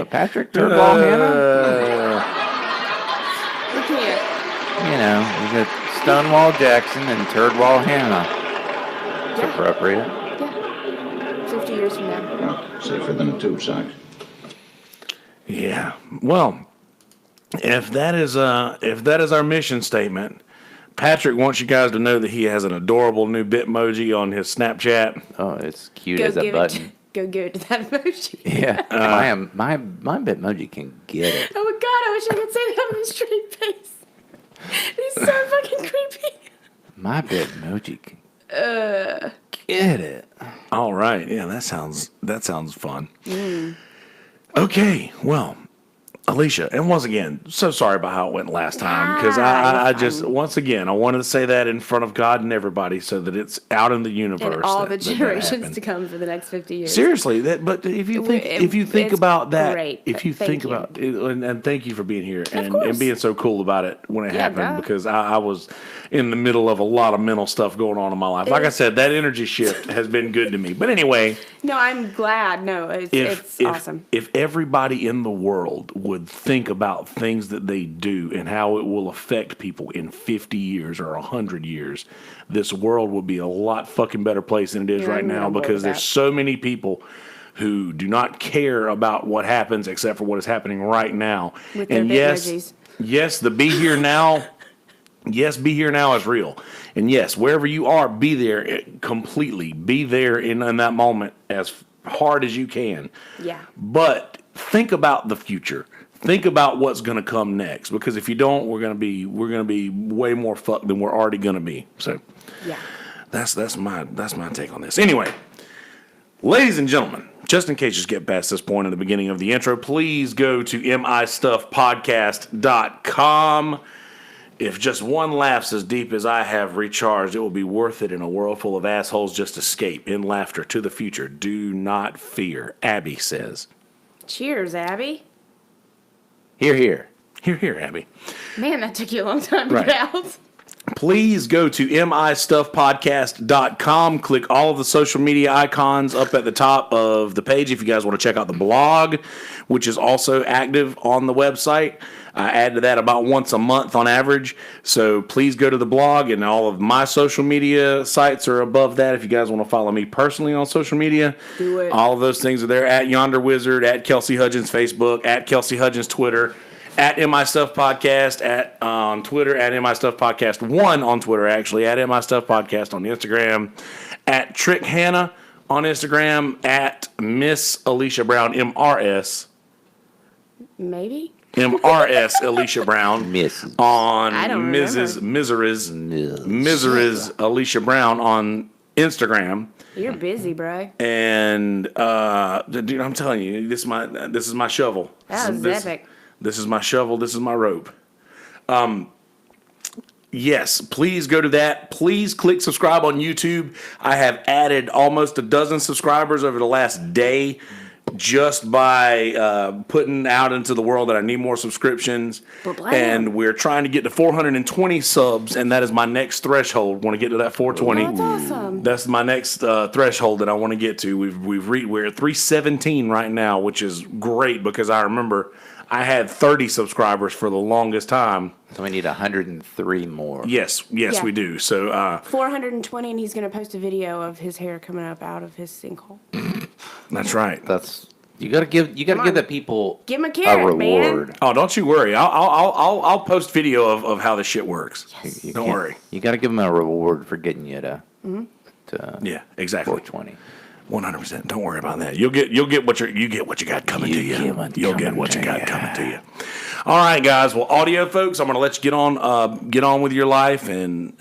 Patrick Turdball Hanna? We can't. You got Stonewall Jackson and Turdball Hanna. It's appropriate. Yeah. 50 years from now. Well, safer than a tube sock. Yeah. Well, if that is our mission statement, Patrick wants you guys to know that he has an adorable new Bitmoji on his Snapchat. Oh, it's cute as a button. Go give it to that emoji. Yeah, my Bitmoji can get it. Oh my god, I wish I could say that with a straight face. He's so fucking creepy. My Bitmoji can get it. All right. Yeah, that sounds fun. Okay. Well, Alisha, and once again, so sorry about how it went last time, because I just, once again, I wanted to say that in front of God and everybody so that it's out in the universe. And all that the generations happened. to come for the next 50 years. Seriously, but if you think It's about that, great. if you Thank think you. about it, and thank you for being here and course. being so cool about it when it Yeah, happened, duh. because I was in the middle of a lot of mental stuff going on in my life. Like I said, that energy shift has been good to me. But anyway, No, I'm glad. No, it's awesome. if everybody in the world would think about things that they do and how it will affect people in 50 years or 100 years, this world would be a lot fucking better place than it is Yeah, right I'm now, on board because with there's that. so many people who do not care about what happens except for what is happening right now. With their And Bitmojis. yes, the be here now. Yes, be here now is real. And yes, wherever you are, be there completely. Be there in that moment as hard as you can. Yeah. But think about the future. Think about what's going to come next, because if you don't, we're going to be way more fucked than we're already going to be. So Yeah. that's my take on this. Anyway, ladies and gentlemen, just in case you get past this point in the beginning of the intro, please go to mistuffpodcast.com. If just one laughs as deep as I have recharged, it will be worth it in a world full of assholes. Just escape in laughter to the future. Do not fear, Abby says. Cheers, Abby. Here, here. Hear, hear, Abby. Man, that took you a long time to Right. get out. Please go to mistuffpodcast.com. Click all of the social media icons up at the top of the page if you guys want to check out the blog, which is also active on the website. I add to that about once a month on average. So please go to the blog, and all of my social media sites are above that. If you guys want to follow me personally on social media, Do it. all of those things are there at Yonder Wizard, at Kelsey Hudgens Facebook, at Kelsey Hudgens Twitter, at MI Stuff Podcast on Twitter, at MI Stuff Podcast 1 on Twitter, actually, at MI Stuff Podcast on Instagram, at Trick Hanna on Instagram, at Miss Alisha Brown, MRS Maybe? Alisha Brown Mrs. on I don't Mrs. Misery's Alisha Brown on Instagram. You're busy, bro. And dude, I'm telling you, this is my shovel. That was This- epic. This is my shovel. This is my rope. Yes, please go to that. Please click subscribe on YouTube. I have added almost a dozen subscribers over the last day just by putting out into the world that I need more subscriptions. Blam. And we're trying to get to 420 subs, and that is my next threshold. Want to get to that 420. That's awesome. That's my next threshold that I want to get to. We're at 317 right now, which is great because I remember I had 30 subscribers for the longest time. So we need 103 more. Yes, Yeah. we do. So 420, and he's going to post a video of his hair coming up out of his sinkhole. that's right. That's you got to give on. the people Give 'em a carrot, man. reward. Oh, don't you worry. I'll post video of how this shit works. You Don't can't- worry. You got to give them a reward for getting you to Yeah, exactly. 420. 100%. Don't worry about that. You'll get what you got coming to you. You'll get what you got coming to you. All right, guys. Well, audio folks, I'm going to let you get on with your life and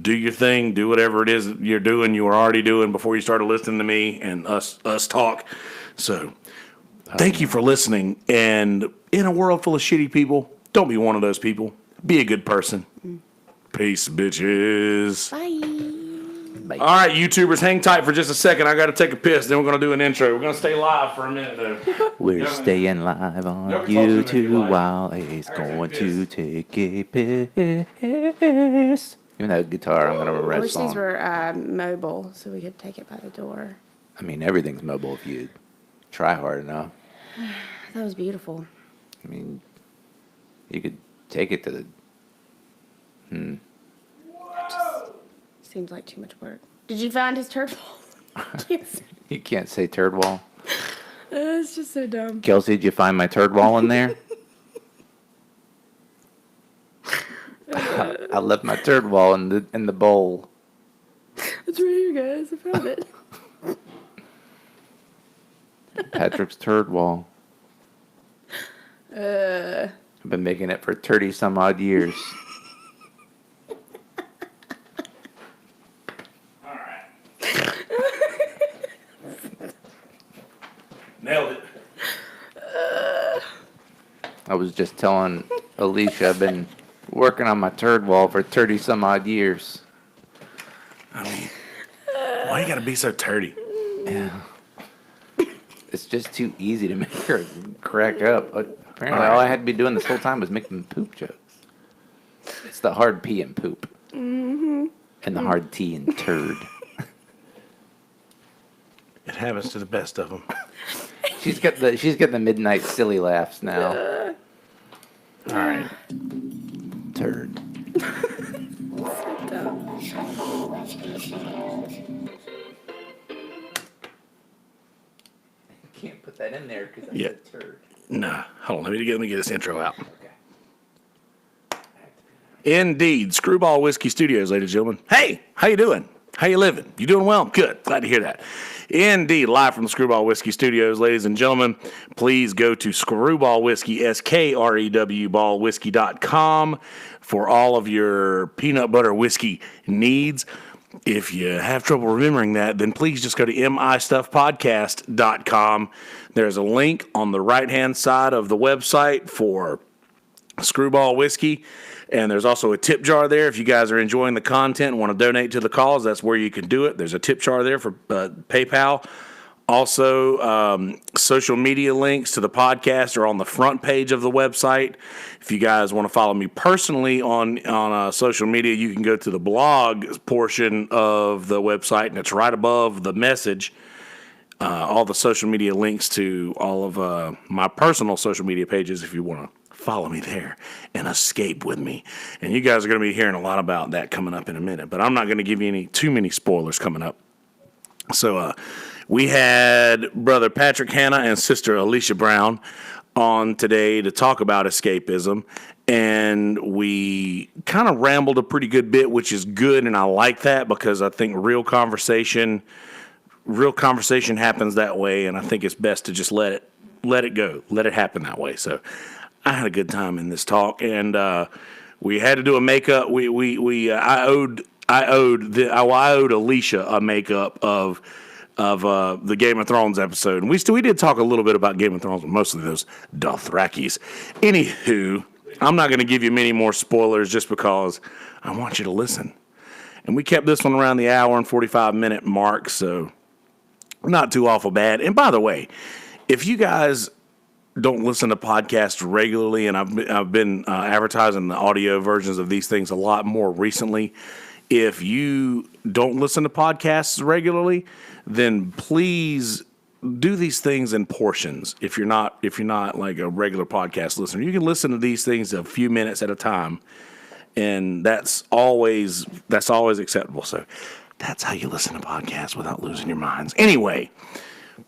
do your thing. Do whatever it is you're doing. You were already doing before you started listening to me and us talk. So, thank you for listening. And in a world full of shitty people, don't be one of those people. Be a good person. Peace, bitches. Bye. All right, YouTubers, hang tight for just a second. I got to take a piss. Then we're going to do an intro. We're going to stay live for a minute, though. We're staying live on YouTube while Ace going to take a piss. Even that guitar, I'm going to I wish rest these on. were mobile so we could take it by the door. I mean, everything's mobile if you try hard enough. That was beautiful. I mean, you could take it to the... Seems like too much work. Did you find his turtle? You can't say turd wall. It's just so dumb. Kelsey, did you find my turd wall in there? I left my turd wall in the bowl. It's right here, guys. I found it. Patrick's turd wall. I've been making it for 30 some odd years. Nailed it. I was just telling Alisha I've been working on my turd wall for 30 some odd years. I mean, why you got to be so turdy? Yeah. It's just too easy to make her crack up. Apparently, all I had to be doing this whole time was making poop jokes. It's the hard P in poop. Mm-hmm. And the hard T in turd. It happens to the best of them. She's got the midnight silly laughs now. All right. Turd. Can't put that in there because Yeah. that's a turd. Nah, hold on. Let me get this intro out. Indeed, Screwball Whiskey Studios, ladies and gentlemen. Hey, how you doing? How you living? You doing well? Good. Glad to hear that. Indeed, live from the Screwball Whiskey Studios, ladies and gentlemen. Please go to Screwball Whiskey, SKREW ballwhiskey.com for all of your peanut butter whiskey needs. If you have trouble remembering that, then please just go to mistuffpodcast.com. There's a link on the right-hand side of the website for Screwball Whiskey. And there's also a tip jar there. If you guys are enjoying the content and want to donate to the cause, that's where you can do it. There's a tip jar there for PayPal. Also, social media links to the podcast are on the front page of the website. If you guys want to follow me personally on social media, you can go to the blog portion of the website, and it's right above the message. All the social media links to all of my personal social media pages if you want to follow me there and escape with me. And you guys are going to be hearing a lot about that coming up in a minute, but I'm not going to give you too many spoilers coming up. So we had brother Patrick Hanna and sister Alisha Brown on today to talk about escapism, and we kind of rambled a pretty good bit, which is good, and I like that because I think real conversation happens that way, and I think it's best to just let it go, let it happen that way. So I had a good time in this talk, and we had to do a makeup. I owed Alisha a makeup of the Game of Thrones episode, and we did talk a little bit about Game of Thrones, mostly those Dothrakis. Anywho, I'm not going to give you many more spoilers just because I want you to listen. And we kept this one around the hour and 45-minute mark, so not too awful bad. And by the way, if you guys don't listen to podcasts regularly, and I've been advertising the audio versions of these things a lot more recently. If you don't listen to podcasts regularly, then please do these things in portions. If you're not like a regular podcast listener, you can listen to these things a few minutes at a time, and that's always acceptable. So that's how you listen to podcasts without losing your minds. Anyway,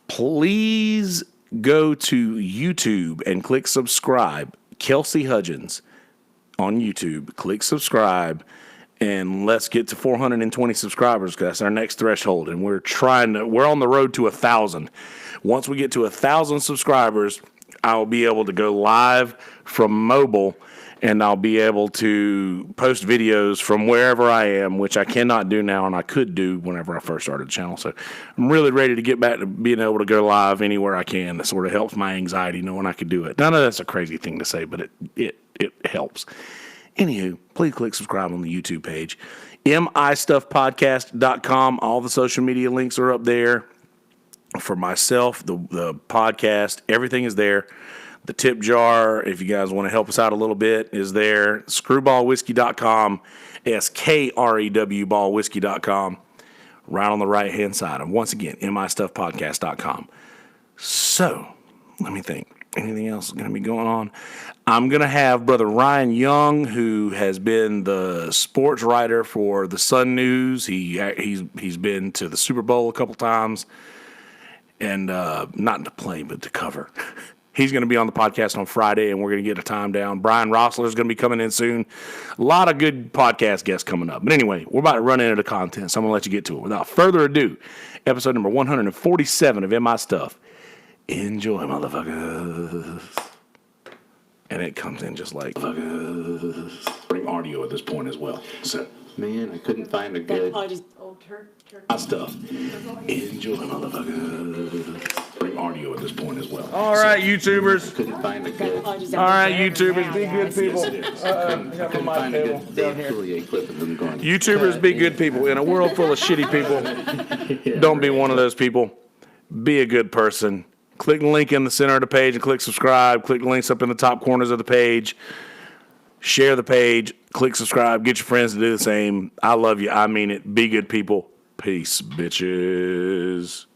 please go to YouTube and click subscribe. Kelsey Hudgens on YouTube. Click subscribe, and let's get to 420 subscribers because that's our next threshold. And we're on the road to 1,000. Once we get to 1,000 subscribers, I'll be able to go live from mobile, and I'll be able to post videos from wherever I am, which I cannot do now, and I could do whenever I first started the channel. So I'm really ready to get back to being able to go live anywhere I can. That sort of helps my anxiety knowing I could do it. Now, I know that's a crazy thing to say, but it helps. Anywho, please click subscribe on the YouTube page. mistuffpodcast.com. All the social media links are up there. For myself, the podcast, everything is there. The tip jar, if you guys want to help us out a little bit, is there. Screwballwhiskey.com, SKREW ballwhiskey.com, right on the right-hand side. And once again, mistuffpodcast.com. So, let me think. Anything else is going to be going on? I'm going to have Brother Ryan Young, who has been the sports writer for the Sun News. He's been to the Super Bowl a couple times. And not to play, but to cover. He's going to be on the podcast on Friday, and we're going to get a time down. Brian Rossler is going to be coming in soon. A lot of good podcast guests coming up. But anyway, we're about to run into the content, so I'm going to let you get to it. Without further ado, episode number 147 of MI Stuff. Enjoy, motherfuckers. And it comes in just like bring audio at this point as well. So, Man, I couldn't find a good. my stuff. Enjoy, motherfuckers. Bring audio at this point as well. All right, YouTubers. Couldn't find a good. All right, YouTubers, be good people. Couldn't find a good Dave Coulier clip of them going. YouTubers, be good people. In a world full of shitty people, don't be one of those people. Be a good person. Click the link in the center of the page and click subscribe. Click the links up in the top corners of the page. Share the page. Click subscribe. Get your friends to do the same. I love you. I mean it. Be good people. Peace, bitches.